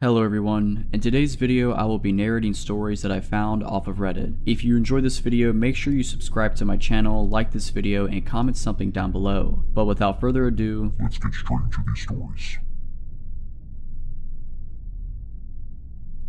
Hello everyone, in today's video I will be narrating stories that I found off of Reddit. If you enjoyed this video, make sure you subscribe to my channel, like this video, and comment something down below. But without further ado, let's get straight into these stories.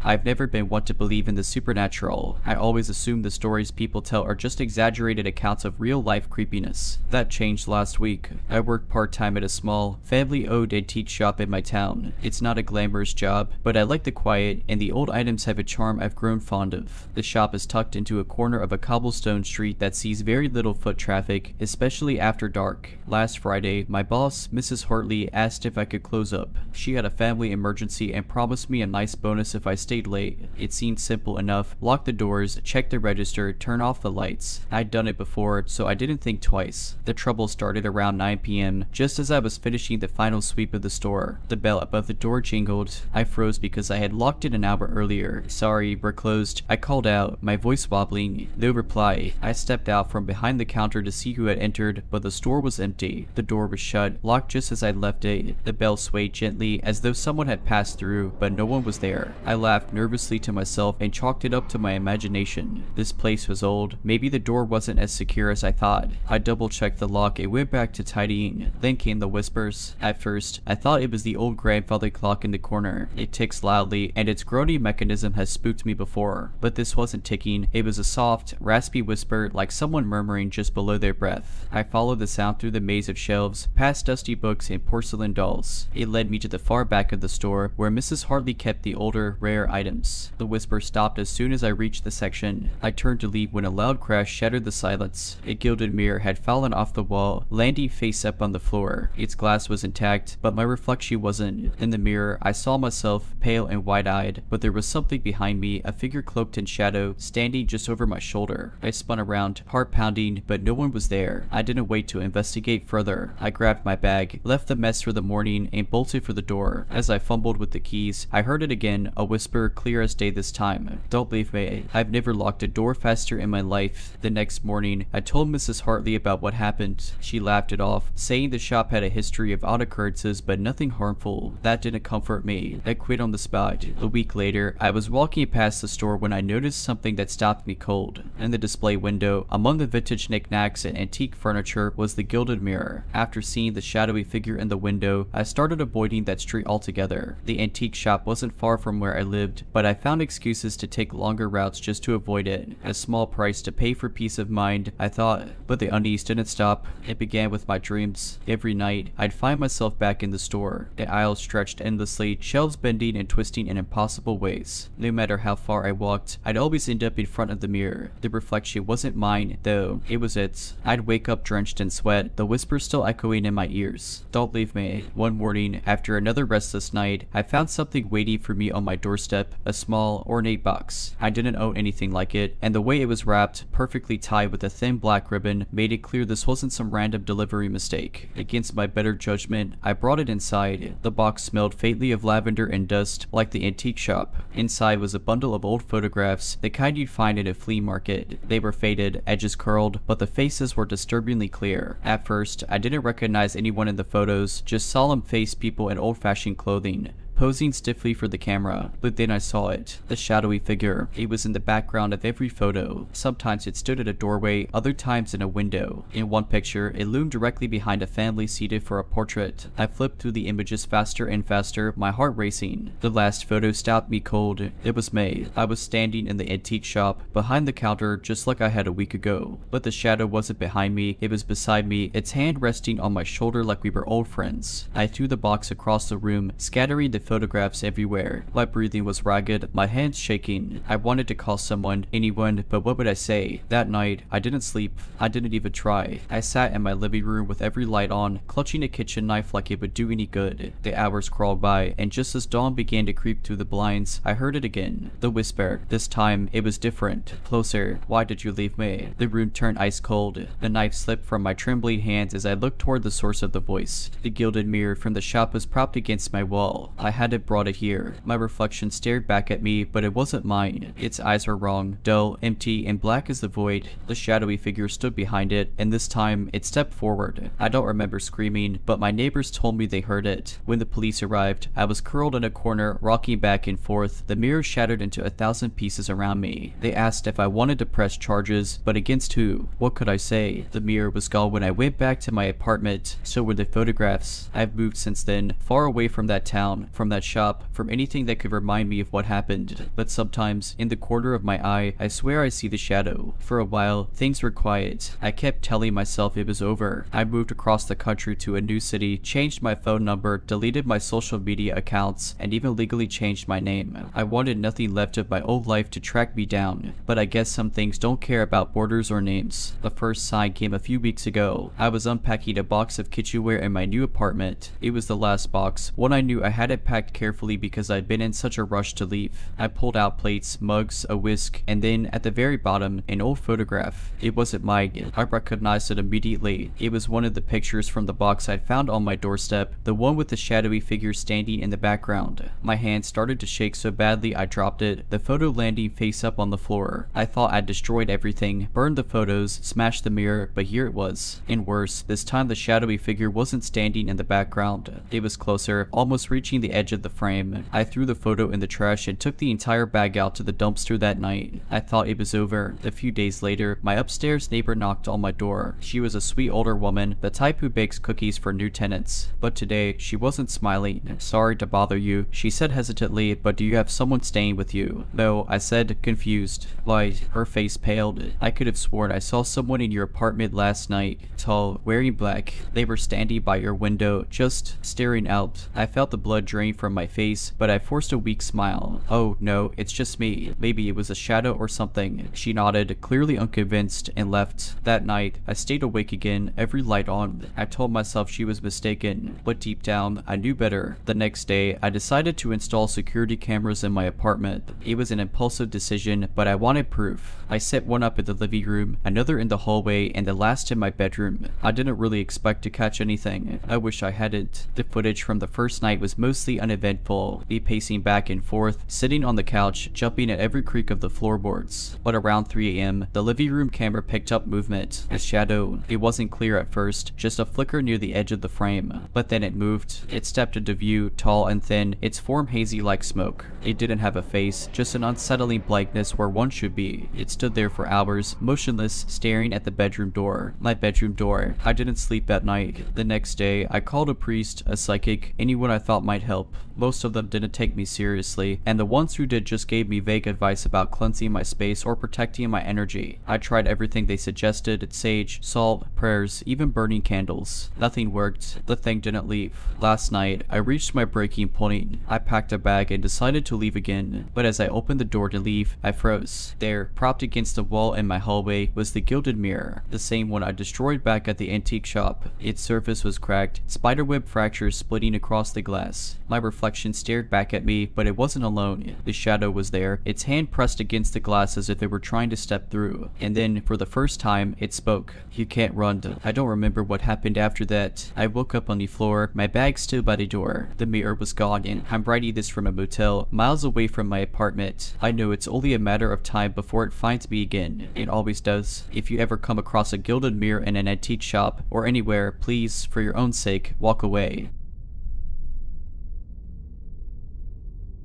I've never been one to believe in the supernatural. I always assume the stories people tell are just exaggerated accounts of real-life creepiness. That changed last week. I work part-time at a small, family-owned antique shop in my town. It's not a glamorous job, but I like the quiet, and the old items have a charm I've grown fond of. The shop is tucked into a corner of a cobblestone street that sees very little foot traffic, especially after dark. Last Friday, my boss, Mrs. Hartley, asked if I could close up. She had a family emergency and promised me a nice bonus if I stayed late. It seemed simple enough. Lock the doors, check the register, turn off the lights. I'd done it before, so I didn't think twice. The trouble started around 9 p.m. just as I was finishing the final sweep of the store. The bell above the door jingled. I froze because I had locked it an hour earlier. "Sorry, we're closed," I called out, my voice wobbling. No reply. I stepped out from behind the counter to see who had entered, but the store was empty. The door was shut, locked just as I'd left it. The bell swayed gently as though someone had passed through, but no one was there. I laughed nervously to myself and chalked it up to my imagination. This place was old. Maybe the door wasn't as secure as I thought. I double-checked the lock and went back to tidying. Then came the whispers. At first, I thought it was the old grandfather clock in the corner. It ticks loudly, and its groaning mechanism has spooked me before. But this wasn't ticking. It was a soft, raspy whisper like someone murmuring just below their breath. I followed the sound through the maze of shelves, past dusty books and porcelain dolls. It led me to the far back of the store, where Mrs. Hartley kept the older, rare items. The whisper stopped as soon as I reached the section. I turned to leave when a loud crash shattered the silence. A gilded mirror had fallen off the wall, landing face up on the floor. Its glass was intact, but my reflection wasn't. In the mirror, I saw myself, pale and wide-eyed, but there was something behind me, a figure cloaked in shadow, standing just over my shoulder. I spun around, heart pounding, but no one was there. I didn't wait to investigate further. I grabbed my bag, left the mess for the morning, and bolted for the door. As I fumbled with the keys, I heard it again, a whisper clear as day this time. "Don't leave me. I've never locked a door faster in my life." The next morning, I told Mrs. Hartley about what happened. She laughed it off, saying the shop had a history of odd occurrences but nothing harmful. That didn't comfort me. I quit on the spot. A week later, I was walking past the store when I noticed something that stopped me cold. In the display window, among the vintage knickknacks and antique furniture, was the gilded mirror. After seeing the shadowy figure in the window, I started avoiding that street altogether. The antique shop wasn't far from where I lived, but I found excuses to take longer routes just to avoid it. A small price to pay for peace of mind, I thought, but the unease didn't stop. It began with my dreams. Every night, I'd find myself back in the store. The aisles stretched endlessly, shelves bending and twisting in impossible ways. No matter how far I walked, I'd always end up in front of the mirror. The reflection wasn't mine, though. It was its. I'd wake up drenched in sweat, the whisper still echoing in my ears. "Don't leave me." One morning, after another restless night, I found something waiting for me on my doorstep, a small, ornate box. I didn't own anything like it, and the way it was wrapped, perfectly tied with a thin black ribbon, made it clear this wasn't some random delivery mistake. Against my better judgment, I brought it inside. The box smelled faintly of lavender and dust, like the antique shop. Inside was a bundle of old photographs, the kind you'd find at a flea market. They were faded, edges curled, but the faces were disturbingly clear. At first, I didn't recognize anyone in the photos, just solemn-faced people in old-fashioned clothing, posing stiffly for the camera. But then I saw it. The shadowy figure. It was in the background of every photo. Sometimes it stood at a doorway, other times in a window. In one picture, it loomed directly behind a family seated for a portrait. I flipped through the images faster and faster, my heart racing. The last photo stopped me cold. It was May. I was standing in the antique shop, behind the counter, just like I had a week ago. But the shadow wasn't behind me, it was beside me, its hand resting on my shoulder like we were old friends. I threw the box across the room, scattering the photographs everywhere. My breathing was ragged, my hands shaking. I wanted to call someone, anyone, but what would I say? That night, I didn't sleep. I didn't even try. I sat in my living room with every light on, clutching a kitchen knife like it would do any good. The hours crawled by, and just as dawn began to creep through the blinds, I heard it again. The whisper. This time, it was different. Closer. "Why did you leave me?" The room turned ice cold. The knife slipped from my trembling hands as I looked toward the source of the voice. The gilded mirror from the shop was propped against my wall. I hadn't brought it here. My reflection stared back at me, but it wasn't mine. Its eyes were wrong, dull, empty, and black as the void. The shadowy figure stood behind it, and this time, it stepped forward. I don't remember screaming, but my neighbors told me they heard it. When the police arrived, I was curled in a corner, rocking back and forth. The mirror shattered into 1,000 pieces around me. They asked if I wanted to press charges, but against who? What could I say? The mirror was gone when I went back to my apartment. So were the photographs. I've moved since then, far away from that town, from that shop, from anything that could remind me of what happened. But sometimes, in the corner of my eye, I swear I see the shadow. For a while, things were quiet. I kept telling myself it was over. I moved across the country to a new city, changed my phone number, deleted my social media accounts, and even legally changed my name. I wanted nothing left of my old life to track me down, but I guess some things don't care about borders or names. The first sign came a few weeks ago. I was unpacking a box of kitchenware in my new apartment. It was the last box, one I knew I hadn't packed carefully because I'd been in such a rush to leave. I pulled out plates, mugs, a whisk, and then, at the very bottom, an old photograph. It wasn't mine. I recognized it immediately. It was one of the pictures from the box I'd found on my doorstep, the one with the shadowy figure standing in the background. My hand started to shake so badly I dropped it, the photo landing face up on the floor. I thought I'd destroyed everything, burned the photos, smashed the mirror, but here it was. And worse, this time the shadowy figure wasn't standing in the background. It was closer, almost reaching the edge of the frame. I threw the photo in the trash and took the entire bag out to the dumpster that night. I thought it was over. A few days later, my upstairs neighbor knocked on my door. She was a sweet older woman, the type who bakes cookies for new tenants. But today, she wasn't smiling. "Sorry to bother you," she said hesitantly, "but do you have someone staying with you?" "No," I said, confused. "Why?" Her face paled. "I could have sworn I saw someone in your apartment last night. Tall, wearing black. They were standing by your window, just staring out." I felt the blood drain from my face, but I forced a weak smile. "Oh, no, it's just me. Maybe it was a shadow or something." She nodded, clearly unconvinced, and left. That night, I stayed awake again, every light on. I told myself she was mistaken, but deep down, I knew better. The next day, I decided to install security cameras in my apartment. It was an impulsive decision, but I wanted proof. I set one up in the living room, another in the hallway, and the last in my bedroom. I didn't really expect to catch anything. I wish I hadn't. The footage from the first night was mostly uneventful, me pacing back and forth, sitting on the couch, jumping at every creak of the floorboards. But around 3 a.m., the living room camera picked up movement. A shadow. It wasn't clear at first, just a flicker near the edge of the frame. But then it moved. It stepped into view, tall and thin, its form hazy like smoke. It didn't have a face, just an unsettling blankness where one should be. It stood there for hours, motionless, staring at the bedroom door. My bedroom door. I didn't sleep that night. The next day, I called a priest, a psychic, anyone I thought might help. Most of them didn't take me seriously, and the ones who did just gave me vague advice about cleansing my space or protecting my energy. I tried everything they suggested, sage, salt, prayers, even burning candles. Nothing worked. The thing didn't leave. Last night, I reached my breaking point. I packed a bag and decided to leave again, but as I opened the door to leave, I froze. There, propped against the wall in my hallway, was the gilded mirror, the same one I destroyed back at the antique shop. Its surface was cracked, spiderweb fractures splitting across the glass. My reflection stared back at me, but it wasn't alone. The shadow was there, its hand pressed against the glass as if it were trying to step through. And then, for the first time, it spoke. "You can't run." I don't remember what happened after that. I woke up on the floor, my bag still by the door. The mirror was gone, and I'm writing this from a motel, miles away from my apartment. I know it's only a matter of time before it finds me again. It always does. If you ever come across a gilded mirror in an antique shop, or anywhere, please, for your own sake, walk away.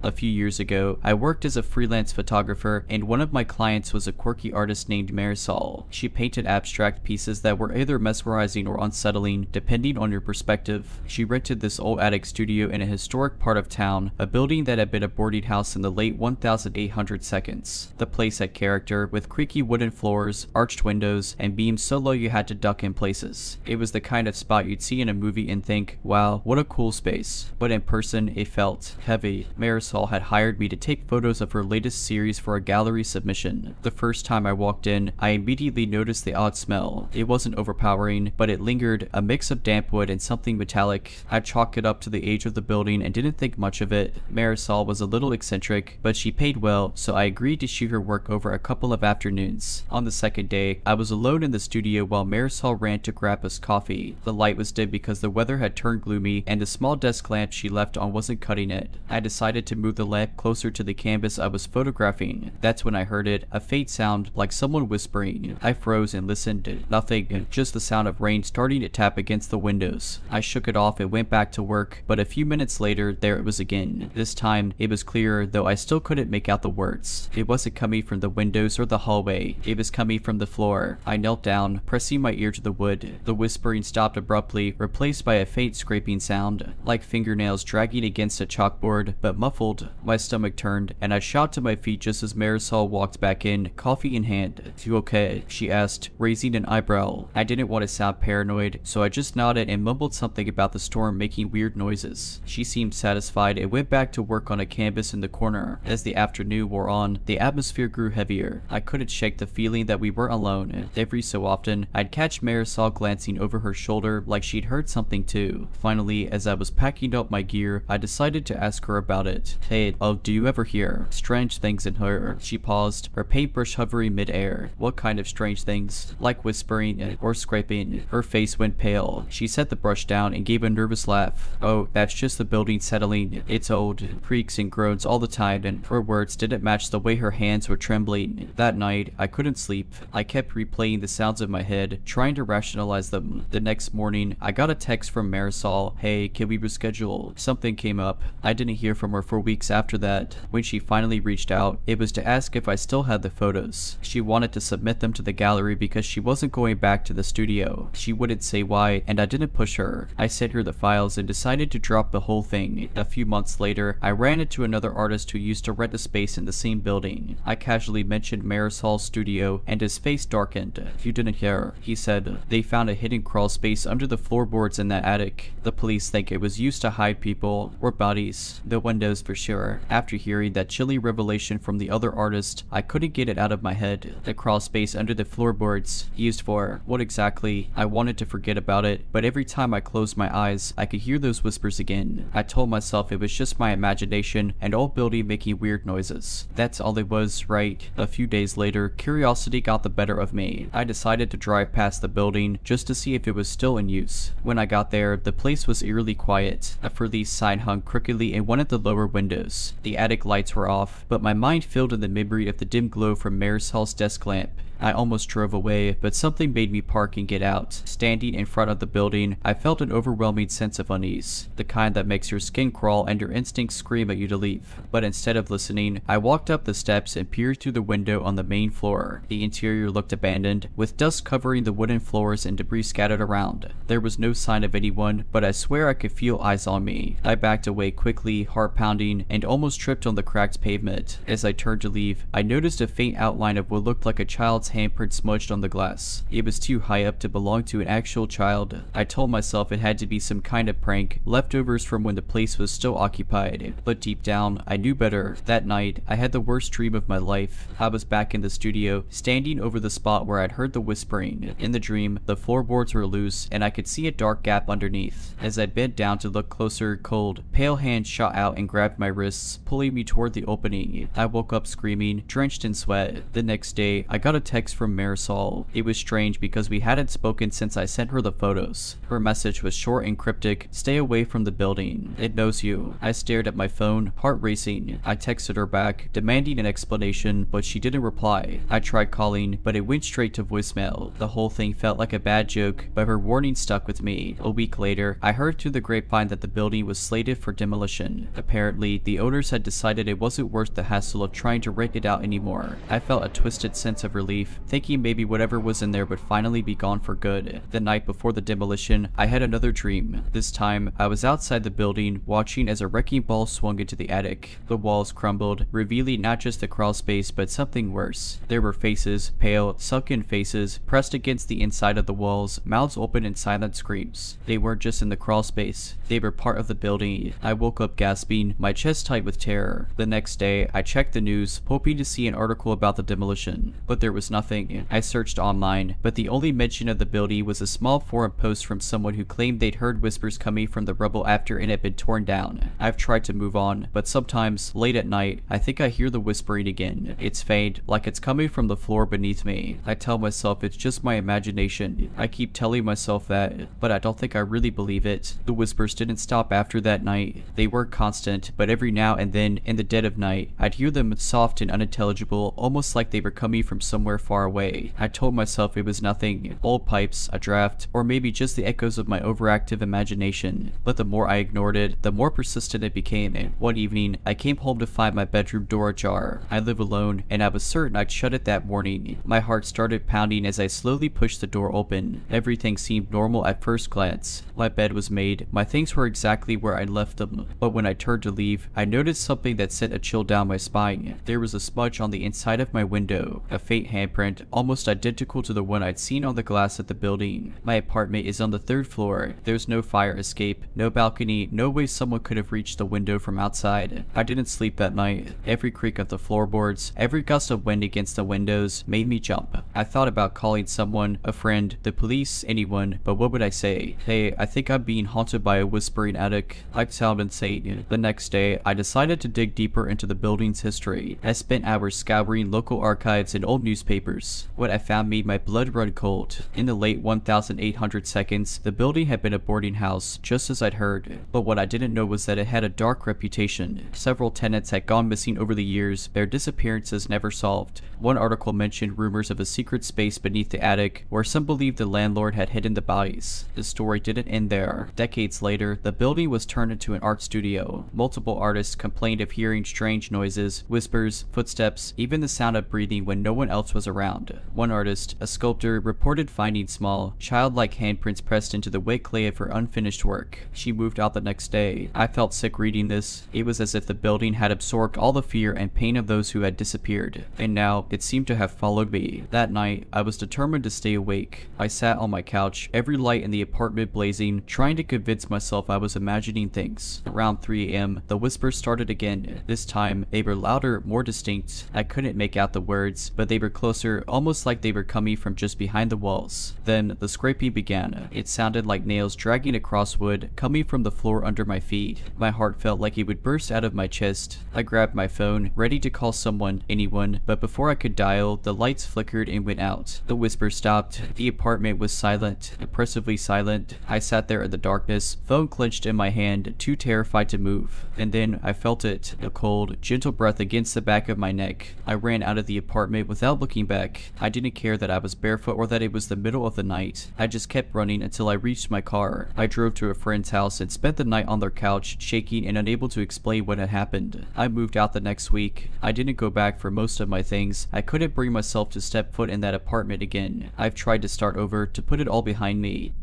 A few years ago, I worked as a freelance photographer, and one of my clients was a quirky artist named Marisol. She painted abstract pieces that were either mesmerizing or unsettling, depending on your perspective. She rented this old attic studio in a historic part of town, a building that had been a boarding house in the late 1800s. The place had character, with creaky wooden floors, arched windows, and beams so low you had to duck in places. It was the kind of spot you'd see in a movie and think, wow, what a cool space. But in person, it felt heavy. Marisol Marisol had hired me to take photos of her latest series for a gallery submission. The first time I walked in, I immediately noticed the odd smell. It wasn't overpowering, but it lingered, a mix of damp wood and something metallic. I chalked it up to the age of the building and didn't think much of it. Marisol was a little eccentric, but she paid well, so I agreed to shoot her work over a couple of afternoons. On the second day, I was alone in the studio while Marisol ran to grab us coffee. The light was dim because the weather had turned gloomy, and the small desk lamp she left on wasn't cutting it. I decided to move the lamp closer to the canvas I was photographing. That's when I heard it, a faint sound like someone whispering. I froze and listened. Nothing, just the sound of rain starting to tap against the windows. I shook it off and went back to work, but a few minutes later, there it was again. This time, it was clearer, though I still couldn't make out the words. It wasn't coming from the windows or the hallway. It was coming from the floor. I knelt down, pressing my ear to the wood. The whispering stopped abruptly, replaced by a faint scraping sound, like fingernails dragging against a chalkboard, but muffled. My stomach turned, and I shot to my feet just as Marisol walked back in, coffee in hand. "You okay?" she asked, raising an eyebrow. I didn't want to sound paranoid, so I just nodded and mumbled something about the storm making weird noises. She seemed satisfied and went back to work on a canvas in the corner. As the afternoon wore on, the atmosphere grew heavier. I couldn't shake the feeling that we weren't alone. Every so often, I'd catch Marisol glancing over her shoulder like she'd heard something too. Finally, as I was packing up my gear, I decided to ask her about it. "Hey, do you ever hear strange things in her?" She paused, her paintbrush hovering mid-air. "What kind of strange things?" "Like whispering or scraping." Her face went pale. She set the brush down and gave a nervous laugh. "Oh, that's just the building settling. It's old. Creaks and groans all the time," and her words didn't match the way her hands were trembling. That night, I couldn't sleep. I kept replaying the sounds in my head, trying to rationalize them. The next morning, I got a text from Marisol. "Hey, can we reschedule? Something came up." I didn't hear from her for weeks after that. When she finally reached out, it was to ask if I still had the photos. She wanted to submit them to the gallery because she wasn't going back to the studio. She wouldn't say why, and I didn't push her. I sent her the files and decided to drop the whole thing. A few months later, I ran into another artist who used to rent a space in the same building. I casually mentioned Marisol's studio, and his face darkened. "You didn't hear," he said. "They found a hidden crawl space under the floorboards in that attic. The police think it was used to hide people or bodies. The windows for sure." After hearing that chilly revelation from the other artist, I couldn't get it out of my head. The crawl space under the floorboards, used for what exactly? I wanted to forget about it, but every time I closed my eyes, I could hear those whispers again. I told myself it was just my imagination and old building making weird noises. That's all it was, right? A few days later, curiosity got the better of me. I decided to drive past the building just to see if it was still in use. When I got there, the place was eerily quiet. A for-lease sign hung crookedly in one of the lower windows. The attic lights were off, but my mind filled in the memory of the dim glow from Marisol's desk lamp. I almost drove away, but something made me park and get out. Standing in front of the building, I felt an overwhelming sense of unease, the kind that makes your skin crawl and your instincts scream at you to leave. But instead of listening, I walked up the steps and peered through the window on the main floor. The interior looked abandoned, with dust covering the wooden floors and debris scattered around. There was no sign of anyone, but I swear I could feel eyes on me. I backed away quickly, heart pounding, and almost tripped on the cracked pavement. As I turned to leave, I noticed a faint outline of what looked like a child's handprint smudged on the glass. It was too high up to belong to an actual child. I told myself it had to be some kind of prank, leftovers from when the place was still occupied. But deep down, I knew better. That night, I had the worst dream of my life. I was back in the studio, standing over the spot where I'd heard the whispering. In the dream, the floorboards were loose, and I could see a dark gap underneath. As I bent down to look closer, cold, pale hands shot out and grabbed my wrists, pulling me toward the opening. I woke up screaming, drenched in sweat. The next day, I got a text from Marisol. It was strange because we hadn't spoken since I sent her the photos. Her message was short and cryptic: "Stay away from the building. It knows you." I stared at my phone, heart racing. I texted her back, demanding an explanation, but she didn't reply. I tried calling, but it went straight to voicemail. The whole thing felt like a bad joke, but her warning stuck with me. A week later, I heard through the grapevine that the building was slated for demolition. Apparently, the owners had decided it wasn't worth the hassle of trying to rent it out anymore. I felt a twisted sense of relief, safe, thinking maybe whatever was in there would finally be gone for good. The night before the demolition, I had another dream. This time, I was outside the building, watching as a wrecking ball swung into the attic. The walls crumbled, revealing not just the crawl space, but something worse. There were faces, pale, sunken faces, pressed against the inside of the walls, mouths open in silent screams. They weren't just in the crawl space, they were part of the building. I woke up gasping, my chest tight with terror. The next day, I checked the news, hoping to see an article about the demolition, but there was nothing. I searched online, but the only mention of the building was a small forum post from someone who claimed they'd heard whispers coming from the rubble after it had been torn down. I've tried to move on, but sometimes, late at night, I think I hear the whispering again. It's faint, like it's coming from the floor beneath me. I tell myself it's just my imagination. I keep telling myself that, but I don't think I really believe it. The whispers didn't stop after that night. They weren't constant, but every now and then, in the dead of night, I'd hear them soft and unintelligible, almost like they were coming from somewhere far away. I told myself it was nothing, old pipes, a draft, or maybe just the echoes of my overactive imagination. But the more I ignored it, the more persistent it became. One evening, I came home to find my bedroom door ajar. I live alone, and I was certain I'd shut it that morning. My heart started pounding as I slowly pushed the door open. Everything seemed normal at first glance. My bed was made, my things were exactly where I'd left them, but when I turned to leave, I noticed something that sent a chill down my spine. There was a smudge on the inside of my window, a faint handprint, almost identical to the one I'd seen on the glass at the building. My apartment is on the 3rd floor. There's no fire escape, no balcony, no way someone could have reached the window from outside. I didn't sleep that night. Every creak of the floorboards, every gust of wind against the windows made me jump. I thought about calling someone, a friend, the police, anyone, but what would I say? Hey, I think I'm being haunted by a whispering attic. I'd sound insane. The next day, I decided to dig deeper into the building's history. I spent hours scouring local archives and old newspapers. What I found made my blood run cold. In the late 1800 seconds, the building had been a boarding house, just as I'd heard. But what I didn't know was that it had a dark reputation. Several tenants had gone missing over the years, their disappearances never solved. One article mentioned rumors of a secret space beneath the attic, where some believed the landlord had hidden the bodies. The story didn't end there. Decades later, the building was turned into an art studio. Multiple artists complained of hearing strange noises, whispers, footsteps, even the sound of breathing when no one else was around. One artist, a sculptor, reported finding small, childlike handprints pressed into the wet clay of her unfinished work. She moved out the next day. I felt sick reading this. It was as if the building had absorbed all the fear and pain of those who had disappeared, and now it seemed to have followed me. That night, I was determined to stay awake. I sat on my couch, every light in the apartment blazing, trying to convince myself I was imagining things. Around 3 a.m., the whispers started again. This time, they were louder, more distinct. I couldn't make out the words, but they were closer, almost like they were coming from just behind the walls. Then, the scraping began. It sounded like nails dragging across wood, coming from the floor under my feet. My heart felt like it would burst out of my chest. I grabbed my phone, ready to call someone, anyone, but before I could dial, the lights flickered and went out. The whispers stopped. The apartment was silent, oppressively silent. I sat there in the darkness, phone clenched in my hand, too terrified to move. And then I felt it, a cold, gentle breath against the back of my neck. I ran out of the apartment without looking back. I didn't care that I was barefoot or that it was the middle of the night. I just kept running until I reached my car. I drove to a friend's house and spent the night on their couch, shaking and unable to explain what had happened. I moved out the next week. I didn't go back for most of my things. I couldn't bring myself to step foot in that apartment again. I've tried to start over, to put it all behind me.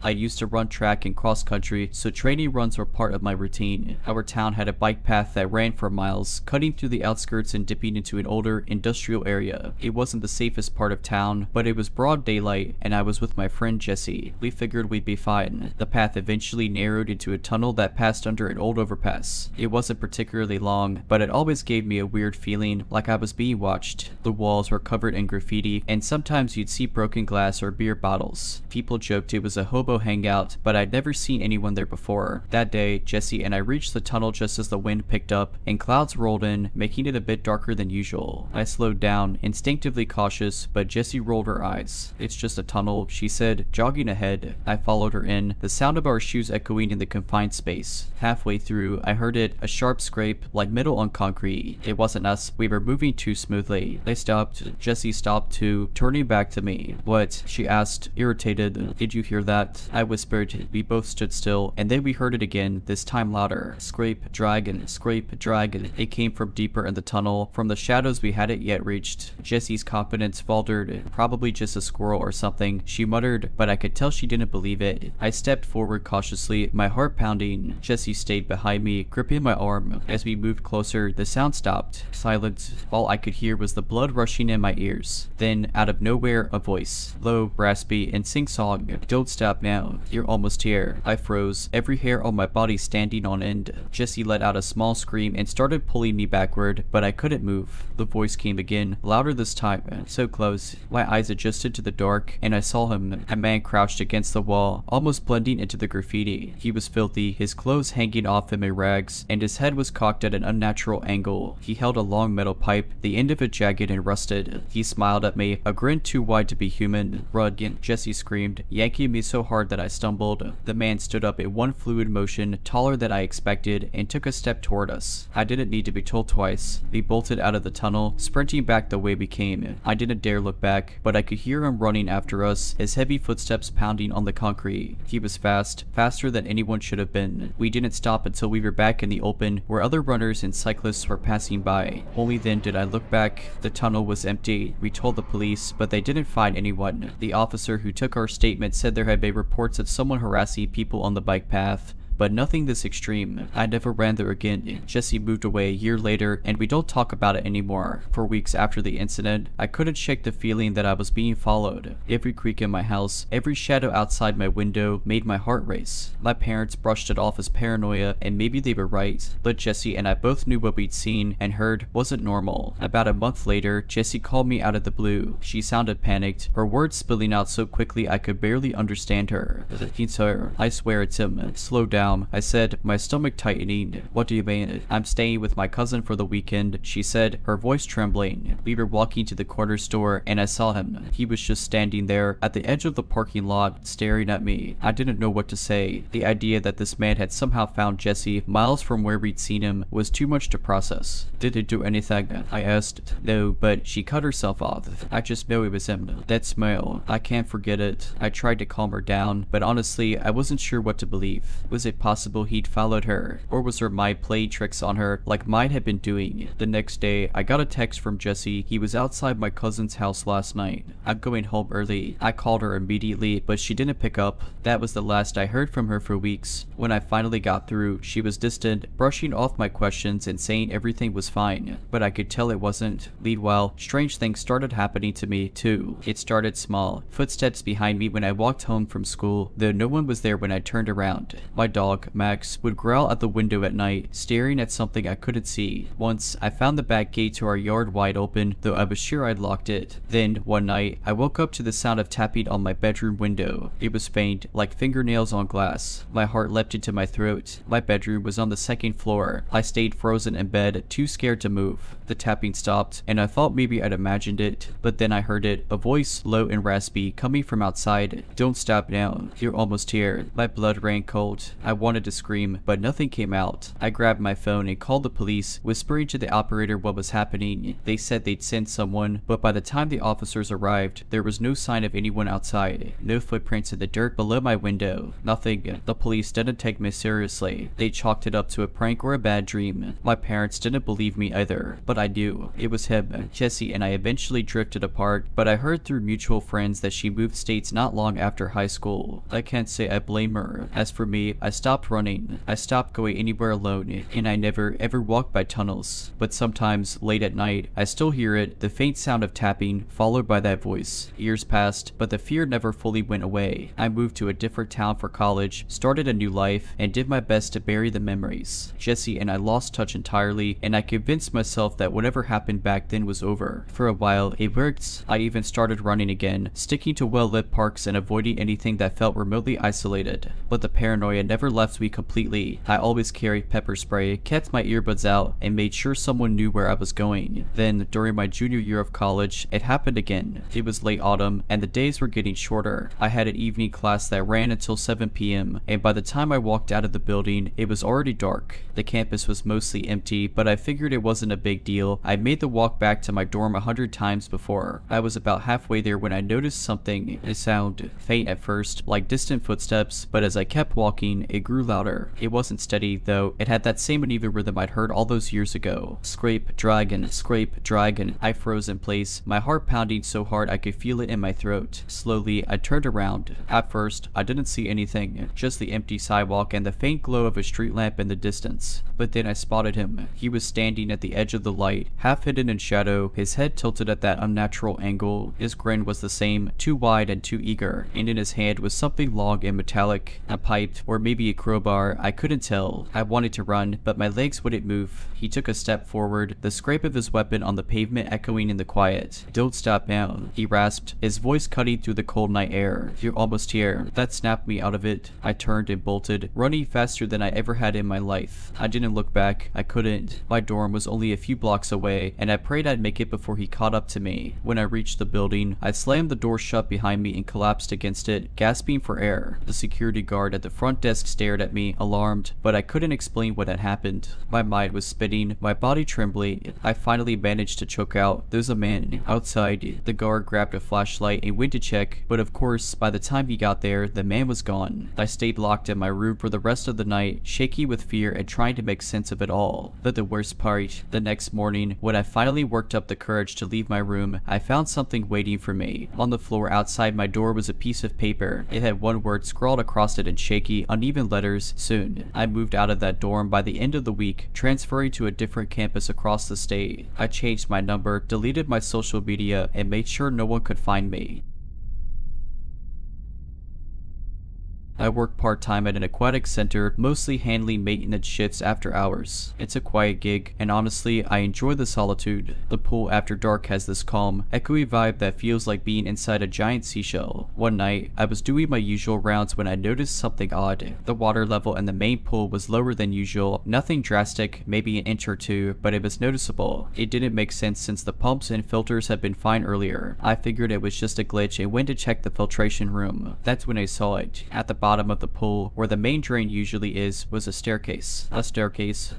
I used to run track and cross country, so training runs were part of my routine. Our town had a bike path that ran for miles, cutting through the outskirts and dipping into an older, industrial area. It wasn't the safest part of town, but it was broad daylight, and I was with my friend Jesse. We figured we'd be fine. The path eventually narrowed into a tunnel that passed under an old overpass. It wasn't particularly long, but it always gave me a weird feeling, like I was being watched. The walls were covered in graffiti, and sometimes you'd see broken glass or beer bottles. People joked it was a hobo hangout, but I'd never seen anyone there before. That day, Jesse and I reached the tunnel just as the wind picked up and clouds rolled in, making it a bit darker than usual. I slowed down, instinctively cautious, but Jessie rolled her eyes. "It's just a tunnel," she said, jogging ahead. I followed her in, the sound of our shoes echoing in the confined space. Halfway through, I heard it, a sharp scrape, like metal on concrete. It wasn't us, we were moving too smoothly. They stopped. Jessie stopped too, turning back to me. "What?" she asked, irritated. "Did you hear that?" that?" I whispered. We both stood still, and then we heard it again, this time louder. Scrape, dragon, scrape, dragon. It came from deeper in the tunnel, from the shadows we hadn't yet reached. Jesse's confidence faltered. Probably just a squirrel or something, she muttered, but I could tell she didn't believe it. I stepped forward cautiously, my heart pounding. Jesse stayed behind me, gripping my arm. As we moved closer, the sound stopped. Silence. All I could hear was the blood rushing in my ears. Then, out of nowhere, a voice. Low, raspy, and sing-song. "Don't stop now. You're almost here." I froze, every hair on my body standing on end. Jesse let out a small scream and started pulling me backward, but I couldn't move. The voice came again, louder this time, so close. My eyes adjusted to the dark, and I saw him, a man crouched against the wall, almost blending into the graffiti. He was filthy, his clothes hanging off him in rags, and his head was cocked at an unnatural angle. He held a long metal pipe, the end of it jagged and rusted. He smiled at me, a grin too wide to be human. "Run!" Jesse screamed, yanking me so hard that I stumbled. The man stood up in one fluid motion, taller than I expected, and took a step toward us. I didn't need to be told twice. We bolted out of the tunnel, sprinting back the way we came. I didn't dare look back, but I could hear him running after us, his heavy footsteps pounding on the concrete. He was fast, faster than anyone should have been. We didn't stop until we were back in the open, where other runners and cyclists were passing by. Only then did I look back. The tunnel was empty. We told the police, but they didn't find anyone. The officer who took our statement said there had been reports of someone harassing people on the bike path, but nothing this extreme. I never ran there again. Jesse moved away a year later, and we don't talk about it anymore. For weeks after the incident, I couldn't shake the feeling that I was being followed. Every creak in my house, every shadow outside my window made my heart race. My parents brushed it off as paranoia, and maybe they were right, but Jesse and I both knew what we'd seen and heard wasn't normal. About a month later, Jesse called me out of the blue. She sounded panicked, her words spilling out so quickly I could barely understand her. "Sir, I swear it's him. Slow down," I said, my stomach tightening. "What do you mean?" "I'm staying with my cousin for the weekend," she said, her voice trembling. We were walking to the corner store, and I saw him. He was just standing there, at the edge of the parking lot, staring at me. I didn't know what to say. The idea that this man had somehow found Jesse, miles from where we'd seen him, was too much to process. "Did he do anything?" I asked. "No, but," she cut herself off. "I just know it was him. That smell. I can't forget it." I tried to calm her down, but honestly, I wasn't sure what to believe. Was it possible he'd followed her, or was her mind playing tricks on her like mine had been doing? The next day, I got a text from Jesse. He was outside my cousin's house last night. "I'm going home early." I called her immediately, but she didn't pick up. That was the last I heard from her for weeks. When I finally got through, she was distant, brushing off my questions and saying everything was fine, but I could tell it wasn't. Meanwhile, strange things started happening to me too. It started small. Footsteps behind me when I walked home from school, though no one was there when I turned around. My dog, Max, would growl at the window at night, staring at something I couldn't see. Once, I found the back gate to our yard wide open, though I was sure I'd locked it. Then, one night, I woke up to the sound of tapping on my bedroom window. It was faint, like fingernails on glass. My heart leapt into my throat. My bedroom was on the second floor. I stayed frozen in bed, too scared to move. The tapping stopped, and I thought maybe I'd imagined it, but then I heard it, a voice, low and raspy, coming from outside. "Don't stop now. You're almost here." My blood ran cold. I wanted to scream, but nothing came out. I grabbed my phone and called the police, whispering to the operator what was happening. They said they'd send someone, but by the time the officers arrived, there was no sign of anyone outside. No footprints in the dirt below my window. Nothing. The police didn't take me seriously. They chalked it up to a prank or a bad dream. My parents didn't believe me either, but I knew. It was him. Jesse and I eventually drifted apart, but I heard through mutual friends that she moved states not long after high school. I can't say I blame her. As for me, I stopped running. I stopped going anywhere alone, and I never ever walked by tunnels. But sometimes, late at night, I still hear it, the faint sound of tapping, followed by that voice. Years passed, but the fear never fully went away. I moved to a different town for college, started a new life, and did my best to bury the memories. Jesse and I lost touch entirely, and I convinced myself that whatever happened back then was over. For a while, it worked. I even started running again, sticking to well-lit parks and avoiding anything that felt remotely isolated. But the paranoia never left me completely. I always carried pepper spray, kept my earbuds out, and made sure someone knew where I was going. Then, during my junior year of college, it happened again. It was late autumn, and the days were getting shorter. I had an evening class that ran until 7 p.m., and by the time I walked out of the building, it was already dark. The campus was mostly empty, but I figured it wasn't a big deal. I made the walk back to my dorm 100 times before. I was about halfway there when I noticed something. It sounded faint at first, like distant footsteps, but as I kept walking, it grew louder. It wasn't steady, though. It had that same uneven rhythm I'd heard all those years ago. Scrape, dragon, scrape, dragon. I froze in place, my heart pounding so hard I could feel it in my throat. Slowly, I turned around. At first, I didn't see anything, just the empty sidewalk and the faint glow of a street lamp in the distance. But then I spotted him. He was standing at the edge of the light, half hidden in shadow, his head tilted at that unnatural angle. His grin was the same, too wide and too eager, and in his hand was something long and metallic, a pipe, or maybe a crowbar. I couldn't tell. I wanted to run, but my legs wouldn't move. He took a step forward, the scrape of his weapon on the pavement echoing in the quiet. "Don't stop now," he rasped, his voice cutting through the cold night air. "You're almost here." That snapped me out of it. I turned and bolted, running faster than I ever had in my life. I didn't look back. I couldn't. My dorm was only a few blocks away, and I prayed I'd make it before he caught up to me. When I reached the building, I slammed the door shut behind me and collapsed against it, gasping for air. The security guard at the front desk stared at me, alarmed, but I couldn't explain what had happened. My mind was spinning, my body trembling. I finally managed to choke out, "There's a man outside." The guard grabbed a flashlight and went to check, but of course, by the time he got there, the man was gone. I stayed locked in my room for the rest of the night, shaky with fear and trying to make sense of it all. But the worst part, the next morning, when I finally worked up the courage to leave my room, I found something waiting for me. On the floor outside my door was a piece of paper. It had one word scrawled across it in shaky, uneven letters: soon. I moved out of that dorm by the end of the week, transferring to a different campus across the state. I changed my number, deleted my social media, and made sure no one could find me. I work part-time at an aquatic center, mostly handling maintenance shifts after hours. It's a quiet gig, and honestly, I enjoy the solitude. The pool after dark has this calm, echoey vibe that feels like being inside a giant seashell. One night, I was doing my usual rounds when I noticed something odd. The water level in the main pool was lower than usual, nothing drastic, maybe an inch or two, but it was noticeable. It didn't make sense since the pumps and filters had been fine earlier. I figured it was just a glitch and went to check the filtration room. That's when I saw it. At the bottom of the pool, where the main drain usually is, was a staircase.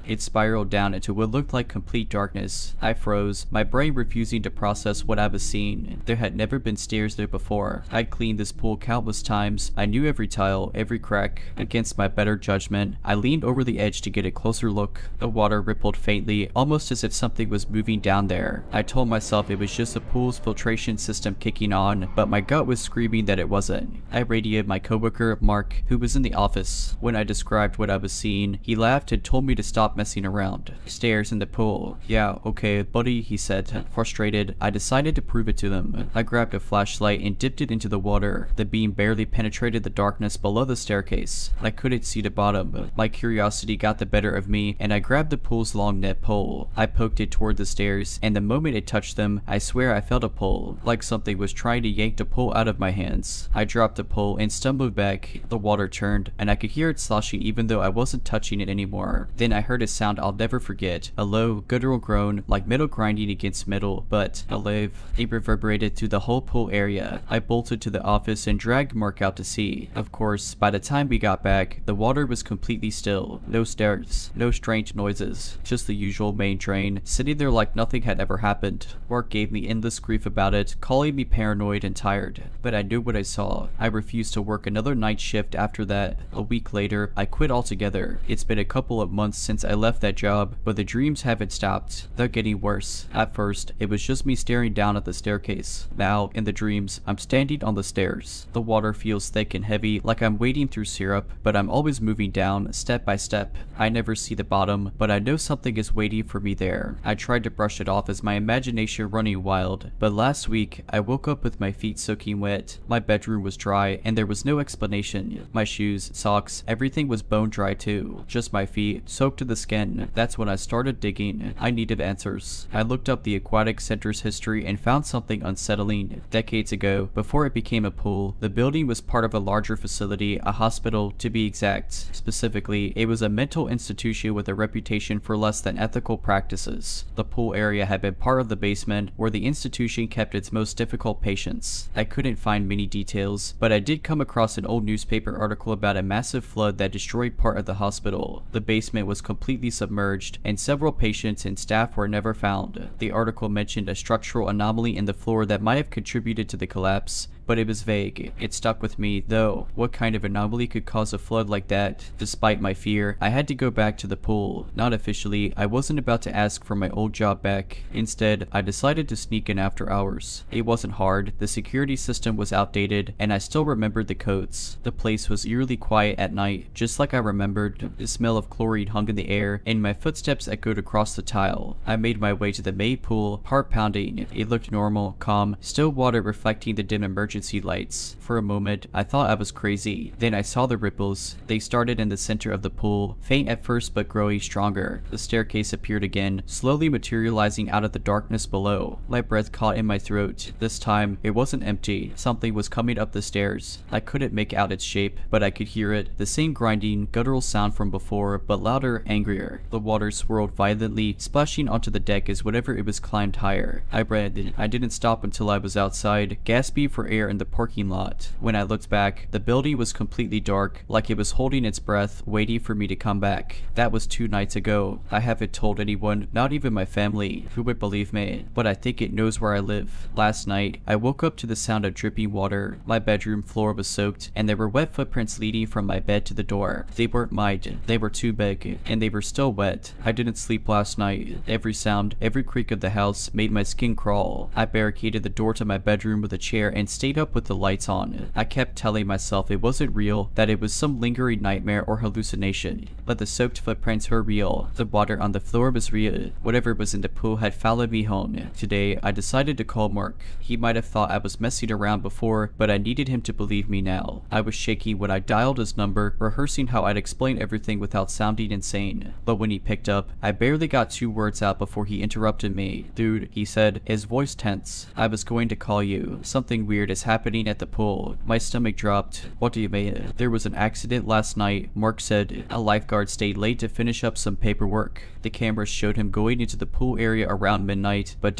It spiraled down into what looked like complete darkness. I froze, my brain refusing to process what I was seeing. There had never been stairs there before. I'd cleaned this pool countless times. I knew every tile, every crack. Against my better judgment, I leaned over the edge to get a closer look. The water rippled faintly, almost as if something was moving down there. I told myself it was just the pool's filtration system kicking on, but my gut was screaming that it wasn't. I radioed my coworker, Mark, who was in the office. When I described what I was seeing, he laughed and told me to stop messing around. "Stairs in the pool." "Yeah, okay, buddy," he said. Frustrated, I decided to prove it to them. I grabbed a flashlight and dipped it into the water. The beam barely penetrated the darkness below the staircase. I couldn't see the bottom. My curiosity got the better of me, and I grabbed the pool's long net pole. I poked it toward the stairs, and the moment it touched them, I swear I felt a pull, like something was trying to yank the pole out of my hands. I dropped the pole and stumbled back. The water turned, and I could hear it sloshing even though I wasn't touching it anymore. Then I heard a sound I'll never forget, a low, guttural groan, like metal grinding against metal, but alive. It reverberated through the whole pool area. I bolted to the office and dragged Mark out to sea. Of course, by the time we got back, the water was completely still. No stairs, no strange noises, just the usual main drain, sitting there like nothing had ever happened. Mark gave me endless grief about it, calling me paranoid and tired, but I knew what I saw. I refused to work another night shift after that. A week later, I quit altogether. It's been a couple of months since I left that job, but the dreams haven't stopped. They're getting worse. At first, it was just me staring down at the staircase. Now, in the dreams, I'm standing on the stairs. The water feels thick and heavy, like I'm wading through syrup, but I'm always moving down, step by step. I never see the bottom, but I know something is waiting for me there. I tried to brush it off as my imagination running wild, but last week, I woke up with my feet soaking wet. My bedroom was dry, and there was no explanation. in. My shoes, socks, everything was bone dry too. Just my feet, soaked to the skin. That's when I started digging. I needed answers. I looked up the aquatic center's history and found something unsettling. Decades ago, before it became a pool, the building was part of a larger facility, a hospital to be exact. Specifically, it was a mental institution with a reputation for less than ethical practices. The pool area had been part of the basement where the institution kept its most difficult patients. I couldn't find many details, but I did come across an old newspaper article about a massive flood that destroyed part of the hospital. The basement was completely submerged, and several patients and staff were never found. The article mentioned a structural anomaly in the floor that might have contributed to the collapse, but it was vague. It stuck with me, though. What kind of anomaly could cause a flood like that? Despite my fear, I had to go back to the pool. Not officially, I wasn't about to ask for my old job back. Instead, I decided to sneak in after hours. It wasn't hard, the security system was outdated, and I still remembered the codes. The place was eerily quiet at night, just like I remembered. The smell of chlorine hung in the air, and my footsteps echoed across the tile. I made my way to the main pool, heart pounding. It looked normal, calm, still water reflecting the dim emergency lights. For a moment, I thought I was crazy. Then I saw the ripples. They started in the center of the pool, faint at first but growing stronger. The staircase appeared again, slowly materializing out of the darkness below. My breath caught in my throat. This time, it wasn't empty. Something was coming up the stairs. I couldn't make out its shape, but I could hear it. The same grinding, guttural sound from before, but louder, angrier. The water swirled violently, splashing onto the deck as whatever it was climbed higher. I ran. I didn't stop until I was outside, gasping for air in the parking lot. When I looked back, the building was completely dark, like it was holding its breath, waiting for me to come back. That was 2 nights ago. I haven't told anyone, not even my family, who would believe me, but I think it knows where I live. Last night, I woke up to the sound of dripping water. My bedroom floor was soaked, and there were wet footprints leading from my bed to the door. They weren't mine. They were too big, and they were still wet. I didn't sleep last night. Every sound, every creak of the house made my skin crawl. I barricaded the door to my bedroom with a chair and stayed up with the lights on. I kept telling myself it wasn't real, that it was some lingering nightmare or hallucination. But the soaked footprints were real. The water on the floor was real. Whatever was in the pool had followed me home. Today, I decided to call Mark. He might have thought I was messing around before, but I needed him to believe me now. I was shaking when I dialed his number, rehearsing how I'd explain everything without sounding insane. But when he picked up, I barely got 2 words out before he interrupted me. "Dude," he said, his voice tense. "I was going to call you. Something weird is happening at the pool." My stomach dropped. "What do you mean?" "There was an accident last night," Mark said. "A lifeguard stayed late to finish up some paperwork. The cameras showed him going into the pool area around midnight, but ...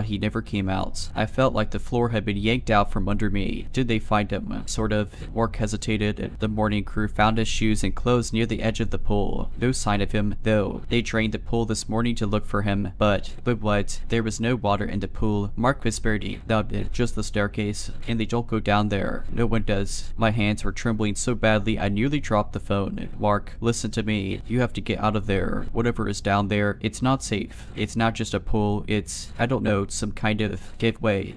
he never came out. I felt like the floor had been yanked out from under me." "Did they find him?" "Sort of." Mark hesitated. "The morning crew found his shoes and clothes near the edge of the pool. No sign of him, though. They drained the pool this morning to look for him, but what? There was no water in the pool." Mark whispered, "No, just the staircase, and they don't go down there. No one does." My hands were trembling so badly I nearly dropped the phone. "Mark, listen to me. You have to get out of there. Whatever is down there, it's not safe. It's not just a pool, it's, I don't know, some kind of gateway."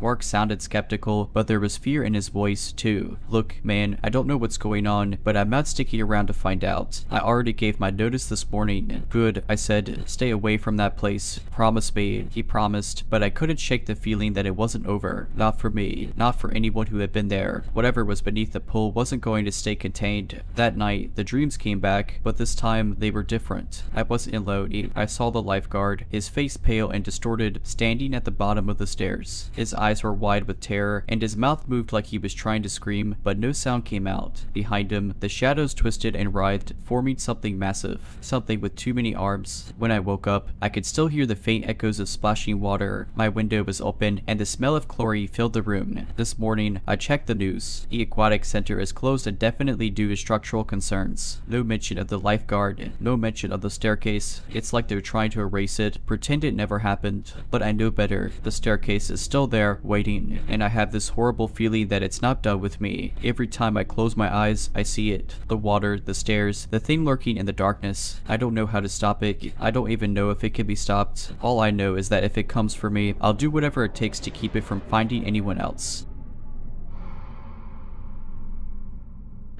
Mark sounded skeptical, but there was fear in his voice, too. "Look, man, I don't know what's going on, but I'm not sticking around to find out. I already gave my notice this morning." "Good," I said. "Stay away from that place. Promise me." He promised, but I couldn't shake the feeling that it wasn't over. Not for me. Not for anyone who had been there. Whatever was beneath the pool wasn't going to stay contained. That night, the dreams came back, but this time they were different. I wasn't alone. I saw the lifeguard, his face pale and distorted, standing at the bottom of the stairs. His eyes were wide with terror, and his mouth moved like he was trying to scream, but no sound came out. Behind him, the shadows twisted and writhed, forming something massive. Something with too many arms. When I woke up, I could still hear the faint echoes of splashing water. My window was open, and the smell of chlorine filled the room. This morning, I checked the news. The aquatic center is closed indefinitely due to structural concerns. No mention of the lifeguard. No mention of the staircase. It's like they're trying to erase it, pretend it never happened. But I know better. The staircase is still there, waiting, and I have this horrible feeling that it's not done with me. Every time I close my eyes, I see it. The water, the stairs, the thing lurking in the darkness. I don't know how to stop it. I don't even know if it can be stopped. All I know is that if it comes for me, I'll do whatever it takes to keep it from finding anyone else.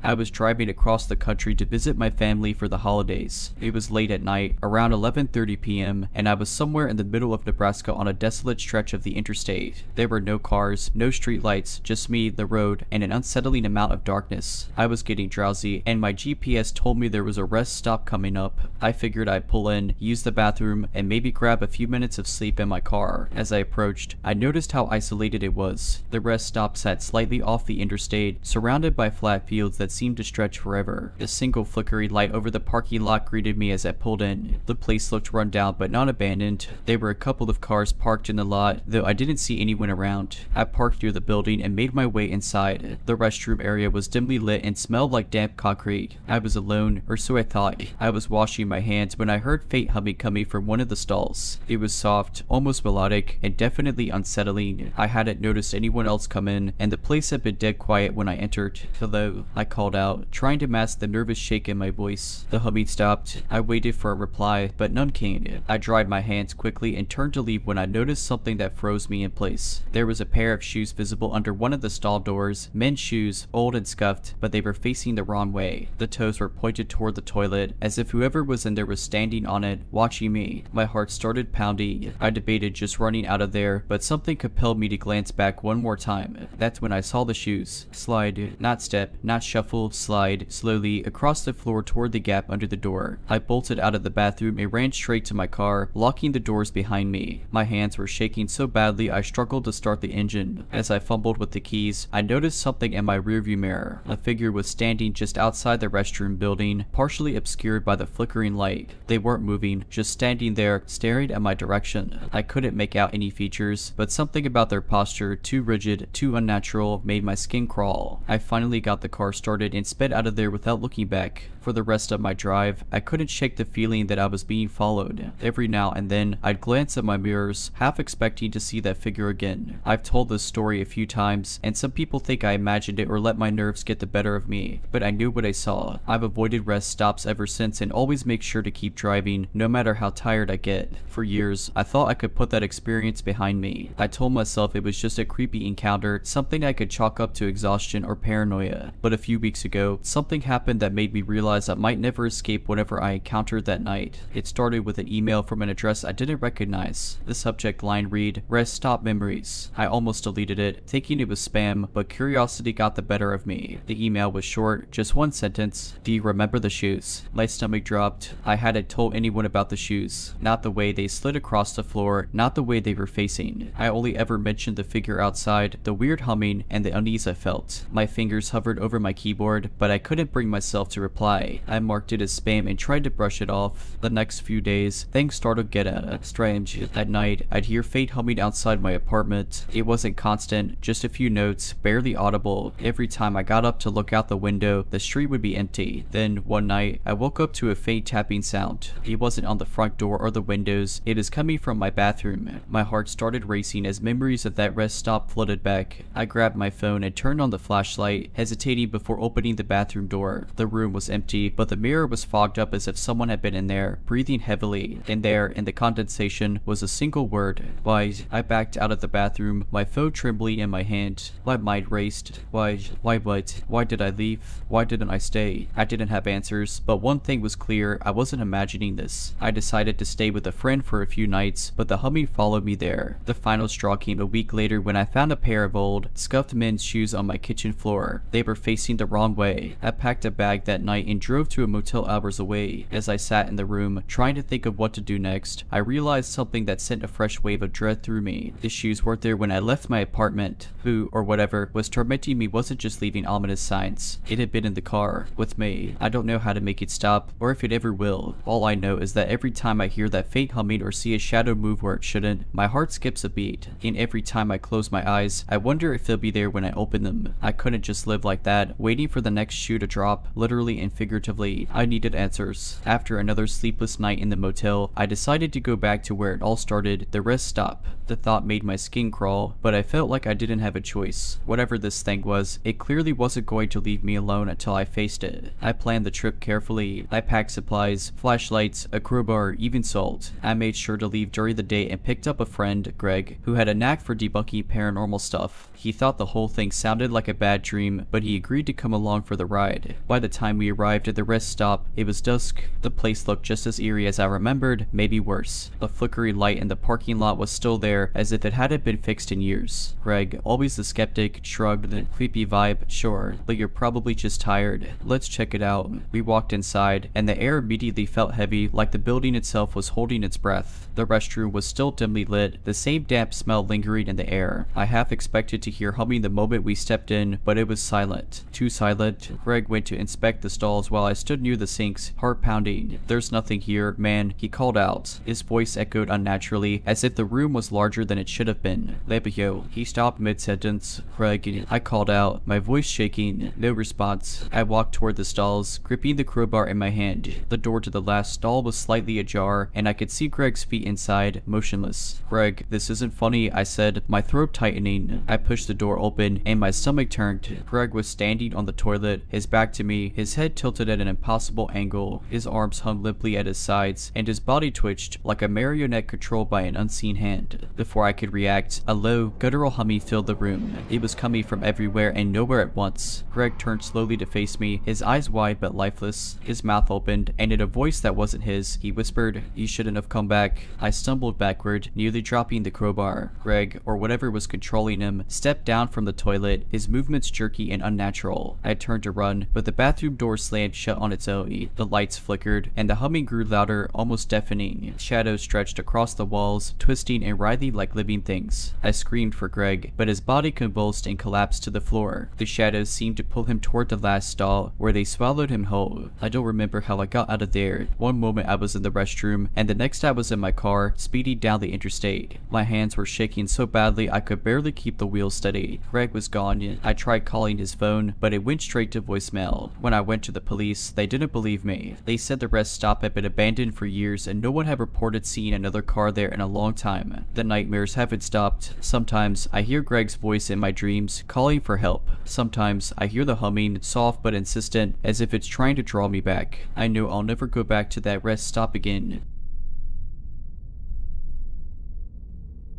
I was driving across the country to visit my family for the holidays. It was late at night, around 11:30 p.m., and I was somewhere in the middle of Nebraska on a desolate stretch of the interstate. There were no cars, no streetlights, just me, the road, and an unsettling amount of darkness. I was getting drowsy, and my GPS told me there was a rest stop coming up. I figured I'd pull in, use the bathroom, and maybe grab a few minutes of sleep in my car. As I approached, I noticed how isolated it was. The rest stop sat slightly off the interstate, surrounded by flat fields that seemed to stretch forever. A single flickering light over the parking lot greeted me as I pulled in. The place looked run down but not abandoned. There were a couple of cars parked in the lot, though I didn't see anyone around. I parked near the building and made my way inside. The restroom area was dimly lit and smelled like damp concrete. I was alone, or so I thought. I was washing my hands when I heard faint humming coming from one of the stalls. It was soft, almost melodic, and definitely unsettling. I hadn't noticed anyone else come in, and the place had been dead quiet when I entered. "Hello," I called out, trying to mask the nervous shake in my voice. The humming stopped. I waited for a reply, but none came. I dried my hands quickly and turned to leave when I noticed something that froze me in place. There was a pair of shoes visible under one of the stall doors. Men's shoes, old and scuffed, but they were facing the wrong way. The toes were pointed toward the toilet, as if whoever was in there was standing on it, watching me. My heart started pounding. I debated just running out of there, but something compelled me to glance back one more time. That's when I saw the shoes slide, not step, not shuffle, slide slowly across the floor toward the gap under the door. I bolted out of the bathroom and ran straight to my car, locking the doors behind me. My hands were shaking so badly I struggled to start the engine. As I fumbled with the keys, I noticed something in my rearview mirror. A figure was standing just outside the restroom building, partially obscured by the flickering light. They weren't moving, just standing there, staring at my direction. I couldn't make out any features, but something about their posture, too rigid, too unnatural, made my skin crawl. I finally got the car started and sped out of there without looking back. For the rest of my drive, I couldn't shake the feeling that I was being followed. Every now and then, I'd glance at my mirrors, half expecting to see that figure again. I've told this story a few times, and some people think I imagined it or let my nerves get the better of me, but I knew what I saw. I've avoided rest stops ever since and always make sure to keep driving, no matter how tired I get. For years, I thought I could put that experience behind me. I told myself it was just a creepy encounter, something I could chalk up to exhaustion or paranoia. But a few weeks ago, something happened that made me realize I might never escape whatever I encountered that night. It started with an email from an address I didn't recognize. The subject line read, "Rest Stop Memories." I almost deleted it, thinking it was spam, but curiosity got the better of me. The email was short, just one sentence. "Do you remember the shoes?" My stomach dropped. I hadn't told anyone about the shoes. Not the way they slid across the floor, not the way they were facing. I only ever mentioned the figure outside, the weird humming, and the unease I felt. My fingers hovered over my keyboard, but I couldn't bring myself to reply. I marked it as spam and tried to brush it off. The next few days, things started to get strange. At night, I'd hear faint humming outside my apartment. It wasn't constant, just a few notes, barely audible. Every time I got up to look out the window, the street would be empty. Then, one night, I woke up to a faint tapping sound. It wasn't on the front door or the windows, it is coming from my bathroom. My heart started racing as memories of that rest stop flooded back. I grabbed my phone and turned on the flashlight, hesitating before opening the bathroom door. The room was empty, but the mirror was fogged up as if someone had been in there, breathing heavily. And there, in the condensation, was a single word. "Why?" I backed out of the bathroom, my phone trembling in my hand. My mind raced. Why what? Why did I leave? Why didn't I stay? I didn't have answers, but one thing was clear, I wasn't imagining this. I decided to stay with a friend for a few nights, but the humming followed me there. The final straw came a week later when I found a pair of old, scuffed men's shoes on my kitchen floor. They were facing the wrong way. I packed a bag that night and drove to a motel hours away. As I sat in the room, trying to think of what to do next, I realized something that sent a fresh wave of dread through me. The shoes weren't there when I left my apartment. Who, or whatever, was tormenting me wasn't just leaving ominous signs. It had been in the car, with me. I don't know how to make it stop, or if it ever will. All I know is that every time I hear that faint humming or see a shadow move where it shouldn't, my heart skips a beat. And every time I close my eyes, I wonder if they'll be there when I open them. I couldn't just live like that, waiting for the next shoe to drop, literally and figuratively. I needed answers. After another sleepless night in the motel, I decided to go back to where it all started, the rest stop. The thought made my skin crawl, but I felt like I didn't have a choice. Whatever this thing was, it clearly wasn't going to leave me alone until I faced it. I planned the trip carefully. I packed supplies, flashlights, a crowbar, even salt. I made sure to leave during the day and picked up a friend, Greg, who had a knack for debunking paranormal stuff. He thought the whole thing sounded like a bad dream, but he agreed to come along for the ride. By the time we arrived at the rest stop, it was dusk. The place looked just as eerie as I remembered, maybe worse. The flickering light in the parking lot was still there, as if it hadn't been fixed in years. Greg, always the skeptic, shrugged. The creepy vibe, sure, but you're probably just tired. Let's check it out. We walked inside, and the air immediately felt heavy, like the building itself was holding its breath. The restroom was still dimly lit, the same damp smell lingering in the air. I half expected to hear humming the moment we stepped in, but it was silent. Too silent. Greg went to inspect the stalls while I stood near the sinks, heart pounding. There's nothing here, man, he called out. His voice echoed unnaturally, as if the room was larger than it should have been. Lebio. He stopped mid-sentence. Greg, I called out, my voice shaking. No response. I walked toward the stalls, gripping the crowbar in my hand. The door to the last stall was slightly ajar, and I could see Greg's feet inside, motionless. Greg, this isn't funny, I said, my throat tightening. I pushed the door open, and my stomach turned. Greg was standing on the toilet, his back to me, his head tilted at an impossible angle. His arms hung limply at his sides, and his body twitched like a marionette controlled by an unseen hand. Before I could react, a low, guttural humming filled the room. It was coming from everywhere and nowhere at once. Greg turned slowly to face me, his eyes wide but lifeless. His mouth opened, and in a voice that wasn't his, he whispered, "You shouldn't have come back." I stumbled backward, nearly dropping the crowbar. Greg, or whatever was controlling him, stepped down from the toilet, his movements jerky and unnatural. I turned to run, but the bathroom door slammed shut on its own. The lights flickered, and the humming grew louder, almost deafening. Shadows stretched across the walls, twisting and writhing like living things. I screamed for Greg, but his body convulsed and collapsed to the floor. The shadows seemed to pull him toward the last stall, where they swallowed him whole. I don't remember how I got out of there. One moment I was in the restroom, and the next I was in my car, speeding down the interstate. My hands were shaking so badly I could barely keep the wheel steady. Greg was gone. I tried calling his phone, but it went straight to voicemail. When I went to the police, they didn't believe me. They said the rest stop had been abandoned for years and no one had reported seeing another car there in a long time. The nightmares haven't stopped. Sometimes I hear Greg's voice in my dreams, calling for help. Sometimes I hear the humming, soft but insistent, as if it's trying to draw me back. I know I'll never go back to that rest stop again.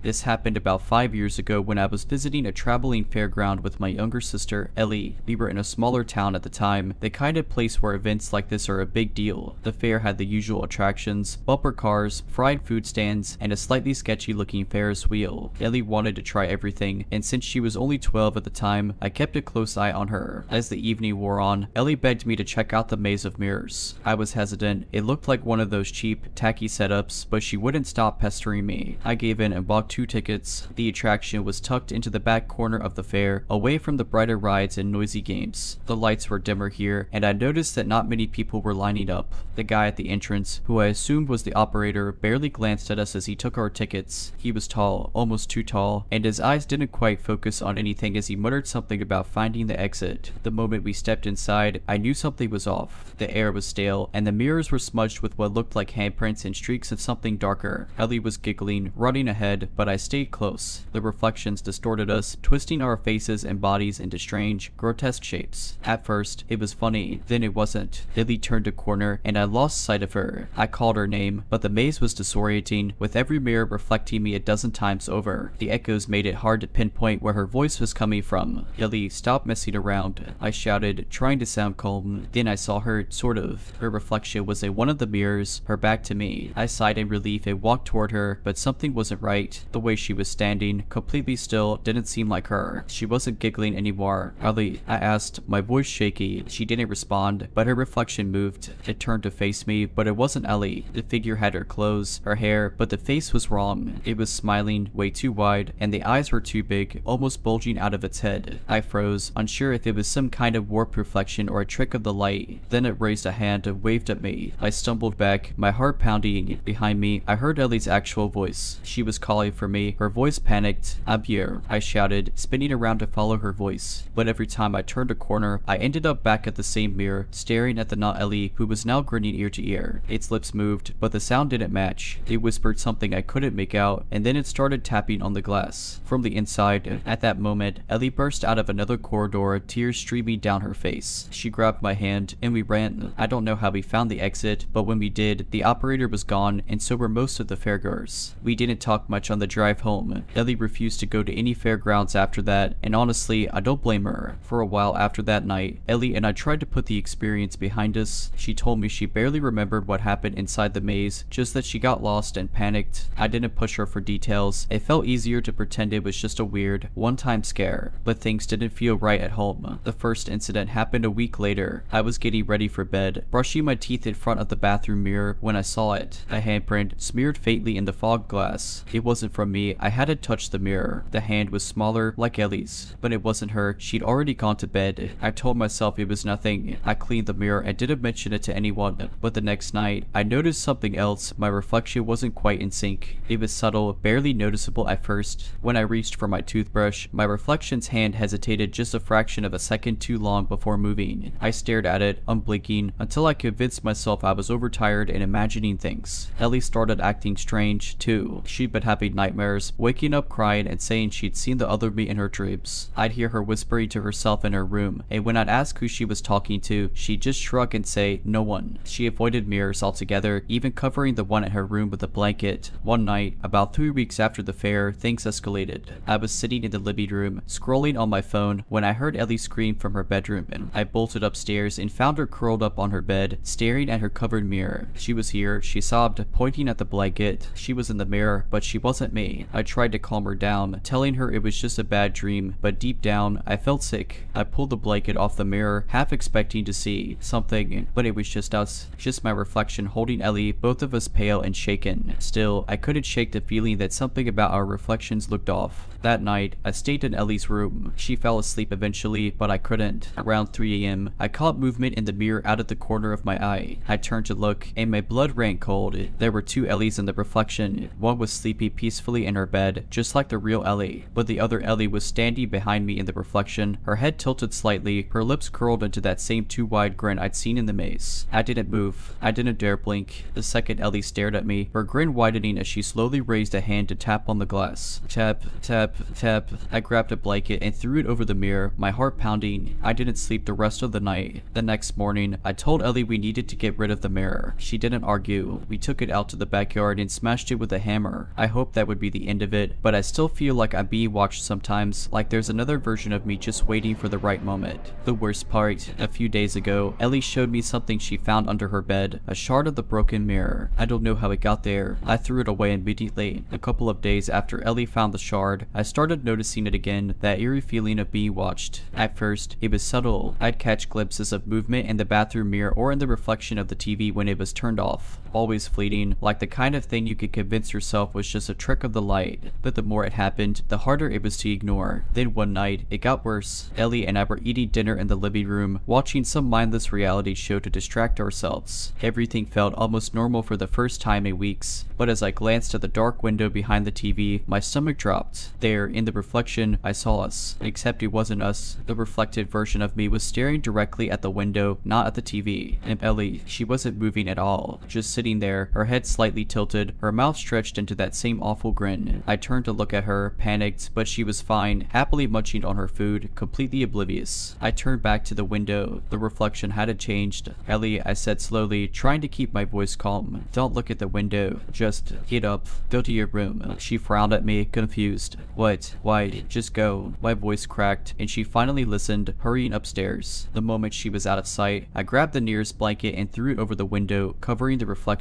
This happened about 5 years ago when I was visiting a traveling fairground with my younger sister, Ellie. We were in a smaller town at the time, the kind of place where events like this are a big deal. The fair had the usual attractions, bumper cars, fried food stands, and a slightly sketchy looking Ferris wheel. Ellie wanted to try everything, and since she was only 12 at the time, I kept a close eye on her. As the evening wore on, Ellie begged me to check out the maze of mirrors. I was hesitant. It looked like one of those cheap, tacky setups, but she wouldn't stop pestering me. I gave in and bought 2 tickets. The attraction was tucked into the back corner of the fair, away from the brighter rides and noisy games. The lights were dimmer here, and I noticed that not many people were lining up. The guy at the entrance, who I assumed was the operator, barely glanced at us as he took our tickets. He was tall, almost too tall, and his eyes didn't quite focus on anything as he muttered something about finding the exit. The moment we stepped inside, I knew something was off. The air was stale, and the mirrors were smudged with what looked like handprints and streaks of something darker. Ellie was giggling, running ahead, but I stayed close. The reflections distorted us, twisting our faces and bodies into strange, grotesque shapes. At first, it was funny, then it wasn't. Lily turned a corner, and I lost sight of her. I called her name, but the maze was disorienting, with every mirror reflecting me a dozen times over. The echoes made it hard to pinpoint where her voice was coming from. Lily, stop messing around, I shouted, trying to sound calm. Then I saw her, sort of. Her reflection was in one of the mirrors, her back to me. I sighed in relief and walked toward her, but something wasn't right. The way she was standing, completely still, didn't seem like her. She wasn't giggling anymore. Ellie, I asked, my voice shaky. She didn't respond, but her reflection moved. It turned to face me, but it wasn't Ellie. The figure had her clothes, her hair, but the face was wrong. It was smiling, way too wide, and the eyes were too big, almost bulging out of its head. I froze, unsure if it was some kind of warped reflection or a trick of the light. Then it raised a hand and waved at me. I stumbled back, my heart pounding. Behind me, I heard Ellie's actual voice. She was calling for me, her voice panicked. Ambient, I shouted, spinning around to follow her voice. But every time I turned a corner, I ended up back at the same mirror, staring at the not Ellie, who was now grinning ear to ear. Its lips moved, but the sound didn't match. It whispered something I couldn't make out, and then it started tapping on the glass. From the inside, at that moment, Ellie burst out of another corridor, tears streaming down her face. She grabbed my hand, and we ran. I don't know how we found the exit, but when we did, the operator was gone, and so were most of the fairgoers. We didn't talk much on the the drive home. Ellie refused to go to any fairgrounds after that, and honestly, I don't blame her. For a while after that night, Ellie and I tried to put the experience behind us. She told me she barely remembered what happened inside the maze, just that she got lost and panicked. I didn't push her for details. It felt easier to pretend it was just a weird, one-time scare, but things didn't feel right at home. The first incident happened a week later. I was getting ready for bed, brushing my teeth in front of the bathroom mirror when I saw it. A handprint smeared faintly in the fog glass. It wasn't from me. I hadn't touched the mirror. The hand was smaller, like Ellie's, but it wasn't her. She'd already gone to bed. I told myself it was nothing. I cleaned the mirror and didn't mention it to anyone, but the next night, I noticed something else. My reflection wasn't quite in sync. It was subtle, barely noticeable at first. When I reached for my toothbrush, my reflection's hand hesitated just a fraction of a second too long before moving. I stared at it, unblinking, until I convinced myself I was overtired and imagining things. Ellie started acting strange, too. She'd been having nightmares, waking up crying and saying she'd seen the other me in her dreams. I'd hear her whispering to herself in her room, and when I'd ask who she was talking to, she'd just shrug and say, no one. She avoided mirrors altogether, even covering the one in her room with a blanket. One night, about 3 weeks after the fair, things escalated. I was sitting in the living room, scrolling on my phone, when I heard Ellie scream from her bedroom. I bolted upstairs and found her curled up on her bed, staring at her covered mirror. She was here, she sobbed, pointing at the blanket. She was in the mirror, but she wasn't me. I tried to calm her down, telling her it was just a bad dream, but deep down, I felt sick. I pulled the blanket off the mirror, half expecting to see something, but it was just us, just my reflection holding Ellie, both of us pale and shaken. Still, I couldn't shake the feeling that something about our reflections looked off. That night, I stayed in Ellie's room. She fell asleep eventually, but I couldn't. Around 3 a.m., I caught movement in the mirror out of the corner of my eye. I turned to look, and my blood ran cold. There were 2 Ellies in the reflection. One was sleeping peacefully in her bed, just like the real Ellie, but the other Ellie was standing behind me in the reflection, her head tilted slightly, her lips curled into that same too wide grin I'd seen in the maze. I didn't move. I didn't dare blink. The second Ellie stared at me, her grin widening as she slowly raised a hand to tap on the glass. Tap, tap, tap. I grabbed a blanket and threw it over the mirror, my heart pounding. I didn't sleep the rest of the night. The next morning, I told Ellie we needed to get rid of the mirror. She didn't argue. We took it out to the backyard and smashed it with a hammer. I hoped that would be the end of it, but I still feel like I'm being watched sometimes, like there's another version of me just waiting for the right moment. The worst part, a few days ago, Ellie showed me something she found under her bed, a shard of the broken mirror. I don't know how it got there. I threw it away immediately. A couple of days after Ellie found the shard, I started noticing it again, that eerie feeling of being watched. At first, it was subtle. I'd catch glimpses of movement in the bathroom mirror or in the reflection of the TV when it was turned off. Always fleeting, like the kind of thing you could convince yourself was just a trick of the light. But the more it happened, the harder it was to ignore. Then one night, it got worse. Ellie and I were eating dinner in the living room, watching some mindless reality show to distract ourselves. Everything felt almost normal for the first time in weeks, but as I glanced at the dark window behind the TV, my stomach dropped. There, in the reflection, I saw us. Except it wasn't us. The reflected version of me was staring directly at the window, not at the TV. And Ellie, she wasn't moving at all, just sitting there, her head slightly tilted, her mouth stretched into that same awful grin. I turned to look at her, panicked, but she was fine, happily munching on her food, completely oblivious. I turned back to the window. The reflection hadn't changed. Ellie, I said slowly, trying to keep my voice calm. Don't look at the window. Just get up. Go to your room. She frowned at me, confused. What? Why? Just go. My voice cracked, and she finally listened, hurrying upstairs. The moment she was out of sight, I grabbed the nearest blanket and threw it over the window, covering the reflection.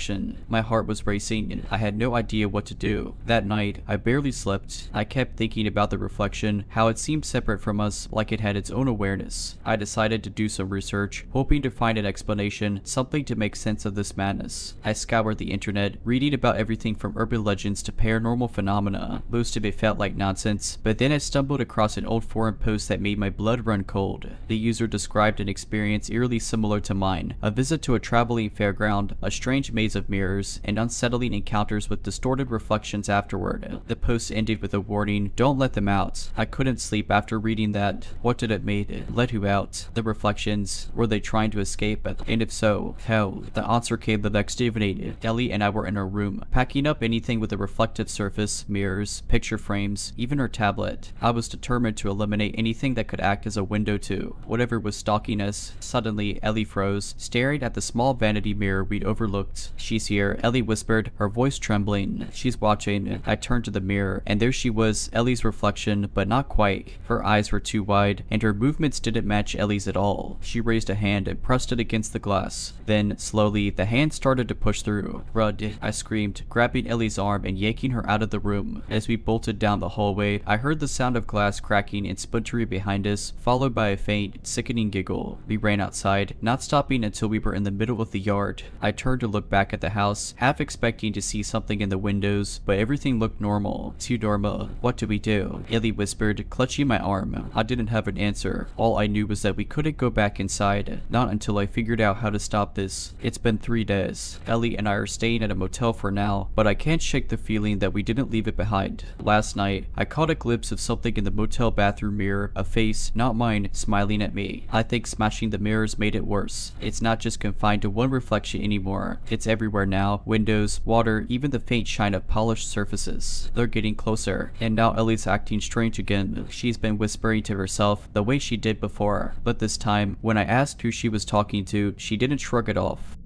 My heart was racing, and I had no idea what to do. That night, I barely slept. I kept thinking about the reflection, how it seemed separate from us, like it had its own awareness. I decided to do some research, hoping to find an explanation, something to make sense of this madness. I scoured the internet, reading about everything from urban legends to paranormal phenomena. Most of it felt like nonsense, but then I stumbled across an old forum post that made my blood run cold. The user described an experience eerily similar to mine, a visit to a traveling fairground, a strange maze of mirrors, and unsettling encounters with distorted reflections afterward. The post ended with a warning, don't let them out. I couldn't sleep after reading that. What did it mean? Let who out? The reflections? Were they trying to escape? And if so, how? The answer came the next evening. Ellie and I were in our room, packing up anything with a reflective surface, mirrors, picture frames, even her tablet. I was determined to eliminate anything that could act as a window to whatever was stalking us. Suddenly, Ellie froze, staring at the small vanity mirror we'd overlooked. She's here, Ellie whispered, her voice trembling. She's watching. again. I turned to the mirror, and there she was, Ellie's reflection, but not quite. Her eyes were too wide, and her movements didn't match Ellie's at all. She raised a hand and pressed it against the glass. Then, slowly, the hand started to push through. "Rud," I screamed, grabbing Ellie's arm and yanking her out of the room. As we bolted down the hallway, I heard the sound of glass cracking and splintering behind us, followed by a faint, sickening giggle. We ran outside, not stopping until we were in the middle of the yard. I turned to look back at the house, half expecting to see something in the windows, but everything looked normal. Too normal. What do we do? Ellie whispered, clutching my arm. I didn't have an answer. All I knew was that we couldn't go back inside. Not until I figured out how to stop this. It's been 3 days. Ellie and I are staying at a motel for now, but I can't shake the feeling that we didn't leave it behind. Last night, I caught a glimpse of something in the motel bathroom mirror, a face, not mine, smiling at me. I think smashing the mirrors made it worse. It's not just confined to one reflection anymore. It's everywhere now. Windows, water, even the faint shine of polished surfaces. They're getting closer, and now Ellie's acting strange again. She's been whispering to herself the way she did before, but this time, when I asked who she was talking to, she didn't shrug it off.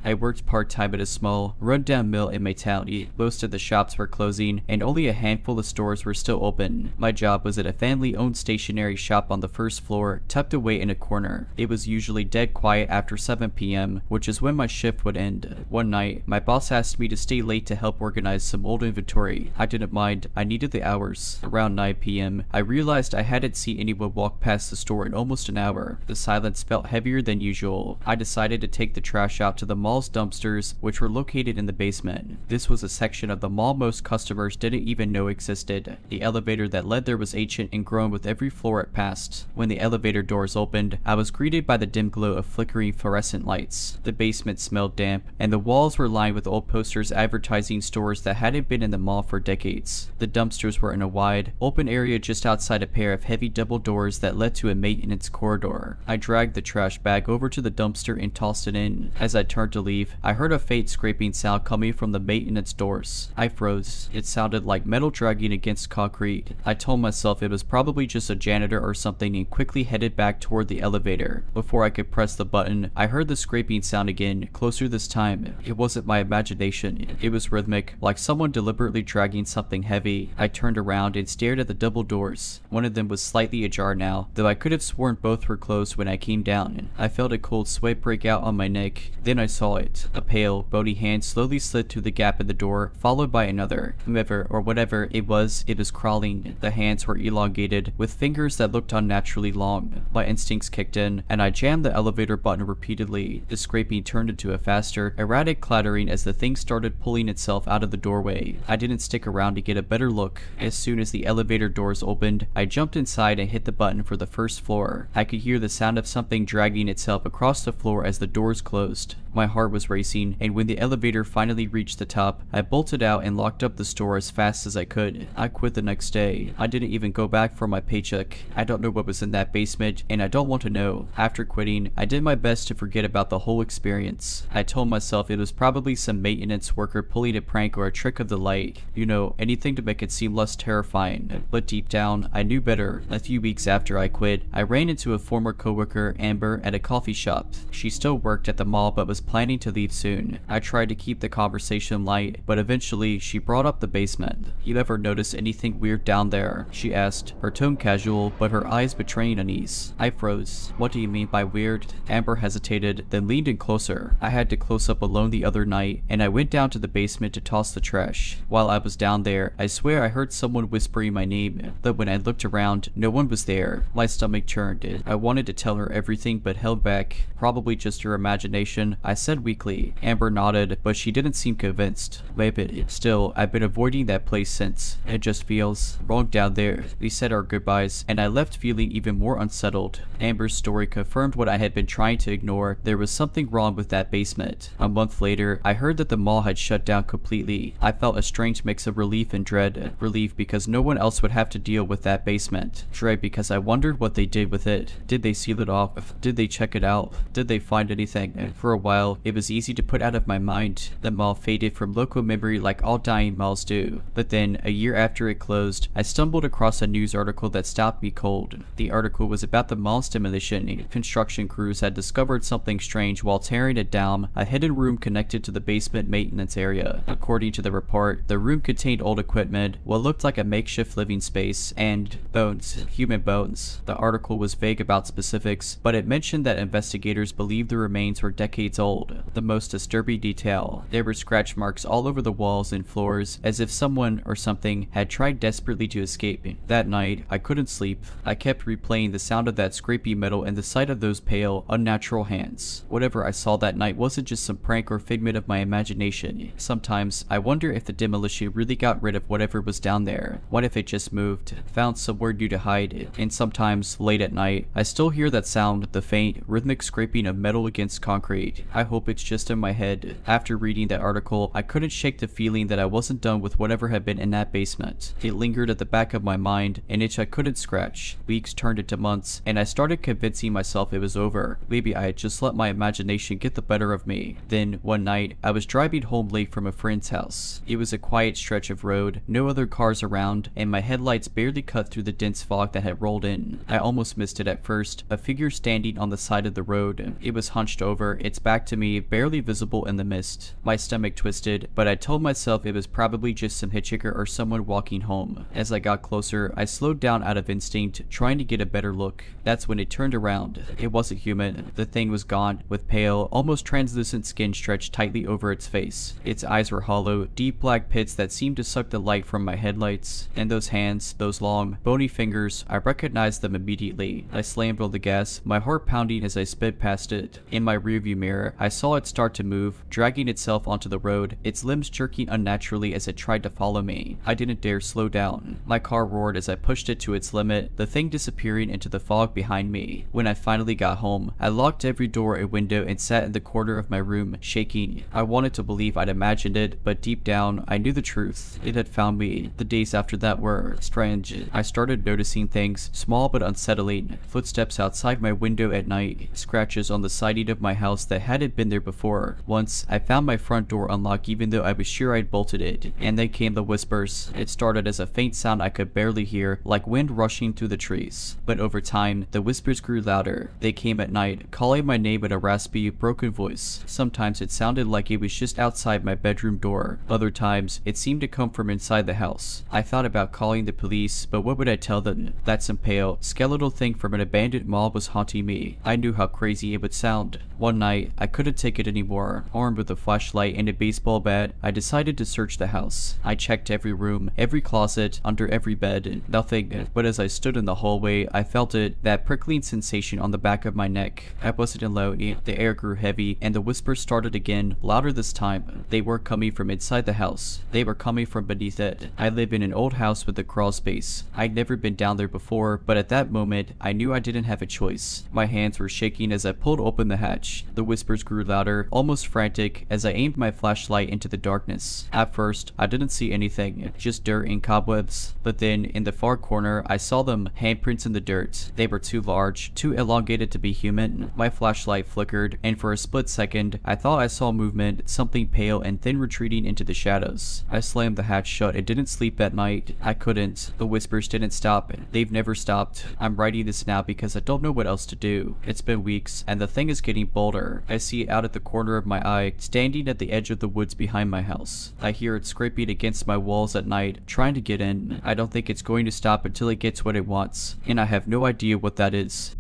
I worked part-time at a small, run-down mill in my town. Most of the shops were closing, and only a handful of stores were still open. My job was at a family-owned stationery shop on the first floor, tucked away in a corner. It was usually dead quiet after 7 p.m., which is when my shift would end. One night, my boss asked me to stay late to help organize some old inventory. I didn't mind. I needed the hours. Around 9 p.m., I realized I hadn't seen anyone walk past the store in almost an hour. The silence felt heavier than usual. I decided to take the trash out to the mall's dumpsters, which were located in the basement. This was a section of the mall most customers didn't even know existed. The elevator that led there was ancient and grown with every floor it passed. When the elevator doors opened, I was greeted by the dim glow of flickering fluorescent lights. The basement smelled damp, and the walls were lined with old posters advertising stores that hadn't been in the mall for decades. The dumpsters were in a wide, open area just outside a pair of heavy double doors that led to a maintenance corridor. I dragged the trash bag over to the dumpster and tossed it in. As I turned to leave, I heard a faint scraping sound coming from the maintenance doors. I froze. It sounded like metal dragging against concrete. I told myself it was probably just a janitor or something and quickly headed back toward the elevator. Before I could press the button, I heard the scraping sound again, closer this time. It wasn't my imagination. It was rhythmic, like someone deliberately dragging something heavy. I turned around and stared at the double doors. One of them was slightly ajar now, though I could have sworn both were closed when I came down. I felt a cold sweat break out on my neck. Then I saw it. A pale, bony hand slowly slid through the gap in the door, followed by another. Whoever or whatever it was crawling. The hands were elongated, with fingers that looked unnaturally long. My instincts kicked in, and I jammed the elevator button repeatedly. The scraping turned into a faster, erratic clattering as the thing started pulling itself out of the doorway. I didn't stick around to get a better look. As soon as the elevator doors opened, I jumped inside and hit the button for the first floor. I could hear the sound of something dragging itself across the floor as the doors closed. My heart was racing, and when the elevator finally reached the top, I bolted out and locked up the store as fast as I could. I quit the next day. I didn't even go back for my paycheck. I don't know what was in that basement, and I don't want to know. After quitting, I did my best to forget about the whole experience. I told myself it was probably some maintenance worker pulling a prank or a trick of the light. You know, anything to make it seem less terrifying. But deep down, I knew better. A few weeks after I quit, I ran into a former coworker, Amber, at a coffee shop. She still worked at the mall but was planning to leave soon. I tried to keep the conversation light, but eventually she brought up the basement. "You ever notice anything weird down there?" she asked, her tone casual, but her eyes betraying unease. I froze. "What do you mean by weird?" Amber hesitated, then leaned in closer. "I had to close up alone the other night, and I went down to the basement to toss the trash. While I was down there, I swear I heard someone whispering my name, but when I looked around, no one was there." My stomach churned. I wanted to tell her everything but held back. "Probably just your imagination," I said weakly. Amber nodded, but she didn't seem convinced. "Maybe. Still, I've been avoiding that place since. It just feels wrong down there." We said our goodbyes, and I left feeling even more unsettled. Amber's story confirmed what I had been trying to ignore. There was something wrong with that basement. A month later, I heard that the mall had shut down completely. I felt a strange mix of relief and dread. Relief because no one else would have to deal with that basement. Dread because I wondered what they did with it. Did they seal it off? Did they check it out? Did they find anything? For a while, It was easy to put out of my mind. The mall faded from local memory like all dying malls do. But then, a year after it closed, I stumbled across a news article that stopped me cold. The article was about the mall's demolition. Construction crews had discovered something strange while tearing it down, a hidden room connected to the basement maintenance area. According to the report, the room contained old equipment, what looked like a makeshift living space, and bones, human bones. The article was vague about specifics, but it mentioned that investigators believed the remains were decades old. The most disturbing detail, there were scratch marks all over the walls and floors, as if someone or something had tried desperately to escape. That night, I couldn't sleep. I kept replaying the sound of that scrapey metal and the sight of those pale, unnatural hands. Whatever I saw that night wasn't just some prank or figment of my imagination. Sometimes, I wonder if the demolition really got rid of whatever was down there. What if it just moved, found somewhere new to hide? And sometimes, late at night, I still hear that sound, the faint, rhythmic scraping of metal against concrete. I hope it's just in my head. After reading that article, I couldn't shake the feeling that I wasn't done with whatever had been in that basement. It lingered at the back of my mind, an itch I couldn't scratch. Weeks turned into months, and I started convincing myself it was over. Maybe I had just let my imagination get the better of me. Then, one night, I was driving home late from a friend's house. It was a quiet stretch of road, no other cars around, and my headlights barely cut through the dense fog that had rolled in. I almost missed it at first, a figure standing on the side of the road. It was hunched over, its back to me, barely visible in the mist. My stomach twisted, but I told myself it was probably just some hitchhiker or someone walking home. As I got closer, I slowed down out of instinct, trying to get a better look. That's when it turned around. It wasn't human. The thing was gaunt, with pale, almost translucent skin stretched tightly over its face. Its eyes were hollow, deep black pits that seemed to suck the light from my headlights. And those hands, those long, bony fingers, I recognized them immediately. I slammed on the gas, my heart pounding as I sped past it. In my rearview mirror, I saw it start to move, dragging itself onto the road, its limbs jerking unnaturally as it tried to follow me. I didn't dare slow down. My car roared as I pushed it to its limit, the thing disappearing into the fog behind me. When I finally got home, I locked every door and window and sat in the corner of my room, shaking. I wanted to believe I'd imagined it, but deep down, I knew the truth. It had found me. The days after that were strange. I started noticing things, small but unsettling. Footsteps outside my window at night, scratches on the siding of my house that hadn't been there before. Once, I found my front door unlocked even though I was sure I'd bolted it. And then came the whispers. It started as a faint sound I could barely hear, like wind rushing through the trees. But over time, the whispers grew louder. They came at night, calling my name in a raspy, broken voice. Sometimes it sounded like it was just outside my bedroom door. Other times, it seemed to come from inside the house. I thought about calling the police, but what would I tell them? That some pale, skeletal thing from an abandoned mall was haunting me. I knew how crazy it would sound. One night, I couldn't take it anymore. Armed with a flashlight and a baseball bat, I decided to search the house. I checked every room, every closet, under every bed. Nothing. But as I stood in the hallway, I felt it, that prickling sensation on the back of my neck. I wasn't alone. The air grew heavy, and the whispers started again, louder this time. They weren't coming from inside the house. They were coming from beneath it. I live in an old house with a crawl space. I'd never been down there before, but at that moment, I knew I didn't have a choice. My hands were shaking as I pulled open the hatch. The whispers grew louder, almost frantic, as I aimed my flashlight into the darkness. At first, I didn't see anything, just dirt and cobwebs. But then, in the far corner, I saw them, handprints in the dirt. They were too large, too elongated to be human. My flashlight flickered, and for a split second, I thought I saw movement, something pale and thin retreating into the shadows. I slammed the hatch shut and didn't sleep that night. I couldn't. The whispers didn't stop. They've never stopped. I'm writing this now because I don't know what else to do. It's been weeks, and the thing is getting bolder. I see it out at the corner of my eye, standing at the edge of the woods behind my house. I hear it scraping against my walls at night, trying to get in. I don't think it's going to stop until it gets what it wants, and I have no idea what that is.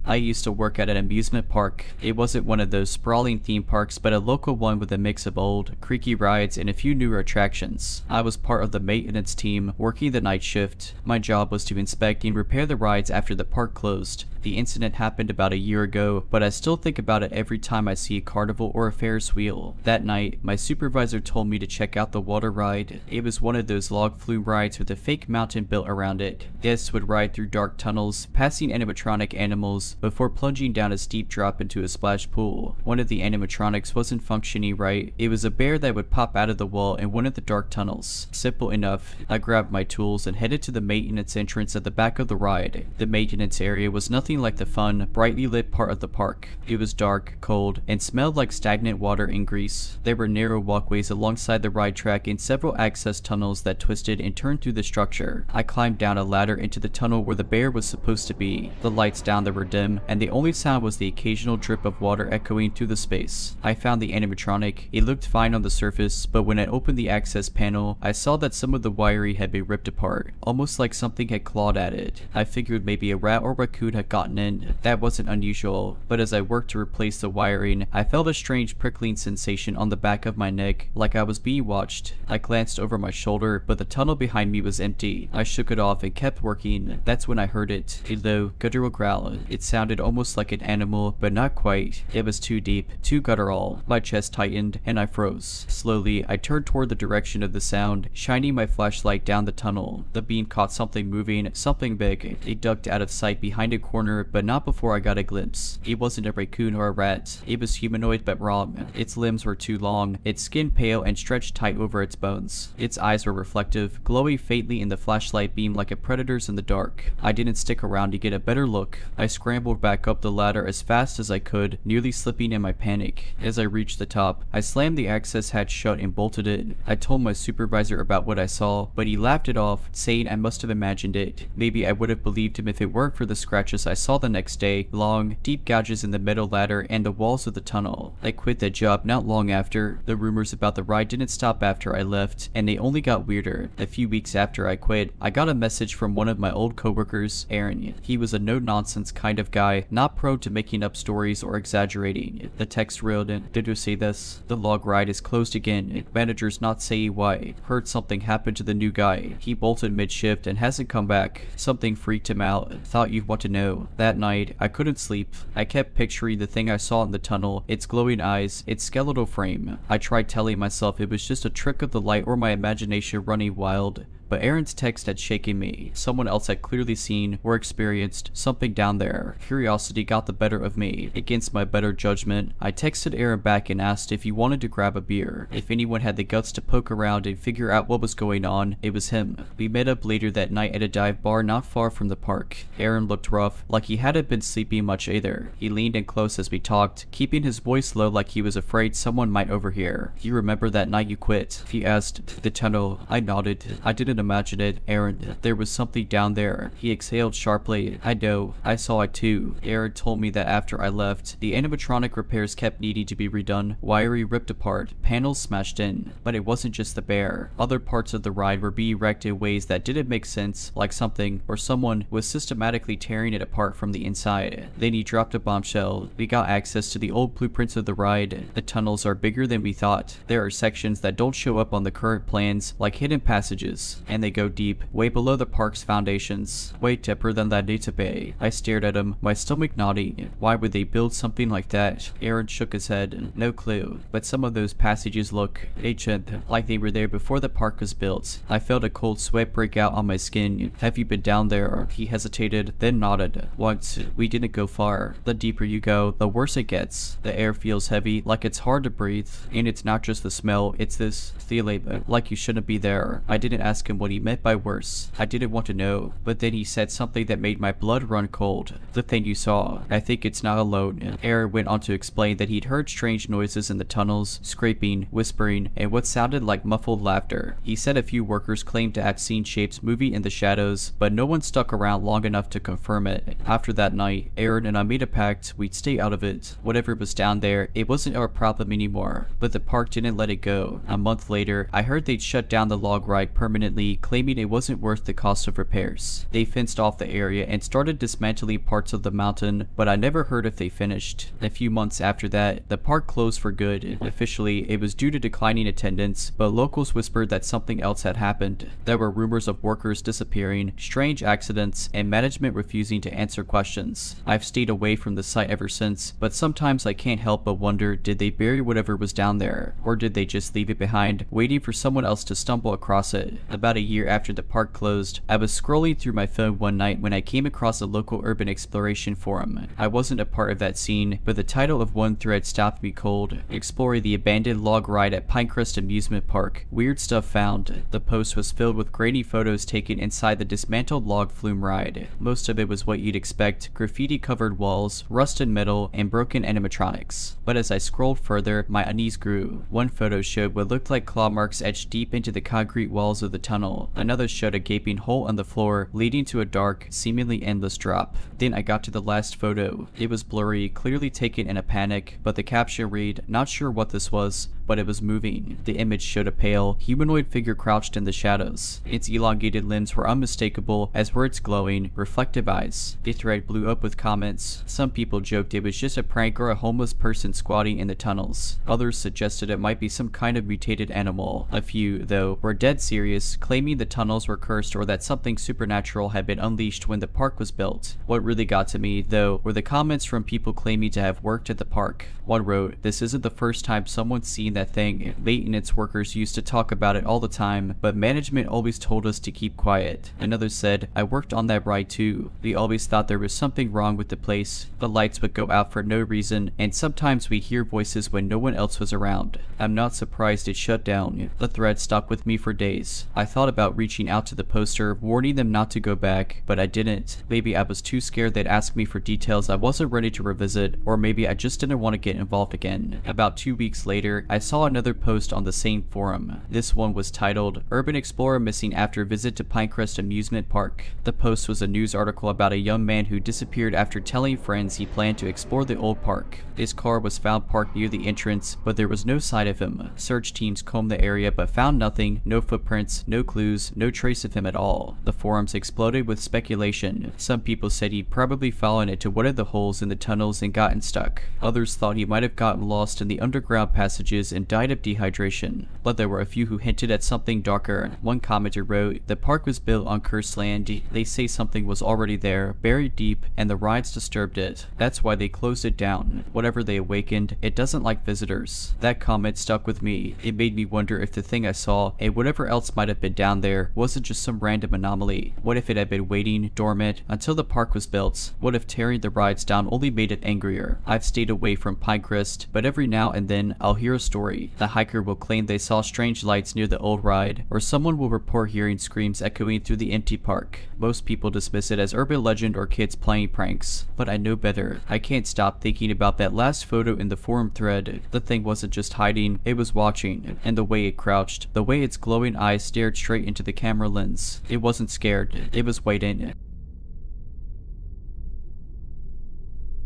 I used to work at an amusement park. It wasn't one of those sprawling theme parks, but a local one with a mix of old, creaky rides and a few newer attractions. I was part of the maintenance team, working the night shift. My job was to inspect and repair the rides after the park closed. The incident happened about a year ago, but I still think about it every time I see a carnival or a Ferris wheel. That night, my supervisor told me to check out the water ride. It was one of those log flume rides with a fake mountain built around it. Guests would ride through dark tunnels, passing animatronic animals, before plunging down a steep drop into a splash pool. One of the animatronics wasn't functioning right. It was a bear that would pop out of the wall in one of the dark tunnels. Simple enough. I grabbed my tools and headed to the maintenance entrance at the back of the ride. The maintenance area was nothing nothing like the fun, brightly lit part of the park. It was dark, cold, and smelled like stagnant water and grease. There were narrow walkways alongside the ride track and several access tunnels that twisted and turned through the structure. I climbed down a ladder into the tunnel where the bear was supposed to be. The lights down there were dim, and the only sound was the occasional drip of water echoing through the space. I found the animatronic. It looked fine on the surface, but when I opened the access panel, I saw that some of the wiring had been ripped apart, almost like something had clawed at it. I figured maybe a rat or raccoon had gotten in. That wasn't unusual, but as I worked to replace the wiring, I felt a strange prickling sensation on the back of my neck, like I was being watched. I glanced over my shoulder, but the tunnel behind me was empty. I shook it off and kept working. That's when I heard it, a low, guttural growl. It sounded almost like an animal, but not quite. It was too deep, too guttural. My chest tightened, and I froze. Slowly, I turned toward the direction of the sound, shining my flashlight down the tunnel. The beam caught something moving, something big. It ducked out of sight behind a corner, but not before I got a glimpse. It wasn't a raccoon or a rat. It was humanoid but wrong. Its limbs were too long, its skin pale and stretched tight over its bones. Its eyes were reflective, glowing faintly in the flashlight beam like a predator's in the dark. I didn't stick around to get a better look. I scrambled back up the ladder as fast as I could, nearly slipping in my panic. As I reached the top, I slammed the access hatch shut and bolted it. I told my supervisor about what I saw, but he laughed it off, saying I must have imagined it. Maybe I would have believed him if it weren't for the scratches I saw the next day, long, deep gouges in the metal ladder and the walls of the tunnel. I quit that job not long after. The rumors about the ride didn't stop after I left, and they only got weirder. A few weeks after I quit, I got a message from one of my old coworkers, Aaron. He was a no-nonsense kind of guy, not prone to making up stories or exaggerating. The text read, "Did you see this? The log ride is closed again. Manager's not saying why. Heard something happened to the new guy. He bolted mid-shift and hasn't come back. Something freaked him out. Thought you'd want to know." That night, I couldn't sleep. I kept picturing the thing I saw in the tunnel, its glowing eyes, its skeletal frame. I tried telling myself it was just a trick of the light or my imagination running wild. But Aaron's text had shaken me. Someone else had clearly seen or experienced something down there. Curiosity got the better of me. Against my better judgment, I texted Aaron back and asked if he wanted to grab a beer. If anyone had the guts to poke around and figure out what was going on, it was him. We met up later that night at a dive bar not far from the park. Aaron looked rough, like he hadn't been sleeping much either. He leaned in close as we talked, keeping his voice low like he was afraid someone might overhear. "You remember that night you quit?" he asked. "The tunnel." I nodded. I didn't imagine it, Aaron. There was something down there. He exhaled sharply. "I know. I saw it too." Aaron told me that after I left, the animatronic repairs kept needing to be redone. Wiring ripped apart, panels smashed in. But it wasn't just the bear. Other parts of the ride were being wrecked in ways that didn't make sense, like something or someone was systematically tearing it apart from the inside. Then he dropped a bombshell. We got access to the old blueprints of the ride. The tunnels are bigger than we thought. There are sections that don't show up on the current plans, like hidden passages. And they go deep, way below the park's foundations. Way deeper than that database. I stared at him, my stomach nodding. Why would they build something like that? Aaron shook his head. "No clue. But some of those passages look ancient, like they were there before the park was built." I felt a cold sweat break out on my skin. "Have you been down there?" He hesitated, then nodded. "Once. We didn't go far. The deeper you go, the worse it gets. The air feels heavy, like it's hard to breathe. And it's not just the smell, it's this feeling, like you shouldn't be there." I didn't ask him what he meant by worse. I didn't want to know, but then he said something that made my blood run cold. "The thing you saw. I think it's not alone." Aaron went on to explain that he'd heard strange noises in the tunnels, scraping, whispering, and what sounded like muffled laughter. He said a few workers claimed to have seen shapes moving in the shadows, but no one stuck around long enough to confirm it. After that night, Aaron and I made a pact we'd stay out of it. Whatever was down there, it wasn't our problem anymore. But the park didn't let it go. A month later, I heard they'd shut down the log ride permanently, claiming it wasn't worth the cost of repairs. They fenced off the area and started dismantling parts of the mountain, but I never heard if they finished. A few months after that, the park closed for good. Officially, it was due to declining attendance, but locals whispered that something else had happened. There were rumors of workers disappearing, strange accidents, and management refusing to answer questions. I've stayed away from the site ever since, but sometimes I can't help but wonder, did they bury whatever was down there? Or did they just leave it behind, waiting for someone else to stumble across it? The bad about a year after the park closed, I was scrolling through my phone one night when I came across a local urban exploration forum. I wasn't a part of that scene, but the title of one thread stopped me cold. Exploring the abandoned log ride at Pinecrest Amusement Park. Weird stuff found. The post was filled with grainy photos taken inside the dismantled log flume ride. Most of it was what you'd expect: graffiti-covered walls, rusted metal, and broken animatronics. But as I scrolled further, my unease grew. One photo showed what looked like claw marks etched deep into the concrete walls of the tunnel. Another showed a gaping hole on the floor, leading to a dark, seemingly endless drop. Then I got to the last photo. It was blurry, clearly taken in a panic, but the caption read, "Not sure what this was, but it was moving." The image showed a pale, humanoid figure crouched in the shadows. Its elongated limbs were unmistakable, as were its glowing, reflective eyes. The thread blew up with comments. Some people joked it was just a prank or a homeless person squatting in the tunnels. Others suggested it might be some kind of mutated animal. A few, though, were dead serious, claiming the tunnels were cursed or that something supernatural had been unleashed when the park was built. What really got to me, though, were the comments from people claiming to have worked at the park. One wrote, "This isn't the first time someone's seen that thing. Maintenance workers used to talk about it all the time, but management always told us to keep quiet." Another said, "I worked on that ride too. We always thought there was something wrong with the place. The lights would go out for no reason, and sometimes we hear voices when no one else was around." I'm not surprised it shut down. The thread stuck with me for days. I thought about reaching out to the poster, warning them not to go back, but I didn't. Maybe I was too scared they'd ask me for details I wasn't ready to revisit, or maybe I just didn't want to get involved again. About 2 weeks later, I saw another post on the same forum. This one was titled, "Urban Explorer Missing After Visit to Pinecrest Amusement Park." The post was a news article about a young man who disappeared after telling friends he planned to explore the old park. His car was found parked near the entrance, but there was no sign of him. Search teams combed the area but found nothing, no footprints, no clues, no trace of him at all. The forums exploded with speculation. Some people said he'd probably fallen into one of the holes in the tunnels and gotten stuck. Others thought he might have gotten lost in the underground passages and died of dehydration. But there were a few who hinted at something darker. One commenter wrote, "The park was built on cursed land. They say something was already there, buried deep, and the rides disturbed it. That's why they closed it down. Whatever they awakened, it doesn't like visitors." That comment stuck with me. It made me wonder if the thing I saw, and whatever else might have been down there, wasn't just some random anomaly. What if it had been waiting, dormant, until the park was built? What if tearing the rides down only made it angrier? I've stayed away from Pinecrest, but every now and then I'll hear a story. The hiker will claim they saw strange lights near the old ride, or someone will report hearing screams echoing through the empty park. Most people dismiss it as urban legend or kids playing pranks, but I know better. I can't stop thinking about that last photo in the forum thread. The thing wasn't just hiding, it was watching, and the way it crouched, the way its glowing eyes stared straight into the camera lens. It wasn't scared, it was waiting.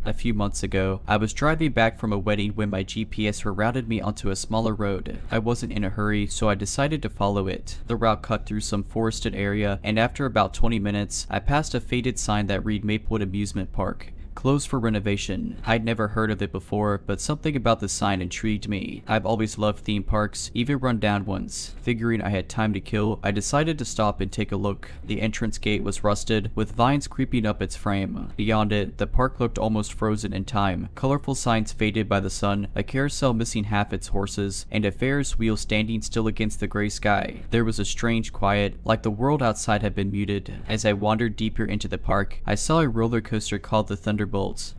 A few months ago, I was driving back from a wedding when my GPS rerouted me onto a smaller road. I wasn't in a hurry, so I decided to follow it. The route cut through some forested area, and after about 20 minutes, I passed a faded sign that read Maplewood Amusement Park. Closed for renovation. I'd never heard of it before, but something about the sign intrigued me. I've always loved theme parks, even run-down ones. Figuring I had time to kill, I decided to stop and take a look. The entrance gate was rusted, with vines creeping up its frame. Beyond it, the park looked almost frozen in time. Colorful signs faded by the sun, a carousel missing half its horses, and a Ferris wheel standing still against the gray sky. There was a strange quiet, like the world outside had been muted. As I wandered deeper into the park, I saw a roller coaster called the Thunderbolts.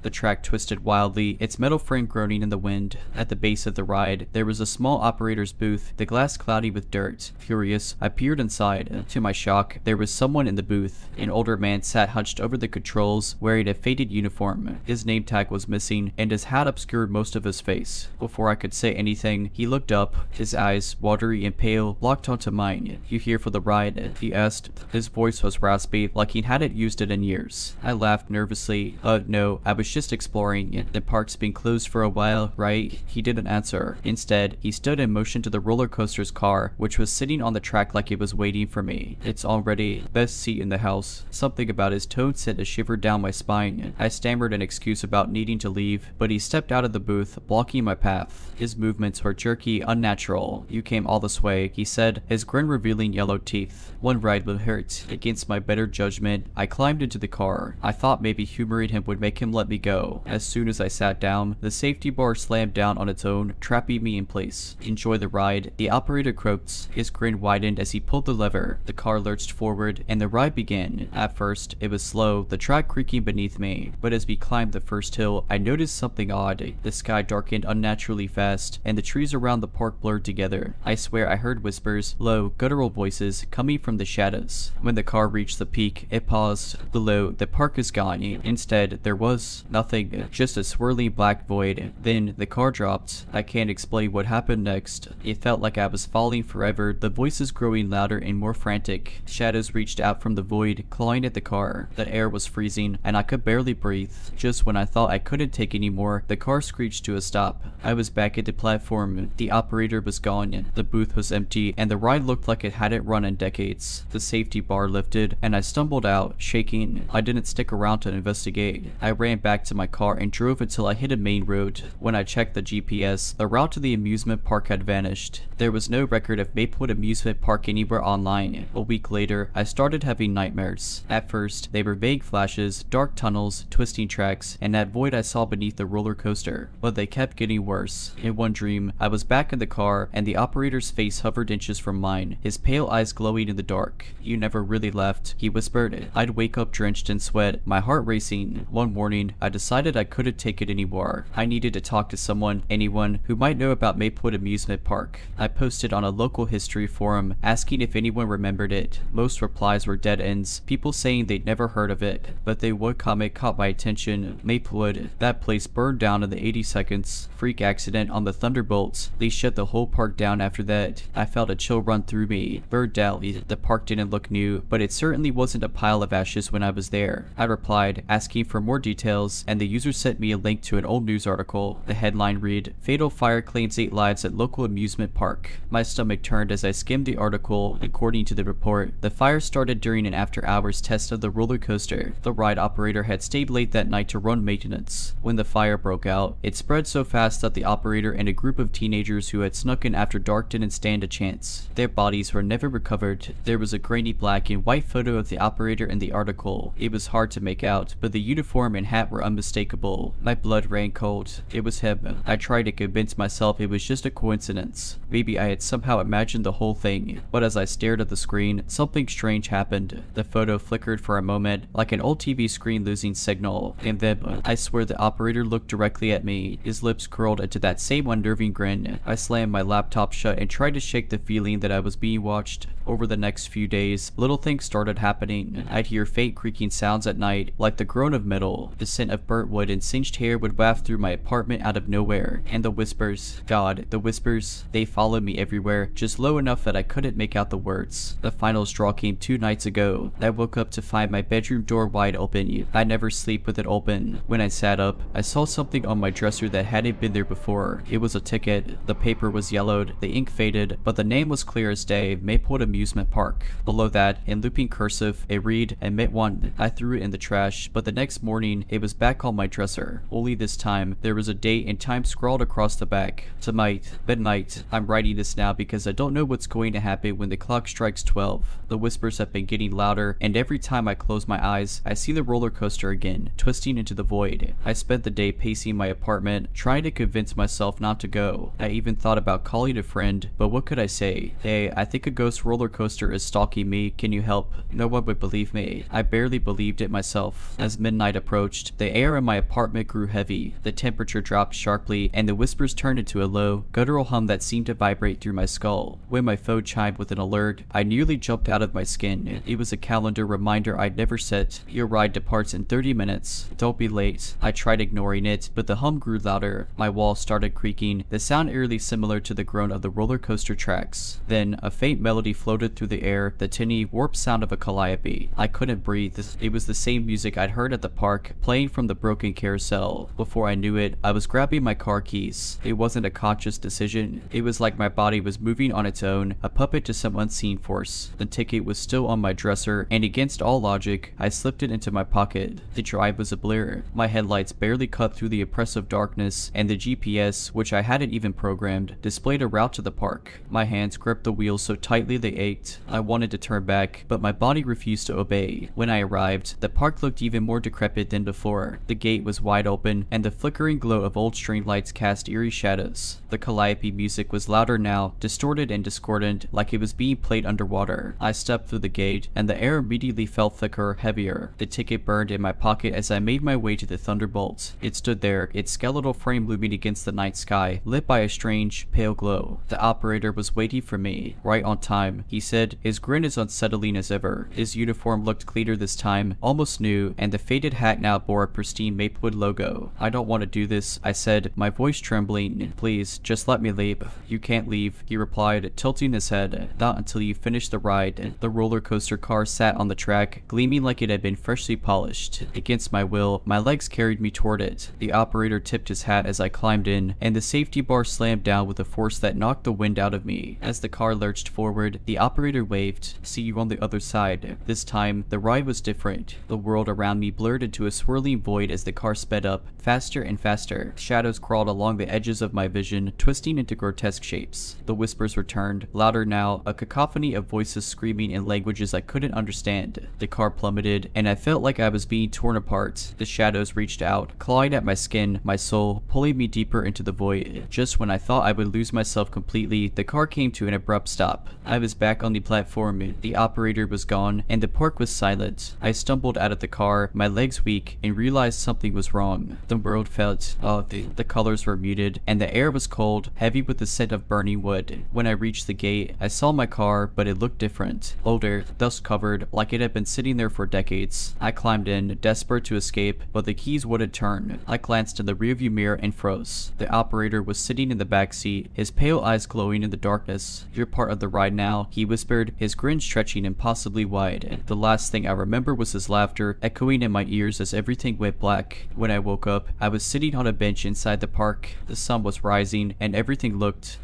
The track twisted wildly, its metal frame groaning in the wind. At the base of the ride, there was a small operator's booth, the glass cloudy with dirt. Furious, I peered inside. To my shock, there was someone in the booth. An older man sat hunched over the controls, wearing a faded uniform. His name tag was missing, and his hat obscured most of his face. Before I could say anything, he looked up. His eyes, watery and pale, locked onto mine. "You here for the ride?" he asked. His voice was raspy, like he hadn't used it in years. I laughed nervously. No, I was just exploring. The park's been closed for a while, right?" He didn't answer. Instead, he stood and motioned to the roller coaster's car, which was sitting on the track like it was waiting for me. "It's all ready. Best seat in the house." Something about his tone sent a shiver down my spine. I stammered an excuse about needing to leave, but he stepped out of the booth, blocking my path. His movements were jerky, unnatural. "You came all this way," he said, his grin revealing yellow teeth. "One ride would hurt." Against my better judgment, I climbed into the car. I thought maybe humoring him would make make him let me go. As soon as I sat down, the safety bar slammed down on its own, trapping me in place. Enjoy the ride, the operator croaked. His grin widened as he pulled the lever. The car lurched forward, and the ride began. At first, it was slow, the track creaking beneath me, but as we climbed the first hill, I noticed something odd. The sky darkened unnaturally fast, and the trees around the park blurred together. I swear I heard whispers, low, guttural voices, coming from the shadows. When the car reached the peak, it paused. Below, the park is gone. Instead, there was nothing, just a swirling black void. Then, the car dropped. I can't explain what happened next. It felt like I was falling forever, the voices growing louder and more frantic. Shadows reached out from the void, clawing at the car. The air was freezing, and I could barely breathe. Just when I thought I couldn't take any more, the car screeched to a stop. I was back at the platform. The operator was gone. The booth was empty, and the ride looked like it hadn't run in decades. The safety bar lifted, and I stumbled out, shaking. I didn't stick around to investigate. I ran back to my car and drove until I hit a main road. When I checked the GPS, the route to the amusement park had vanished. There was no record of Maplewood Amusement Park anywhere online. A week later, I started having nightmares. At first, they were vague flashes, dark tunnels, twisting tracks, and that void I saw beneath the roller coaster. But they kept getting worse. In one dream, I was back in the car, and the operator's face hovered inches from mine, his pale eyes glowing in the dark. "You never really left," he whispered. I'd wake up drenched in sweat, my heart racing. One morning, I decided I couldn't take it anymore. I needed to talk to someone, anyone, who might know about Maplewood Amusement Park. I posted on a local history forum, asking if anyone remembered it. Most replies were dead ends, people saying they'd never heard of it. But the one comment caught my attention. Maplewood, that place burned down in the 80 seconds. Freak accident on the Thunderbolts. They shut the whole park down after that. I felt a chill run through me. Burned out. The park didn't look new, but it certainly wasn't a pile of ashes when I was there. I replied, asking for more details, and the user sent me a link to an old news article. The headline read, "Fatal fire claims 8 lives at local amusement park." My stomach turned as I skimmed the article. According to the report, the fire started during an after-hours test of the roller coaster. The ride operator had stayed late that night to run maintenance. When the fire broke out, it spread so fast that the operator and a group of teenagers who had snuck in after dark didn't stand a chance. Their bodies were never recovered. There was a grainy black and white photo of the operator in the article. It was hard to make out, but the uniform and hat were unmistakable. My blood ran cold. It was him. I tried to convince myself it was just a coincidence. Maybe I had somehow imagined the whole thing. But as I stared at the screen, something strange happened. The photo flickered for a moment, like an old TV screen losing signal. And then, I swear the operator looked directly at me. His lips curled into that same unnerving grin. I slammed my laptop shut and tried to shake the feeling that I was being watched. Over the next few days, little things started happening. I'd hear faint creaking sounds at night, like the groan of metal. The scent of burnt wood and singed hair would waft through my apartment out of nowhere. And the whispers. God, the whispers. They followed me everywhere, just low enough that I couldn't make out the words. The final straw came 2 nights ago. I woke up to find my bedroom door wide open. I never sleep with it open. When I sat up, I saw something on my dresser that hadn't been there before. It was a ticket. The paper was yellowed, the ink faded, but the name was clear as day, Maplewood Amusement Park. Below that, in looping cursive, it read, "Admit one." I threw it in the trash, but the next morning, it was back on my dresser. Only this time, there was a date and time scrawled across the back. Tonight, midnight. I'm writing this now because I don't know what's going to happen when the clock strikes 12. The whispers have been getting louder, and every time I close my eyes, I see the roller coaster again, twisting into the void. I spent the day pacing my apartment, trying to convince myself not to go. I even thought about calling a friend, but what could I say? "Hey, I think a ghost roller coaster is stalking me, can you help?" No one would believe me. I barely believed it myself. As midnight approached, the air in my apartment grew heavy. The temperature dropped sharply, and the whispers turned into a low, guttural hum that seemed to vibrate through my skull. When my phone chimed with an alert, I nearly jumped out of my skin. It was a calendar reminder I'd never set. "Your ride departs in 30 minutes. Don't be late." I tried ignoring it, but the hum grew louder. My walls started creaking, the sound eerily similar to the groan of the roller coaster tracks. Then, a faint melody floated through the air, the tinny, warped sound of a calliope. I couldn't breathe. It was the same music I'd heard at the park, playing from the broken carousel. Before I knew it, I was grabbing my car keys. It wasn't a conscious decision. It was like my body was moving on its own, a puppet to some unseen force. The ticket was still on my dresser, and against all logic, I slipped it into my pocket. The drive was a blur. My headlights barely cut through the oppressive darkness, and the GPS, which I hadn't even programmed, displayed a route to the park. My hands gripped the wheel so tightly they ached. I wanted to turn back, but my body refused to obey. When I arrived, the park looked even more decrepit than before. The gate was wide open, and the flickering glow of old string lights cast eerie shadows. The calliope music was louder now, distorted and discordant, like it was being played underwater. I stepped through the gate, and the air immediately felt thicker, heavier. The ticket burned in my pocket as I made my way to the Thunderbolt. It stood there, its skeletal frame looming against the night sky, lit by a strange, pale glow. The operator was waiting for me, right on time. He said, his grin as unsettling as ever. His uniform looked cleaner this time, almost new, and the faded hat now bore a pristine Maplewood logo. I don't want to do this, I said, my voice trembling. Please, just let me leave. You can't leave, he replied, tilting his head. Not until you finish the ride. The roller coaster car sat on the track, gleaming like it had been freshly polished. Against my will, my legs carried me toward it. The operator tipped his hat as I climbed in, and the safety bar slammed down with a force that knocked the wind out of me. As the car lurched forward, the operator waved, "See you on the other side." This time, the ride was different. The world around me blurred into a swirling void as the car sped up, faster and faster. Shadows crawled along the edges of my vision, twisting into grotesque shapes. The whispers returned, louder now, a cacophony of voices screaming in languages I couldn't understand. The car plummeted, and I felt like I was being torn apart. The shadows reached out, clawing at my skin, my soul, pulling me deeper into the void. Just when I thought I would lose myself completely, the car came to an abrupt stop. I was back on the platform, the operator was gone, and the park was silent. I stumbled out of the car, my legs weak, and realized something was wrong. The world felt, the colors were muted, and the air was cold, heavy with the scent of burning wood. When I reached the gate, I saw my car, but it looked different. Older, dust covered, like it had been sitting there for decades. I climbed in, desperate to escape, but the keys wouldn't turn. I glanced in the rearview mirror and froze. The operator was sitting in the back seat, his pale eyes glowing in the darkness. "You're part of the ride now," he whispered, his grin stretching impossibly wide. The last thing I remember was his laughter, echoing in my ears as everything went black. When I woke up, I was sitting on a bench inside the park. The sun was rising, and everything looked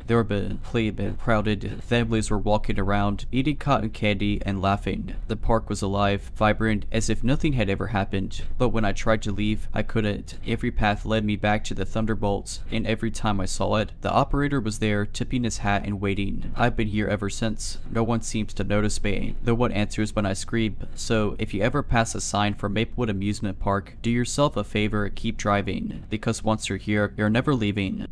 crowded. Families were walking around, eating cotton candy and laughing. The park was alive, vibrant, as if nothing had ever happened. But when I tried to leave, I couldn't. Every path led me back to the Thunderbolts, and every time I saw it, the operator was there, tipping his hat and waiting. I've been here ever since. No one seems to notice me. No one answers when I scream. So, if you ever pass a sign for Maplewood Amusement Park, do yourself a favor, keep driving. Because once you're here, you're never leaving.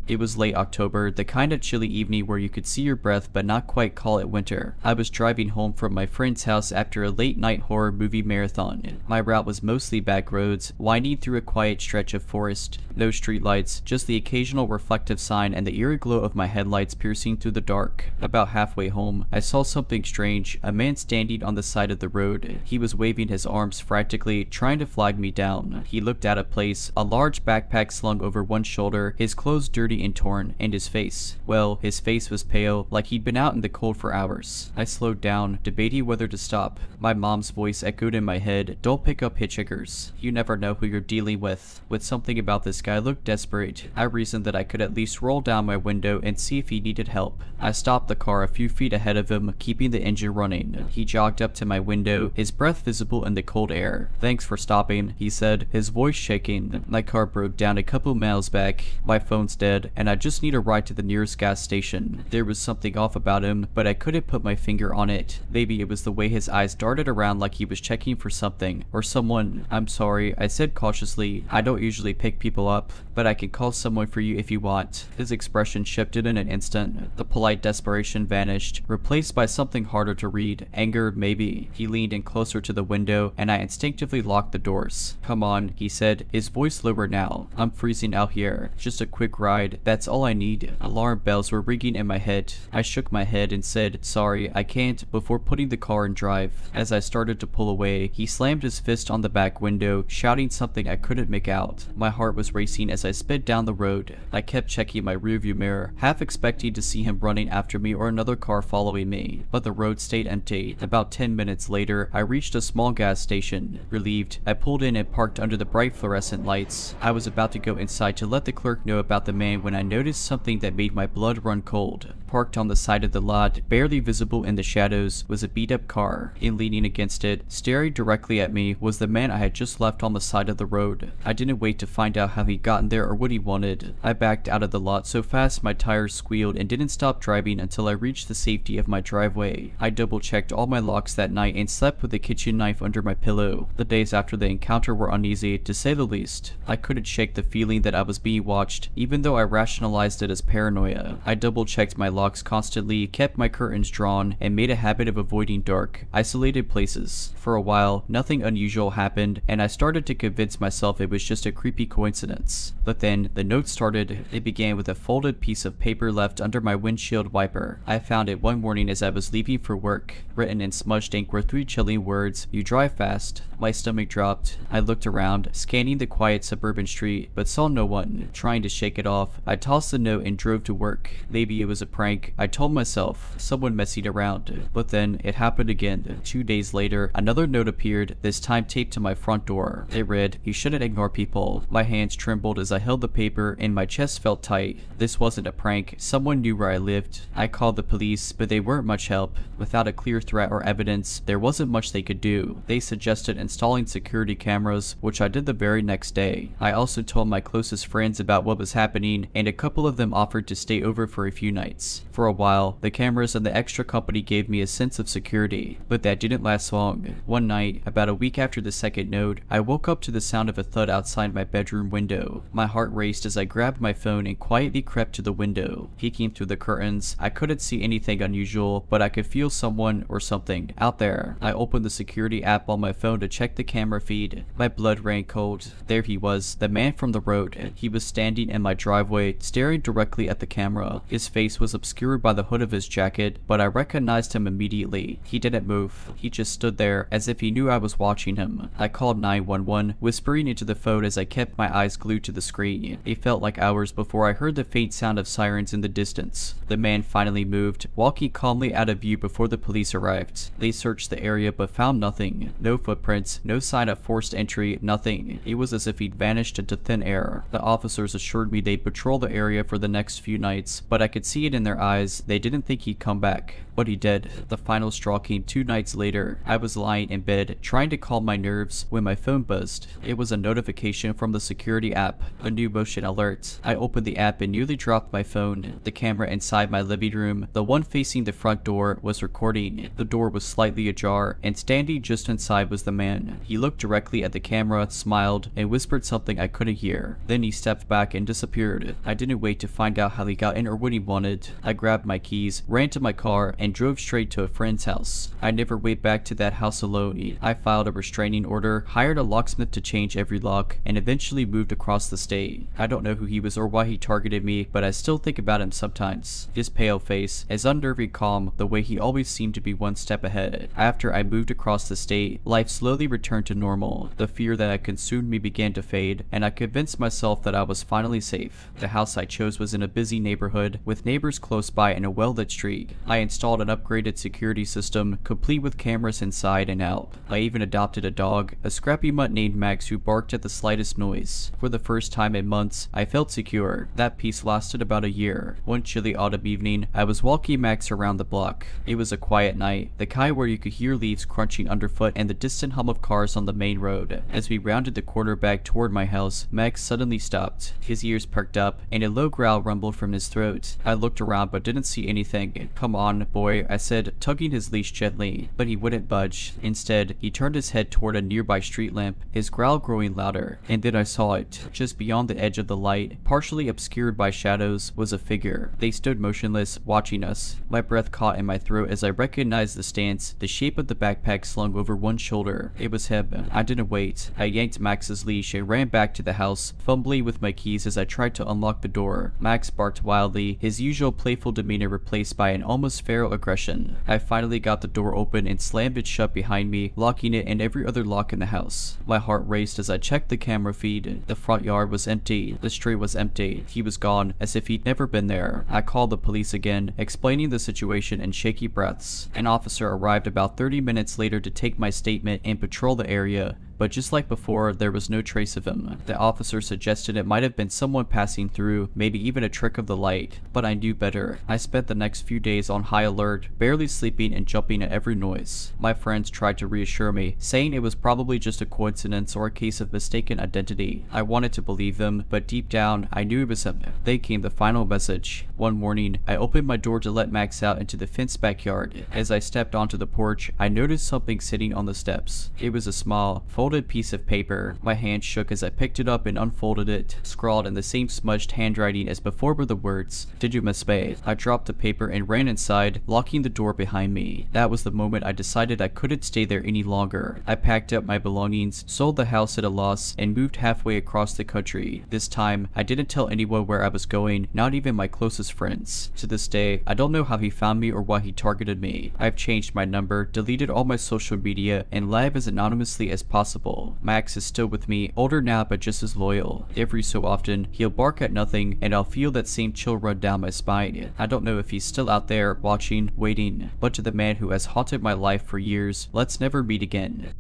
It was late October, the kind of chilly evening where you could see your breath but not quite call it winter. I was driving home from my friend's house after a late night horror movie marathon. My route was mostly back roads, winding through a quiet stretch of forest. No streetlights, just the occasional reflective sign and the eerie glow of my headlights piercing through the dark. About halfway home, I saw something strange, a man standing on the side of the road. He was waving his arms frantically, trying to flag me down. He looked out of place, a large backpack slung over one shoulder, his clothes dirty and torn, and his face. Well, his face was pale, like he'd been out in the cold for hours. I slowed down, debating whether to stop. My mom's voice echoed in my head, "Don't pick up hitchhikers. You never know who you're dealing with." With something about this guy looked desperate, I reasoned that I could at least roll down my window and see if he needed help. I stopped the car a few feet ahead of him, keeping the engine running. He jogged up to my window, his breath visible in the cold air. "Thanks for stopping," he said, his voice shaking. "My car broke down a couple miles back. My phone's dead, and I just need a ride to the nearest gas station." There was something off about him, but I couldn't put my finger on it. Maybe it was the way his eyes darted around like he was checking for something, or someone. "I'm sorry," I said cautiously. "I don't usually pick people up, but I can call someone for you if you want." His expression shifted in an instant. The polite desperation vanished, replaced by something harder to read. Anger, maybe. He leaned in closer to the window, and I instinctively locked the doors. "Come on," he said, his voice lower now. "I'm freezing out here. Just a quick ride. That's all I need." Alarm bells were ringing in my head. I shook my head and said, "Sorry, I can't," before putting the car in drive. As I started to pull away, he slammed his fist on the back window, shouting something I couldn't make out. My heart was racing as I sped down the road. I kept checking my rearview mirror, half expecting to see him running after me or another car following me, but the road stayed empty. About 10 minutes later, I reached a small gas station. Relieved, I pulled in and parked under the bright fluorescent lights. I was about to go inside to let the clerk know about the man when I noticed something that made my blood run cold. parked on the side of the lot, barely visible in the shadows, was a beat-up car, and leaning against it, staring directly at me, was the man I had just left on the side of the road. I didn't wait to find out how he'd gotten there or what he wanted. I backed out of the lot so fast my tires squealed and didn't stop driving until I reached the safety of my driveway. I double-checked all my locks that night and slept with a kitchen knife under my pillow. The days after the encounter were uneasy, to say the least. I couldn't shake the feeling that I was being watched, even though I rationalized it as paranoia. I double-checked my locks constantly, kept my curtains drawn, and made a habit of avoiding dark, isolated places. For a while, nothing unusual happened, and I started to convince myself it was just a creepy coincidence. But then, the note started. It began with a folded piece of paper left under my windshield wiper. I found it one morning as I was leaving for work. Written in smudged ink were 3 chilling words: "You drive fast." My stomach dropped. I looked around, scanning the quiet suburban street, but saw no one. Trying to shake it off, I tossed the note and drove to work. Maybe it was a prank, I told myself, someone messing around. But then, it happened again. 2 days later, another note appeared, this time taped to my front door. It read, "You shouldn't ignore people." My hands trembled as I held the paper, and my chest felt tight. This wasn't a prank. Someone knew where I lived. I called the police, but they weren't much help. Without a clear threat or evidence, there wasn't much they could do. They suggested installing security cameras, which I did the very next day. I also told my closest friends about what was happening, and a couple of them offered to stay over for a few nights. For a while, the cameras and the extra company gave me a sense of security, but that didn't last long. One night, about a week after the second note, I woke up to the sound of a thud outside my bedroom window. My heart raced as I grabbed my phone and quietly crept to the window. Peeking through the curtains, I couldn't see anything unusual, but I could feel someone or something out there. I opened the security app on my phone to check the camera feed. My blood ran cold. There he was, the man from the road. He was standing in my driveway, staring directly at the camera. His face was obscured by the hood of his jacket, but I recognized him immediately. He didn't move. He just stood there, as if he knew I was watching him. I called 911, whispering into the phone as I kept my eyes glued to the screen. It felt like hours before I heard the faint sound of sirens in the distance. The man finally moved, walking calmly out of view before the police arrived. They searched the area but found nothing. No footprints, no sign of forced entry, nothing. It was as if he'd vanished into thin air. The officers assured me they'd patrol the area for the next few nights, but I could see it in their eyes. They didn't think he'd come back. But he did. The final straw came 2 nights later. I was lying in bed, trying to calm my nerves, when my phone buzzed. It was a notification from the security app, a new motion alert. I opened the app and nearly dropped my phone. The camera inside my living room, the one facing the front door, was recording. The door was slightly ajar, and standing just inside was the man. He looked directly at the camera, smiled, and whispered something I couldn't hear. Then he stepped back and disappeared. I didn't wait to find out how he got in or what he wanted. I grabbed my keys, ran to my car, and drove straight to a friend's house. I never went back to that house alone. I filed a restraining order, hired a locksmith to change every lock, and eventually moved across the state. I don't know who he was or why he targeted me, but I still think about him sometimes. His pale face, his unnerving calm, the way he always seemed to be one step ahead. After I moved across the state, life slowly returned to normal. The fear that had consumed me began to fade, and I convinced myself that I was finally safe. The house I chose was in a busy neighborhood, with neighbors close by and a well-lit street. I installed an upgraded security system, complete with cameras inside and out. I even adopted a dog, a scrappy mutt named Max who barked at the slightest noise. For the first time in months, I felt secure. That peace lasted about a year. One chilly autumn evening, I was walking Max around the block. It was a quiet night, the kind where you could hear leaves crunching underfoot and the distant hum of cars on the main road. As we rounded the corner back toward my house, Max suddenly stopped. His ears perked up, and a low growl rumbled from his throat. I looked around but didn't see anything. "Come on, boy," I said, tugging his leash gently, but he wouldn't budge. Instead, he turned his head toward a nearby street lamp, his growl growing louder. And then I saw it. Just beyond the edge of the light, partially obscured by shadows, was a figure. They stood motionless, watching us. My breath caught in my throat as I recognized the stance, the shape of the backpack slung over one shoulder. It was him. I didn't wait. I yanked Max's leash and ran back to the house, fumbling with my keys as I tried to unlock the door. Max barked wildly, his usual playful demeanor replaced by an almost feral aggression. I finally got the door open and slammed it shut behind me, locking it and every other lock in the house. My heart raced as I checked the camera feed. The front yard was empty. The street was empty. He was gone, as if he'd never been there. I called the police again, explaining the situation in shaky breaths. An officer arrived about 30 minutes later to take my statement and patrol the area. but just like before, there was no trace of him. The officer suggested it might have been someone passing through, maybe even a trick of the light, but I knew better. I spent the next few days on high alert, barely sleeping and jumping at every noise. My friends tried to reassure me, saying it was probably just a coincidence or a case of mistaken identity. I wanted to believe them, but deep down, I knew it was him. Then came the final message. One morning, I opened my door to let Max out into the fenced backyard. As I stepped onto the porch, I noticed something sitting on the steps. It was a small, folded piece of paper. My hand shook as I picked it up and unfolded it. Scrawled in the same smudged handwriting as before were the words, "Did you misspay?" I dropped the paper and ran inside, locking the door behind me. That was the moment I decided I couldn't stay there any longer. I packed up my belongings, sold the house at a loss, and moved halfway across the country. This time, I didn't tell anyone where I was going, not even my closest friends. To this day, I don't know how he found me or why he targeted me. I've changed my number, deleted all my social media, and live as anonymously as possible. Max is still with me, older now but just as loyal. Every so often, he'll bark at nothing, and I'll feel that same chill run down my spine. I don't know if he's still out there, watching, waiting, but to the man who has haunted my life for years, let's never meet again.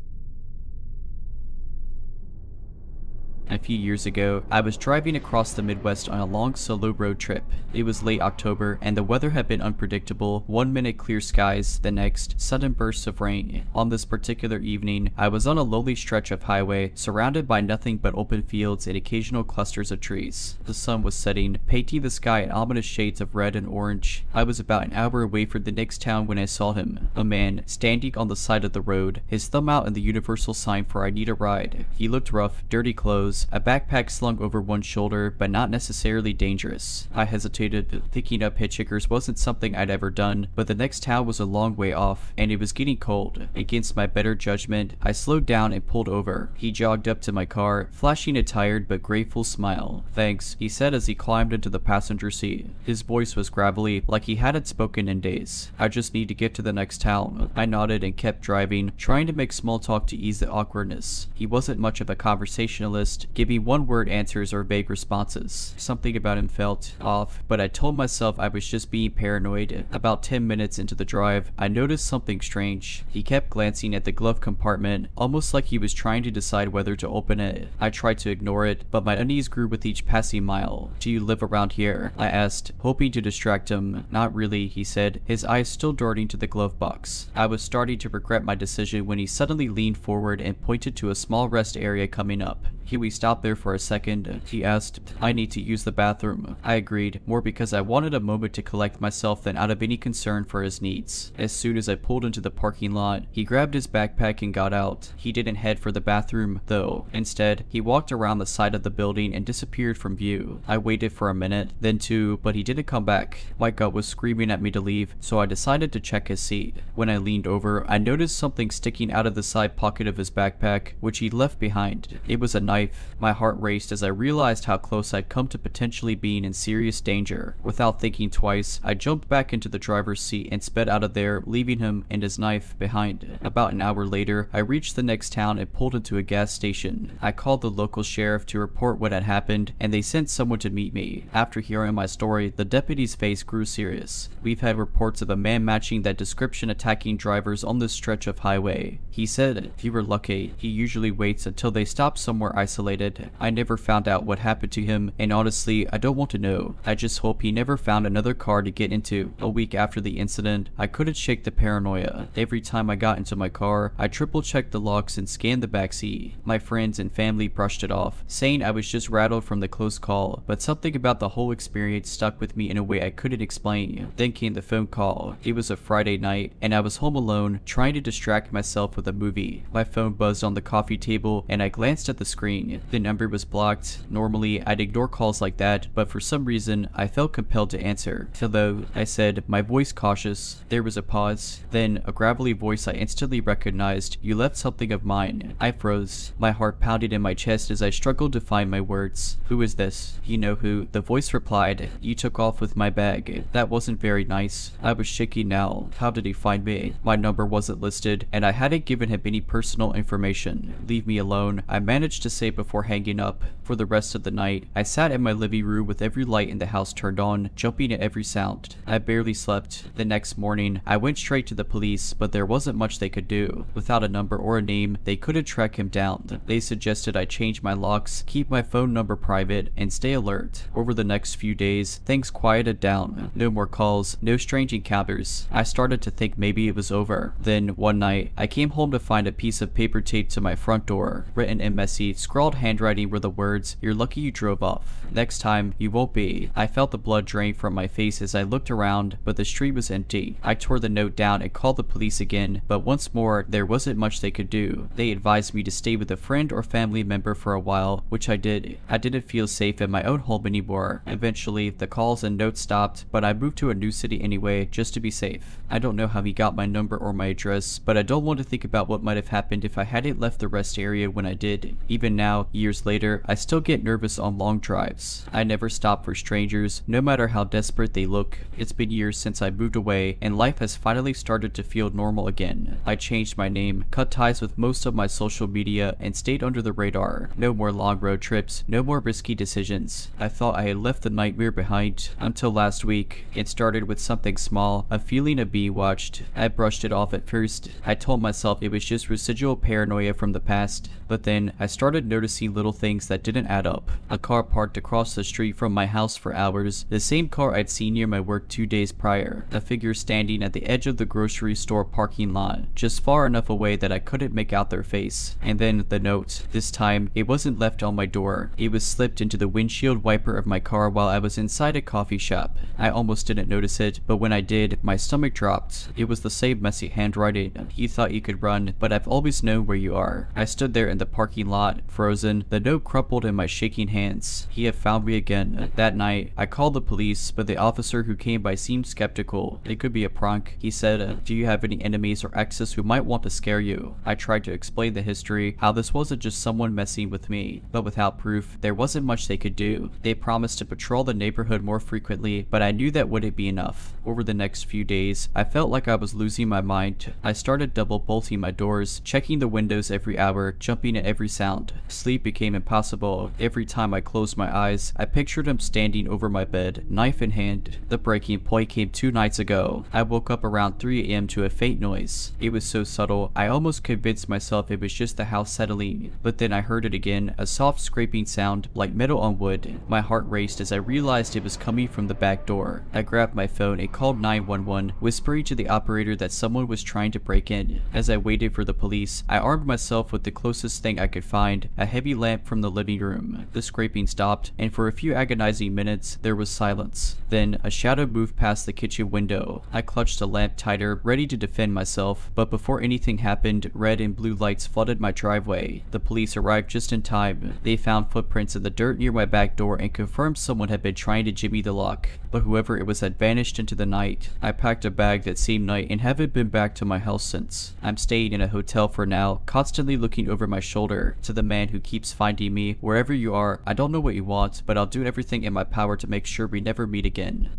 A few years ago, I was driving across the Midwest on a long solo road trip. It was late October, and the weather had been unpredictable. One minute clear skies, the next, sudden bursts of rain. On this particular evening, I was on a lonely stretch of highway, surrounded by nothing but open fields and occasional clusters of trees. The sun was setting, painting the sky in ominous shades of red and orange. I was about an hour away from the next town when I saw him. A man, standing on the side of the road, his thumb out in the universal sign for "I need a ride." He looked rough, dirty clothes, a backpack slung over one shoulder, but not necessarily dangerous. I hesitated, thinking up hitchhikers wasn't something I'd ever done, but the next town was a long way off, and it was getting cold. Against my better judgment, I slowed down and pulled over. He jogged up to my car, flashing a tired but grateful smile. "Thanks," he said as he climbed into the passenger seat. His voice was gravelly, like he hadn't spoken in days. "I just need to get to the next town." I nodded and kept driving, trying to make small talk to ease the awkwardness. He wasn't much of a conversationalist, giving one-word answers or vague responses. Something about him felt off, but I told myself I was just being paranoid. About 10 minutes into the drive, I noticed something strange. He kept glancing at the glove compartment, almost like he was trying to decide whether to open it. I tried to ignore it, but my unease grew with each passing mile. "Do you live around here?" I asked, hoping to distract him. "Not really," he said, his eyes still darting to the glove box. I was starting to regret my decision when he suddenly leaned forward and pointed to a small rest area coming up. "Can we stop there for a second?" he asked. "I need to use the bathroom." I agreed, more because I wanted a moment to collect myself than out of any concern for his needs. As soon as I pulled into the parking lot, he grabbed his backpack and got out. He didn't head for the bathroom, though. Instead, he walked around the side of the building and disappeared from view. I waited for a minute, then two, but he didn't come back. My gut was screaming at me to leave, so I decided to check his seat. When I leaned over, I noticed something sticking out of the side pocket of his backpack, which he left behind. It was a knife. My heart raced as I realized how close I'd come to potentially being in serious danger. Without thinking twice, I jumped back into the driver's seat and sped out of there, leaving him and his knife behind. About an hour later, I reached the next town and pulled into a gas station. I called the local sheriff to report what had happened, and they sent someone to meet me. After hearing my story, the deputy's face grew serious. "We've had reports of a man matching that description attacking drivers on this stretch of highway." He said, "If you were lucky, he usually waits until they stop somewhere isolated." I never found out what happened to him, and honestly, I don't want to know. I just hope he never found another car to get into. A week after the incident, I couldn't shake the paranoia. Every time I got into my car, I triple-checked the locks and scanned the backseat. My friends and family brushed it off, saying I was just rattled from the close call, but something about the whole experience stuck with me in a way I couldn't explain. Then came the phone call. It was a Friday night, and I was home alone, trying to distract myself with a movie. My phone buzzed on the coffee table, and I glanced at the screen. The number was blocked. Normally, I'd ignore calls like that, but for some reason, I felt compelled to answer. "Hello," I said, my voice cautious. There was a pause. Then, a gravelly voice I instantly recognized. "You left something of mine." I froze. My heart pounded in my chest as I struggled to find my words. "Who is this?" "You know who," the voice replied. "You took off with my bag." That wasn't very nice. I was shaking now. How did he find me? My number wasn't listed, and I hadn't given him any personal information. "Leave me alone," I managed to say before before hanging up. For the rest of the night, I sat in my living room with every light in the house turned on, jumping at every sound. I barely slept. The next morning, I went straight to the police, but there wasn't much they could do. Without a number or a name, they couldn't track him down. They suggested I change my locks, keep my phone number private, and stay alert. Over the next few days, things quieted down. No more calls, no strange encounters. I started to think maybe it was over. Then, one night, I came home to find a piece of paper taped to my front door. Written in messy, scrawled handwriting were the words, "You're lucky you drove off. Next time, you won't be." I felt the blood drain from my face as I looked around, but the street was empty. I tore the note down and called the police again, but once more, there wasn't much they could do. They advised me to stay with a friend or family member for a while, which I did. I didn't feel safe in my own home anymore. Eventually, the calls and notes stopped, but I moved to a new city anyway, just to be safe. I don't know how he got my number or my address, but I don't want to think about what might have happened if I hadn't left the rest area when I did. Even now, years later, I still get nervous on long drives. I never stop for strangers, no matter how desperate they look. It's been years since I moved away, and life has finally started to feel normal again. I changed my name, cut ties with most of my social media, and stayed under the radar. No more long road trips, no more risky decisions. I thought I had left the nightmare behind, until last week. It started with something small, a feeling of being watched. I brushed it off at first. I told myself it was just residual paranoia from the past, but then I started noticing little things that didn't add up. A car parked across the street from my house for hours, the same car I'd seen near my work 2 days prior. A figure standing at the edge of the grocery store parking lot, just far enough away that I couldn't make out their face. And then the note. This time, it wasn't left on my door. It was slipped into the windshield wiper of my car while I was inside a coffee shop. I almost didn't notice it, but when I did, my stomach dropped. It was the same messy handwriting. "You thought you could run, but I've always known where you are." I stood there in the parking lot, frozen, the note crumpled in my shaking hands. He had found me again. That night, I called the police, but the officer who came by seemed skeptical. It could be a prank. He said, "Do you have any enemies or exes who might want to scare you?" I tried to explain the history, how this wasn't just someone messing with me, but without proof, there wasn't much they could do. They promised to patrol the neighborhood more frequently, but I knew that wouldn't be enough. Over the next few days, I felt like I was losing my mind. I started double bolting my doors, checking the windows every hour, jumping at every sound. Sleep became impossible. Every time I closed my eyes, I pictured him standing over my bed, knife in hand. The breaking point came 2 nights ago. I woke up around 3 a.m. to a faint noise. It was so subtle, I almost convinced myself it was just the house settling. But then I heard it again, a soft scraping sound, like metal on wood. My heart raced as I realized it was coming from the back door. I grabbed my phone and called 911, whispering to the operator that someone was trying to break in. As I waited for the police, I armed myself with the closest thing I could find, a heavy lamp from the living room. The scraping stopped, and for a few agonizing minutes, there was silence. Then, a shadow moved past the kitchen window. I clutched the lamp tighter, ready to defend myself, but before anything happened, red and blue lights flooded my driveway. The police arrived just in time. They found footprints in the dirt near my back door and confirmed someone had been trying to jimmy the lock, but whoever it was had vanished into the night. I packed a bag that same night and haven't been back to my house since. I'm staying in a hotel for now, constantly looking over my shoulder. To the man who keeps finding me, wherever you are, I don't know what you want, but I'll do everything in my power to make sure we never meet again.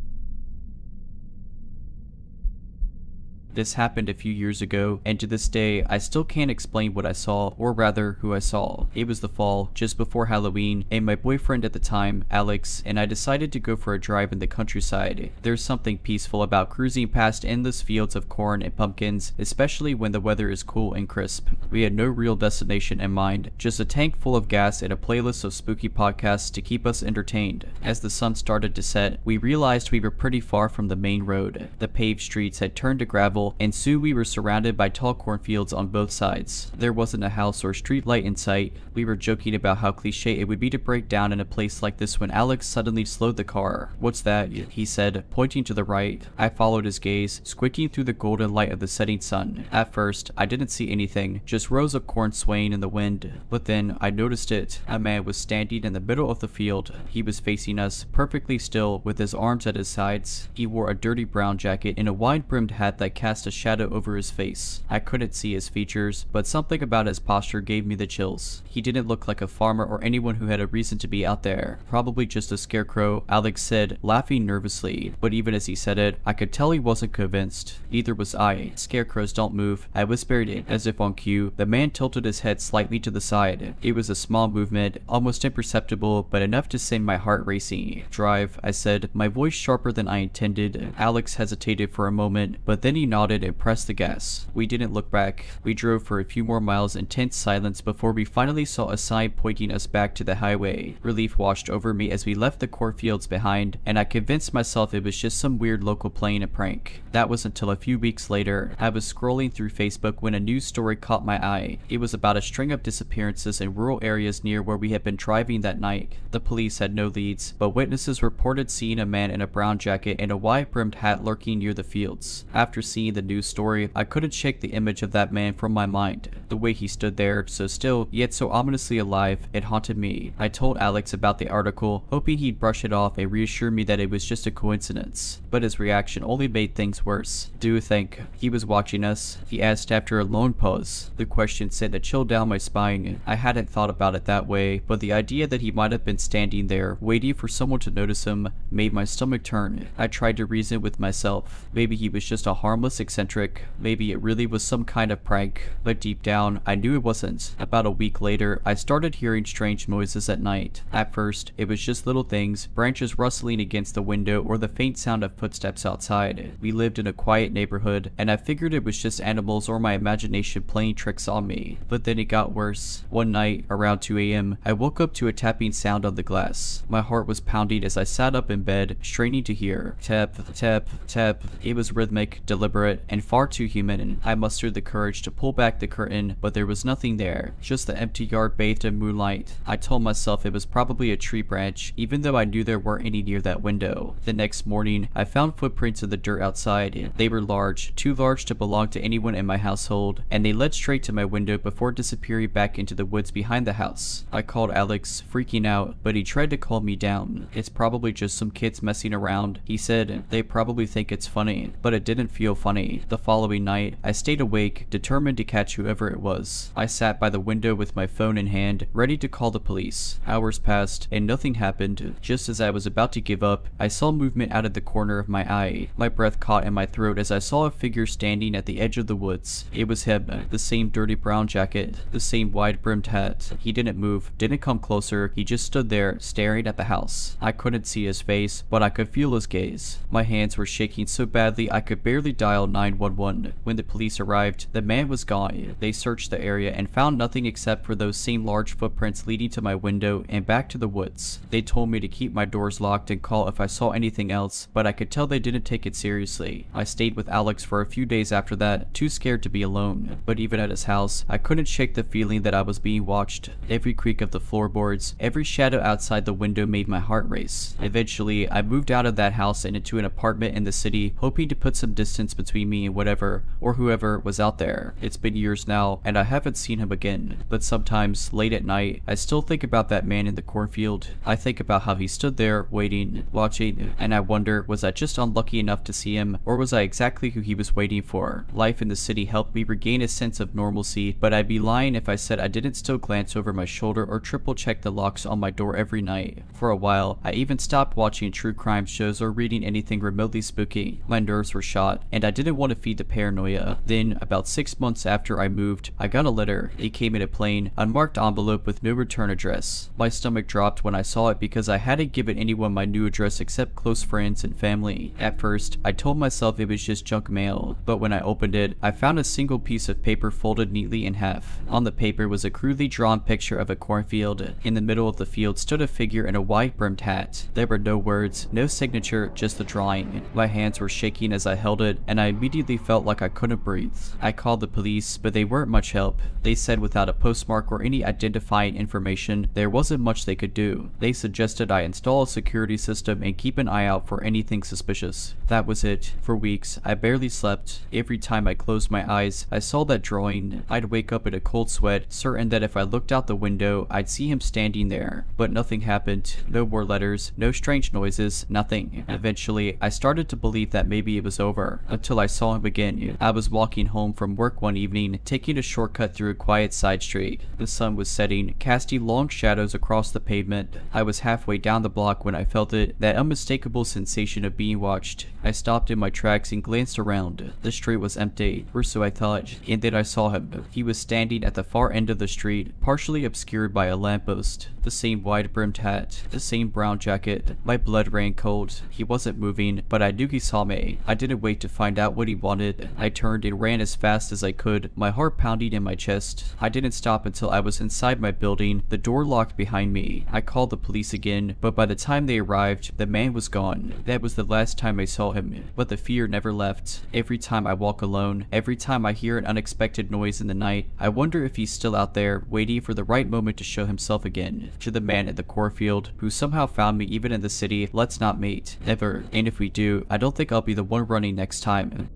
This happened a few years ago, and to this day, I still can't explain what I saw, or rather, who I saw. It was the fall, just before Halloween, and my boyfriend at the time, Alex, and I decided to go for a drive in the countryside. There's something peaceful about cruising past endless fields of corn and pumpkins, especially when the weather is cool and crisp. We had no real destination in mind, just a tank full of gas and a playlist of spooky podcasts to keep us entertained. As the sun started to set, we realized we were pretty far from the main road. The paved streets had turned to gravel, and soon we were surrounded by tall cornfields on both sides. There wasn't a house or street light in sight. We were joking about how cliche it would be to break down in a place like this when Alex suddenly slowed the car. "What's that?" he said, pointing to the right. I followed his gaze, squinting through the golden light of the setting sun. At first, I didn't see anything, just rows of corn swaying in the wind. But then, I noticed it. A man was standing in the middle of the field. He was facing us, perfectly still, with his arms at his sides. He wore a dirty brown jacket and a wide-brimmed hat that cast cast a shadow over his face. I couldn't see his features, but something about his posture gave me the chills. He didn't look like a farmer or anyone who had a reason to be out there. Probably just a scarecrow, Alex said, laughing nervously. But even as he said it, I could tell he wasn't convinced. Neither was I. Scarecrows don't move, I whispered, as if on cue. The man tilted his head slightly to the side. It was a small movement, almost imperceptible, but enough to send my heart racing. Drive, I said, my voice sharper than I intended. Alex hesitated for a moment, but then he nodded and pressed the gas. We didn't look back. We drove for a few more miles in tense silence before we finally saw a sign pointing us back to the highway. Relief washed over me as we left the cornfields behind, and I convinced myself it was just some weird local playing a prank. That was until a few weeks later. I was scrolling through Facebook when a news story caught my eye. It was about a string of disappearances in rural areas near where we had been driving that night. The police had no leads, but witnesses reported seeing a man in a brown jacket and a wide-brimmed hat lurking near the fields. After seeing the news story, I couldn't shake the image of that man from my mind. The way he stood there, so still, yet so ominously alive, it haunted me. I told Alex about the article, hoping he'd brush it off and reassure me that it was just a coincidence. But his reaction only made things worse. Do you think he was watching us? He asked after a long pause. The question sent a chill down my spine. I hadn't thought about it that way, but the idea that he might have been standing there, waiting for someone to notice him, made my stomach turn. I tried to reason with myself. Maybe he was just a harmless eccentric. Maybe it really was some kind of prank. But deep down, I knew it wasn't. About a week later, I started hearing strange noises at night. At first, it was just little things, branches rustling against the window or the faint sound of footsteps outside. We lived in a quiet neighborhood, and I figured it was just animals or my imagination playing tricks on me. But then it got worse. One night, around 2 a.m., I woke up to a tapping sound on the glass. My heart was pounding as I sat up in bed, straining to hear. Tap, tap, tap. It was rhythmic, deliberate, and far too human. I mustered the courage to pull back the curtain, but there was nothing there. Just the empty yard bathed in moonlight. I told myself it was probably a tree branch, even though I knew there weren't any near that window. The next morning, I found footprints in the dirt outside. They were large, too large to belong to anyone in my household, and they led straight to my window before disappearing back into the woods behind the house. I called Alex, freaking out, but he tried to calm me down. It's probably just some kids messing around, he said. They probably think it's funny, but it didn't feel funny. The following night, I stayed awake, determined to catch whoever it was. I sat by the window with my phone in hand, ready to call the police. Hours passed, and nothing happened. Just as I was about to give up, I saw movement out of the corner of my eye. My breath caught in my throat as I saw a figure standing at the edge of the woods. It was him, the same dirty brown jacket, the same wide-brimmed hat. He didn't move, didn't come closer, he just stood there, staring at the house. I couldn't see his face, but I could feel his gaze. My hands were shaking so badly I could barely dial 911. When the police arrived, the man was gone. They searched the area and found nothing except for those same large footprints leading to my window and back to the woods. They told me to keep my doors locked and call if I saw anything else, but I could tell they didn't take it seriously. I stayed with Alex for a few days after that, too scared to be alone. But even at his house, I couldn't shake the feeling that I was being watched. Every creak of the floorboards, every shadow outside the window made my heart race. Eventually, I moved out of that house and into an apartment in the city, hoping to put some distance between me and whatever, or whoever was out there. It's been years now, and I haven't seen him again. But sometimes, late at night, I still think about that man in the cornfield. I think about how he stood there, waiting, watching, and I wonder, was I just unlucky enough to see him, or was I exactly who he was waiting for? Life in the city helped me regain a sense of normalcy, but I'd be lying if I said I didn't still glance over my shoulder or triple check the locks on my door every night. For a while, I even stopped watching true crime shows or reading anything remotely spooky. My nerves were shot, and I didn't want to feed the paranoia. Then, about 6 months after I moved, I got a letter. It came in a plain, unmarked envelope with no return address. My stomach dropped when I saw it because I hadn't given anyone my new address except close friends and family. At first, I told myself it was just junk mail, but when I opened it, I found a single piece of paper folded neatly in half. On the paper was a crudely drawn picture of a cornfield. In the middle of the field stood a figure in a wide-brimmed hat. There were no words, no signature, just the drawing. My hands were shaking as I held it, and I immediately felt like I couldn't breathe. I called the police, but they weren't much help. They said without a postmark or any identifying information, there wasn't much they could do. They suggested I install a security system and keep an eye out for anything suspicious. That was it. For weeks, I barely slept. Every time I closed my eyes, I saw that drawing. I'd wake up in a cold sweat, certain that if I looked out the window, I'd see him standing there. But nothing happened. No more letters, no strange noises, nothing. Eventually, I started to believe that maybe it was over, until until I saw him again. I was walking home from work one evening, taking a shortcut through a quiet side street. The sun was setting, casting long shadows across the pavement. I was halfway down the block when I felt that unmistakable sensation of being watched. I stopped in my tracks and glanced around. The street was empty, or so I thought, and then I saw him. He was standing at the far end of the street, partially obscured by a lamppost. The same wide-brimmed hat, the same brown jacket. My blood ran cold. He wasn't moving, but I knew he saw me. I didn't wait to find out what he wanted. I turned and ran as fast as I could, my heart pounding in my chest. I didn't stop until I was inside my building, the door locked behind me. I called the police again, but by the time they arrived, the man was gone. That was the last time I saw him, but the fear never left. Every time I walk alone, every time I hear an unexpected noise in the night, I wonder if he's still out there, waiting for the right moment to show himself again. To the man at the cornfield, who somehow found me even in the city, let's not mate. Ever. And if we do, I don't think I'll be the one running next time.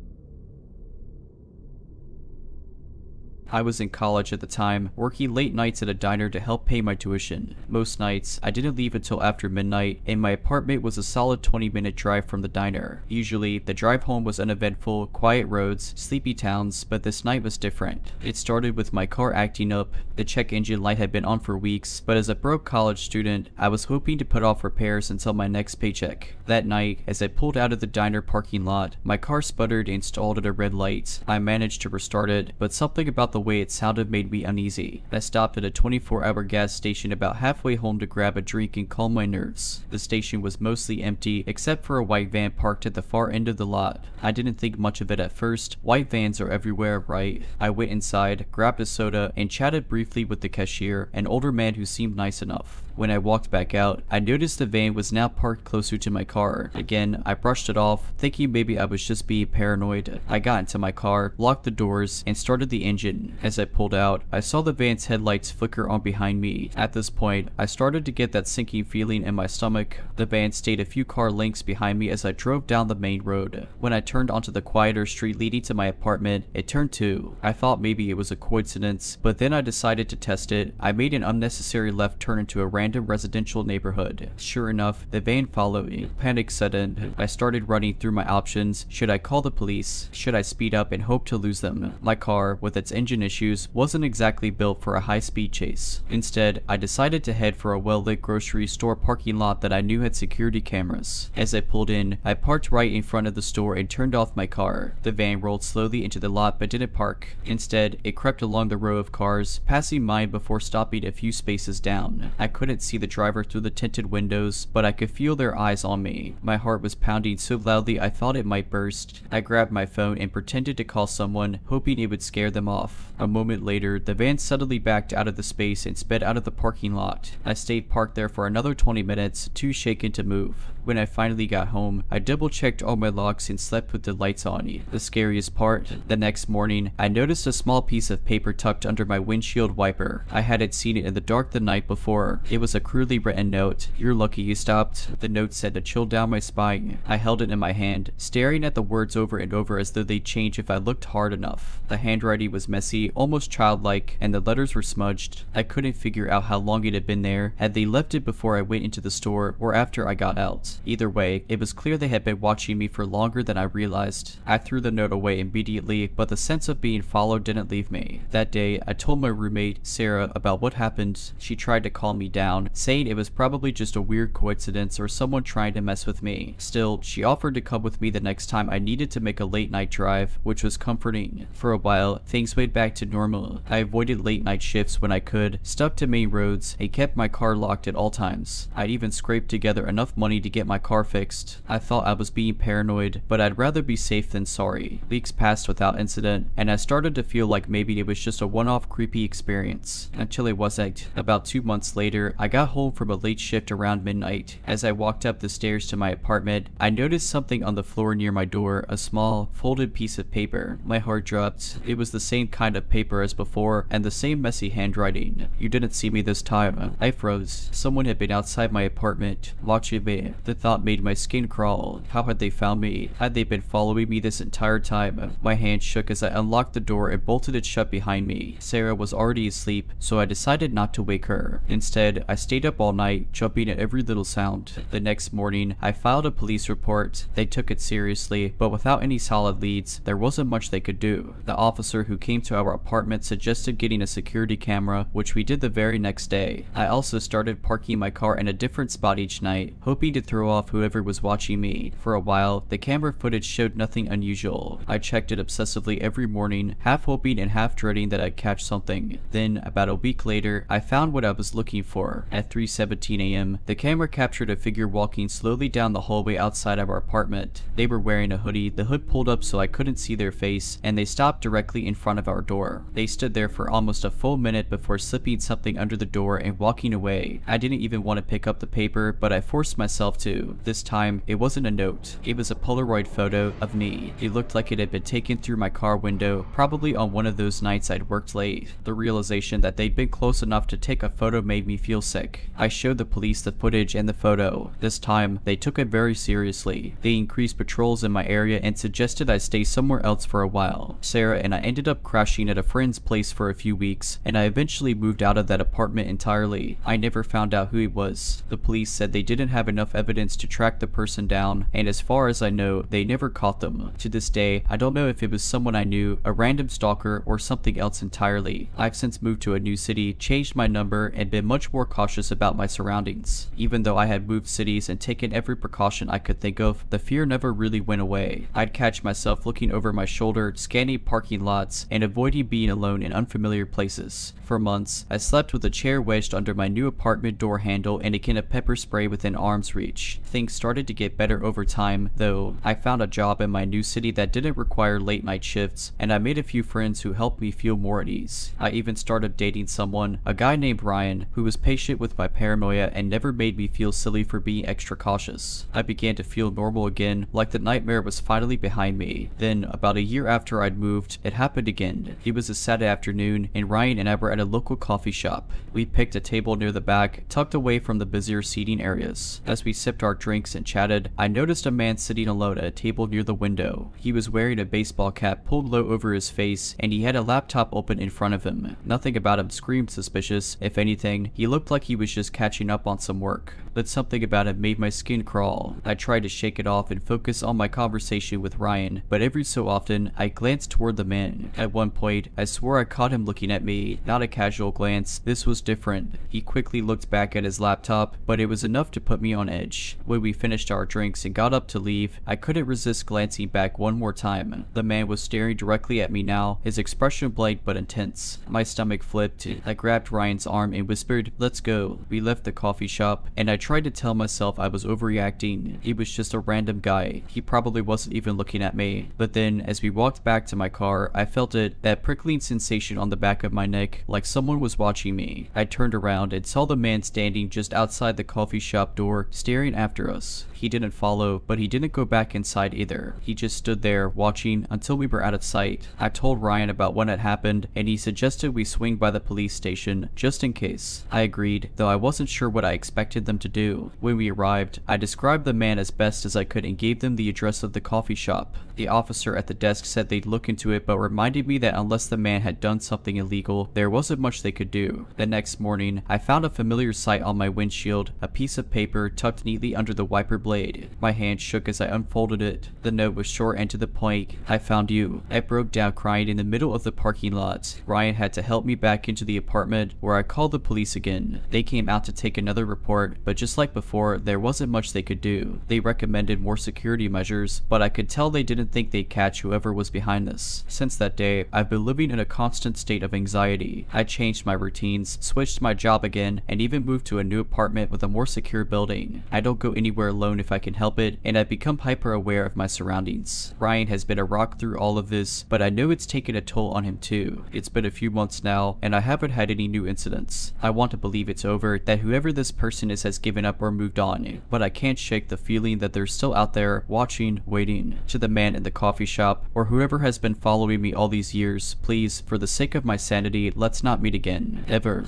I was in college at the time, working late nights at a diner to help pay my tuition. Most nights, I didn't leave until after midnight, and my apartment was a solid 20-minute drive from the diner. Usually, the drive home was uneventful, quiet roads, sleepy towns, but this night was different. It started with my car acting up. The check engine light had been on for weeks, but as a broke college student, I was hoping to put off repairs until my next paycheck. That night, as I pulled out of the diner parking lot, my car sputtered and stalled at a red light. I managed to restart it, but something about the way it sounded made me uneasy. I stopped at a 24-hour gas station about halfway home to grab a drink and calm my nerves. The station was mostly empty, except for a white van parked at the far end of the lot. I didn't think much of it at first. White vans are everywhere, right? I went inside, grabbed a soda, and chatted briefly with the cashier, an older man who seemed nice enough. When I walked back out, I noticed the van was now parked closer to my car. Again, I brushed it off, thinking maybe I was just being paranoid. I got into my car, locked the doors, and started the engine. As I pulled out, I saw the van's headlights flicker on behind me. At this point, I started to get that sinking feeling in my stomach. The van stayed a few car lengths behind me as I drove down the main road. When I turned onto the quieter street leading to my apartment, it turned too. I thought maybe it was a coincidence, but then I decided to test it. I made an unnecessary left turn into a random residential neighborhood. Sure enough, the van followed me. Panic set in. I started running through my options. Should I call the police? Should I speed up and hope to lose them? My car, with its engine issues, wasn't exactly built for a high-speed chase. Instead, I decided to head for a well-lit grocery store parking lot that I knew had security cameras. As I pulled in, I parked right in front of the store and turned off my car. The van rolled slowly into the lot but didn't park. Instead, it crept along the row of cars, passing mine before stopping a few spaces down. I couldn't see the driver through the tinted windows, but I could feel their eyes on me. My heart was pounding so loudly I thought it might burst. I grabbed my phone and pretended to call someone, hoping it would scare them off. A moment later, the van suddenly backed out of the space and sped out of the parking lot. I stayed parked there for another 20 minutes, too shaken to move. When I finally got home, I double-checked all my locks and slept with the lights on. The scariest part, the next morning, I noticed a small piece of paper tucked under my windshield wiper. I hadn't seen it in the dark the night before. It was a crudely written note. "You're lucky you stopped." The note said to chill down my spine. I held it in my hand, staring at the words over and over as though they'd change if I looked hard enough. The handwriting was messy, almost childlike, and the letters were smudged. I couldn't figure out how long it had been there. Had they left it before I went into the store or after I got out? Either way, it was clear they had been watching me for longer than I realized. I threw the note away immediately, but the sense of being followed didn't leave me. That day, I told my roommate, Sarah, about what happened. She tried to calm me down, saying it was probably just a weird coincidence or someone trying to mess with me. Still, she offered to come with me the next time I needed to make a late night drive, which was comforting. For a while, things went back to normal. I avoided late night shifts when I could, stuck to main roads, and kept my car locked at all times. I'd even scraped together enough money to get my car fixed. I thought I was being paranoid, but I'd rather be safe than sorry. Weeks passed without incident, and I started to feel like maybe it was just a one-off creepy experience. Until it wasn't. About 2 months later, I got home from a late shift around midnight. As I walked up the stairs to my apartment, I noticed something on the floor near my door, a small, folded piece of paper. My heart dropped. It was the same kind of paper as before, and the same messy handwriting. "You didn't see me this time." I froze. Someone had been outside my apartment, watching me. The The thought made my skin crawl. How had they found me? Had they been following me this entire time? My hand shook as I unlocked the door and bolted it shut behind me. Sarah was already asleep, so I decided not to wake her. Instead, I stayed up all night, jumping at every little sound. The next morning, I filed a police report. They took it seriously, but without any solid leads, there wasn't much they could do. The officer who came to our apartment suggested getting a security camera, which we did the very next day. I also started parking my car in a different spot each night, hoping to throw off whoever was watching me. For a while, the camera footage showed nothing unusual. I checked it obsessively every morning, half hoping and half dreading that I'd catch something. Then, about a week later, I found what I was looking for. At 3:17 a.m., the camera captured a figure walking slowly down the hallway outside our apartment. They were wearing a hoodie, the hood pulled up so I couldn't see their face, and they stopped directly in front of our door. They stood there for almost a full minute before slipping something under the door and walking away. I didn't even want to pick up the paper, but I forced myself to. This time, it wasn't a note. It was a Polaroid photo of me. It looked like it had been taken through my car window, probably on one of those nights I'd worked late. The realization that they'd been close enough to take a photo made me feel sick. I showed the police the footage and the photo. This time, they took it very seriously. They increased patrols in my area and suggested I stay somewhere else for a while. Sarah and I ended up crashing at a friend's place for a few weeks, and I eventually moved out of that apartment entirely. I never found out who he was. The police said they didn't have enough evidence to track the person down, and as far as I know, they never caught them. To this day, I don't know if it was someone I knew, a random stalker, or something else entirely. I've since moved to a new city, changed my number, and been much more cautious about my surroundings. Even though I had moved cities and taken every precaution I could think of, the fear never really went away. I'd catch myself looking over my shoulder, scanning parking lots, and avoiding being alone in unfamiliar places. For months, I slept with a chair wedged under my new apartment door handle and a can of pepper spray within arm's reach. Things started to get better over time, though. I found a job in my new city that didn't require late night shifts, and I made a few friends who helped me feel more at ease. I even started dating someone, a guy named Ryan, who was patient with my paranoia and never made me feel silly for being extra cautious. I began to feel normal again, like the nightmare was finally behind me. Then, about a year after I'd moved, it happened again. It was a Saturday afternoon, and Ryan and I were at a local coffee shop. We picked a table near the back, tucked away from the busier seating areas. As we sipped our drinks and chatted, I noticed a man sitting alone at a table near the window. He was wearing a baseball cap pulled low over his face, and he had a laptop open in front of him. Nothing about him screamed suspicious. If anything, he looked like he was just catching up on some work. But something about him made my skin crawl. I tried to shake it off and focus on my conversation with Ryan, but every so often, I glanced toward the man. At one point, I swore I caught him looking at me. Not a casual glance. This was different. He quickly looked back at his laptop, but it was enough to put me on edge. When we finished our drinks and got up to leave, I couldn't resist glancing back one more time. The man was staring directly at me now, his expression blank but intense. My stomach flipped. I grabbed Ryan's arm and whispered, "Let's go." We left the coffee shop, and I tried to tell myself I was overreacting. He was just a random guy. He probably wasn't even looking at me. But then, as we walked back to my car, I felt it, that prickling sensation on the back of my neck, like someone was watching me. I turned around and saw the man standing just outside the coffee shop door, staring after us. He didn't follow, but he didn't go back inside either. He just stood there, watching until we were out of sight. I told Ryan about what had happened, and he suggested we swing by the police station, just in case. I agreed, though I wasn't sure what I expected them to do. When we arrived, I described the man as best as I could and gave them the address of the coffee shop. The officer at the desk said they'd look into it, but reminded me that unless the man had done something illegal, there wasn't much they could do. The next morning, I found a familiar sight on my windshield, a piece of paper tucked neatly under the wiper blade. My hand shook as I unfolded it. The note was short and to the point. "I found you." I broke down crying in the middle of the parking lot. Ryan had to help me back into the apartment, where I called the police again. They came out to take another report, but just like before, there wasn't much they could do. They recommended more security measures, but I could tell they didn't think they'd catch whoever was behind this. Since that day, I've been living in a constant state of anxiety. I changed my routines, switched my job again, and even moved to a new apartment with a more secure building. I don't go anywhere alone if I can help it, and I've become hyper aware of my surroundings. Ryan has been a rock through all of this, but I know it's taken a toll on him too. It's been a few months now, and I haven't had any new incidents. I want to believe it's over, that whoever this person is has given up or moved on, but I can't shake the feeling that they're still out there, watching, waiting. To the man in the coffee shop, or whoever has been following me all these years, please, for the sake of my sanity, let's not meet again. Ever.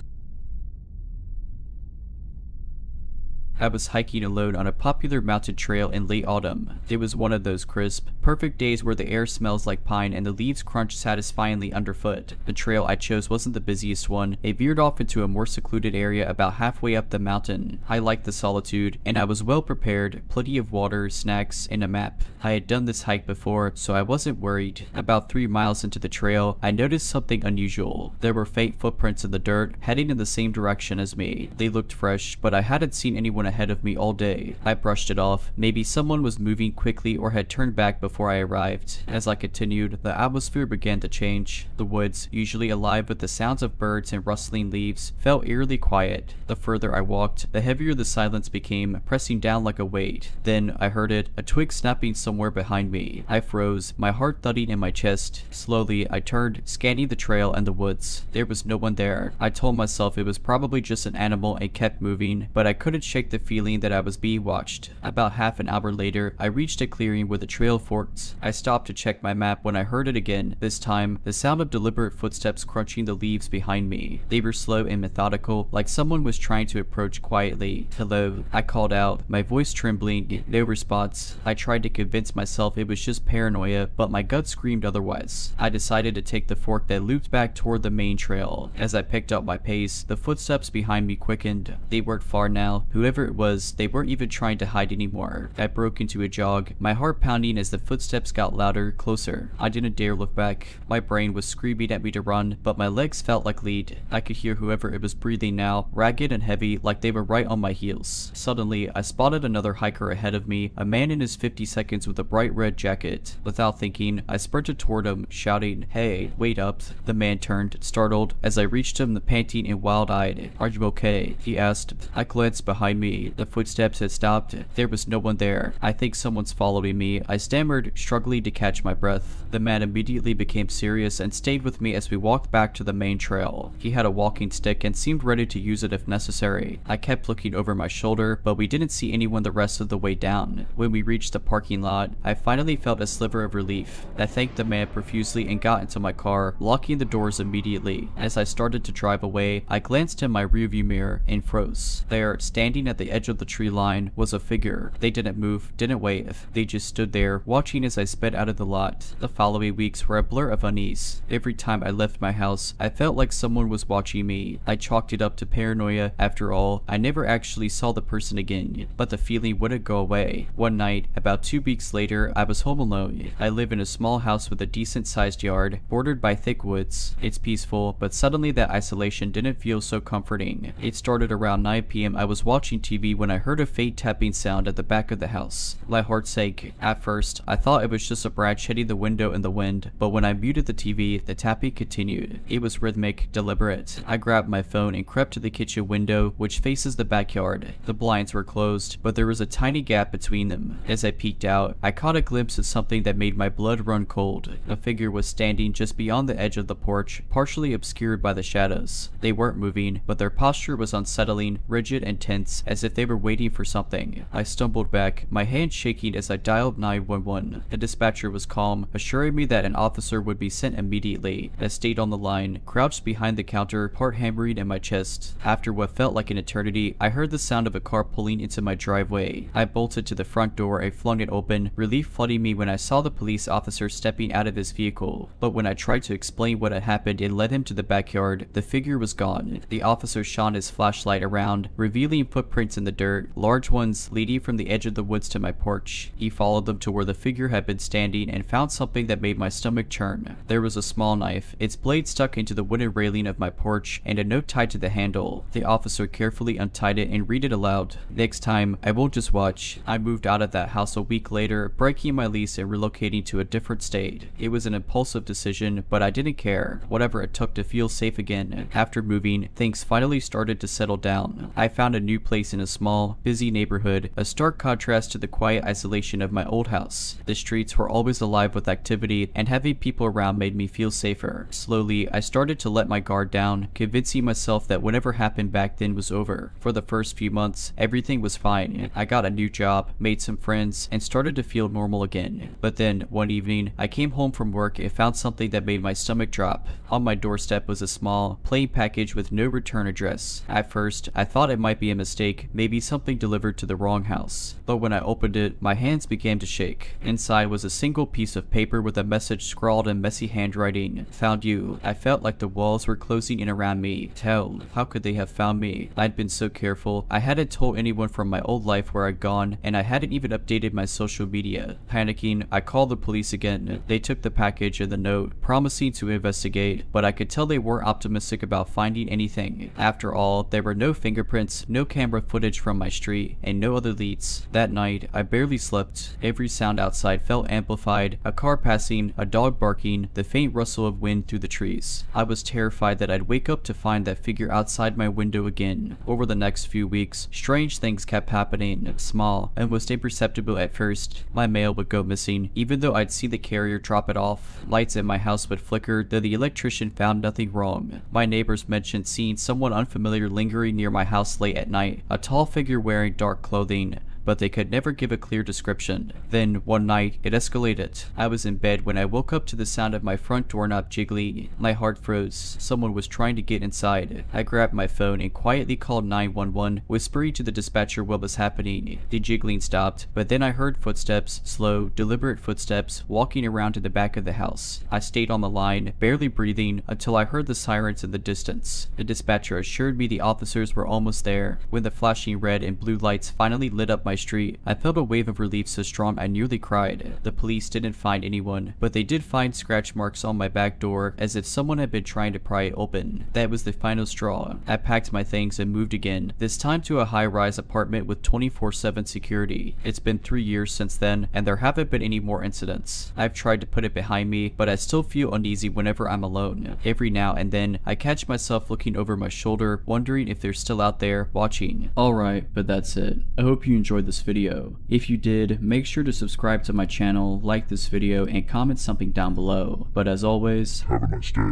I was hiking alone on a popular mountain trail in late autumn. It was one of those crisp, perfect days where the air smells like pine and the leaves crunch satisfyingly underfoot. The trail I chose wasn't the busiest one. It veered off into a more secluded area about halfway up the mountain. I liked the solitude, and I was well prepared, plenty of water, snacks, and a map. I had done this hike before, so I wasn't worried. About 3 miles into the trail, I noticed something unusual. There were faint footprints in the dirt, heading in the same direction as me. They looked fresh, but I hadn't seen anyone ahead of me all day. I brushed it off. Maybe someone was moving quickly or had turned back before I arrived. As I continued, the atmosphere began to change. The woods, usually alive with the sounds of birds and rustling leaves, felt eerily quiet. The further I walked, the heavier the silence became, pressing down like a weight. Then I heard it, a twig snapping somewhere behind me. I froze, my heart thudding in my chest. Slowly, I turned, scanning the trail and the woods. There was no one there. I told myself it was probably just an animal and kept moving, but I couldn't shake the feeling that I was being watched. About half an hour later, I reached a clearing where the trail forked. I stopped to check my map when I heard it again. This time, the sound of deliberate footsteps crunching the leaves behind me. They were slow and methodical, like someone was trying to approach quietly. "Hello," I called out, my voice trembling. No response. I tried to convince myself it was just paranoia, but my gut screamed otherwise. I decided to take the fork that looped back toward the main trail. As I picked up my pace, the footsteps behind me quickened. They weren't far now. Whoever it was, they weren't even trying to hide anymore. I broke into a jog, my heart pounding as the footsteps got louder, closer. I didn't dare look back. My brain was screaming at me to run, but my legs felt like lead. I could hear whoever it was breathing now, ragged and heavy, like they were right on my heels. Suddenly, I spotted another hiker ahead of me, a man in his 50 seconds with a bright red jacket. Without thinking, I sprinted toward him, shouting, "Hey, wait up." The man turned, startled, as I reached him, panting and wild-eyed. "Are you okay?" he asked. I glanced behind me. The footsteps had stopped. There was no one there. "I think someone's following me," I stammered, struggling to catch my breath. The man immediately became serious and stayed with me as we walked back to the main trail. He had a walking stick and seemed ready to use it if necessary. I kept looking over my shoulder, but we didn't see anyone the rest of the way down. When we reached the parking lot, I finally felt a sliver of relief. I thanked the man profusely and got into my car, locking the doors immediately. As I started to drive away, I glanced in my rearview mirror and froze. There, standing at the edge of the tree line, was a figure. They didn't move, didn't wave. They just stood there, watching as I sped out of the lot. The following weeks were a blur of unease. Every time I left my house, I felt like someone was watching me. I chalked it up to paranoia. After all, I never actually saw the person again, but the feeling wouldn't go away. One night, about 2 weeks later, I was home alone. I live in a small house with a decent-sized yard, bordered by thick woods. It's peaceful, but suddenly that isolation didn't feel so comforting. It started around 9 p.m. I was watching TV when I heard a faint tapping sound at the back of the house. My heart sank. At first, I thought it was just a branch hitting the window in the wind, but when I muted the TV, the tapping continued. It was rhythmic, deliberate. I grabbed my phone and crept to the kitchen window, which faces the backyard. The blinds were closed, but there was a tiny gap between them. As I peeked out, I caught a glimpse of something that made my blood run cold. A figure was standing just beyond the edge of the porch, partially obscured by the shadows. They weren't moving, but their posture was unsettling, rigid and tense, as if they were waiting for something. I stumbled back, my hand shaking as I dialed 911. The dispatcher was calm, assuring me that an officer would be sent immediately. I stayed on the line, crouched behind the counter, heart hammering in my chest. After what felt like an eternity, I heard the sound of a car pulling into my driveway. I bolted to the front door and flung it open, relief flooding me when I saw the police officer stepping out of his vehicle. But when I tried to explain what had happened and led him to the backyard, the figure was gone. The officer shone his flashlight around, revealing footprints in the dirt, large ones leading from the edge of the woods to my porch. He followed them to where the figure had been standing and found something that made my stomach churn. There was a small knife, its blade stuck into the wooden railing of my porch, and a note tied to the handle. The officer carefully untied it and read it aloud. "Next time, I won't just watch." I moved out of that house a week later, breaking my lease and relocating to a different state. It was an impulsive decision, but I didn't care. Whatever it took to feel safe again. After moving, things finally started to settle down. I found a new place in a small, busy neighborhood, a stark contrast to the quiet isolation of my old house. The streets were always alive with activity, and having people around made me feel safer. Slowly, I started to let my guard down, convincing myself that whatever happened back then was over. For the first few months, everything was fine. I got a new job, made some friends, and started to feel normal again. But then, one evening, I came home from work and found something that made my stomach drop. On my doorstep was a small, plain package with no return address. At first, I thought it might be a mistake, maybe something delivered to the wrong house. But when I opened it, my hands began to shake. Inside was a single piece of paper with a message scrawled in messy handwriting. Found you. I felt like the walls were closing in around me. Hell, how could they have found me? I'd been so careful. I hadn't told anyone from my old life where I'd gone, and I hadn't even updated my social media. Panicking, I called the police again. They took the package and the note, promising to investigate, but I could tell they weren't optimistic about finding anything. After all, there were no fingerprints, no camera footage from my street, and no other leads. That night, I barely slept. Every sound outside felt amplified: a car passing, a dog barking, the faint rustle of wind through the trees. I was terrified that I'd wake up to find that figure outside my window again. Over the next few weeks, strange things kept happening, small, almost imperceptible at first. My mail would go missing, even though I'd see the carrier drop it off. Lights in my house would flicker, though the electrician found nothing wrong. My neighbors mentioned seeing someone unfamiliar lingering near my house late at night, a tall figure wearing dark clothing, but they could never give a clear description. Then, one night, it escalated. I was in bed when I woke up to the sound of my front doorknob jiggling. My heart froze. Someone was trying to get inside. I grabbed my phone and quietly called 911, whispering to the dispatcher what was happening. The jiggling stopped, but then I heard footsteps, slow, deliberate footsteps, walking around to the back of the house. I stayed on the line, barely breathing, until I heard the sirens in the distance. The dispatcher assured me the officers were almost there. When the flashing red and blue lights finally lit up my street, I felt a wave of relief so strong I nearly cried. The police didn't find anyone, but they did find scratch marks on my back door, as if someone had been trying to pry it open. That was the final straw. I packed my things and moved again, this time to a high-rise apartment with 24/7 security. It's been 3 years since then, and there haven't been any more incidents. I've tried to put it behind me, but I still feel uneasy whenever I'm alone. Every now and then, I catch myself looking over my shoulder, wondering if they're still out there, watching. Alright, but that's it. I hope you enjoyed this video. If you did, make sure to subscribe to my channel, like this video, and comment something down below. But as always, Have a nice day.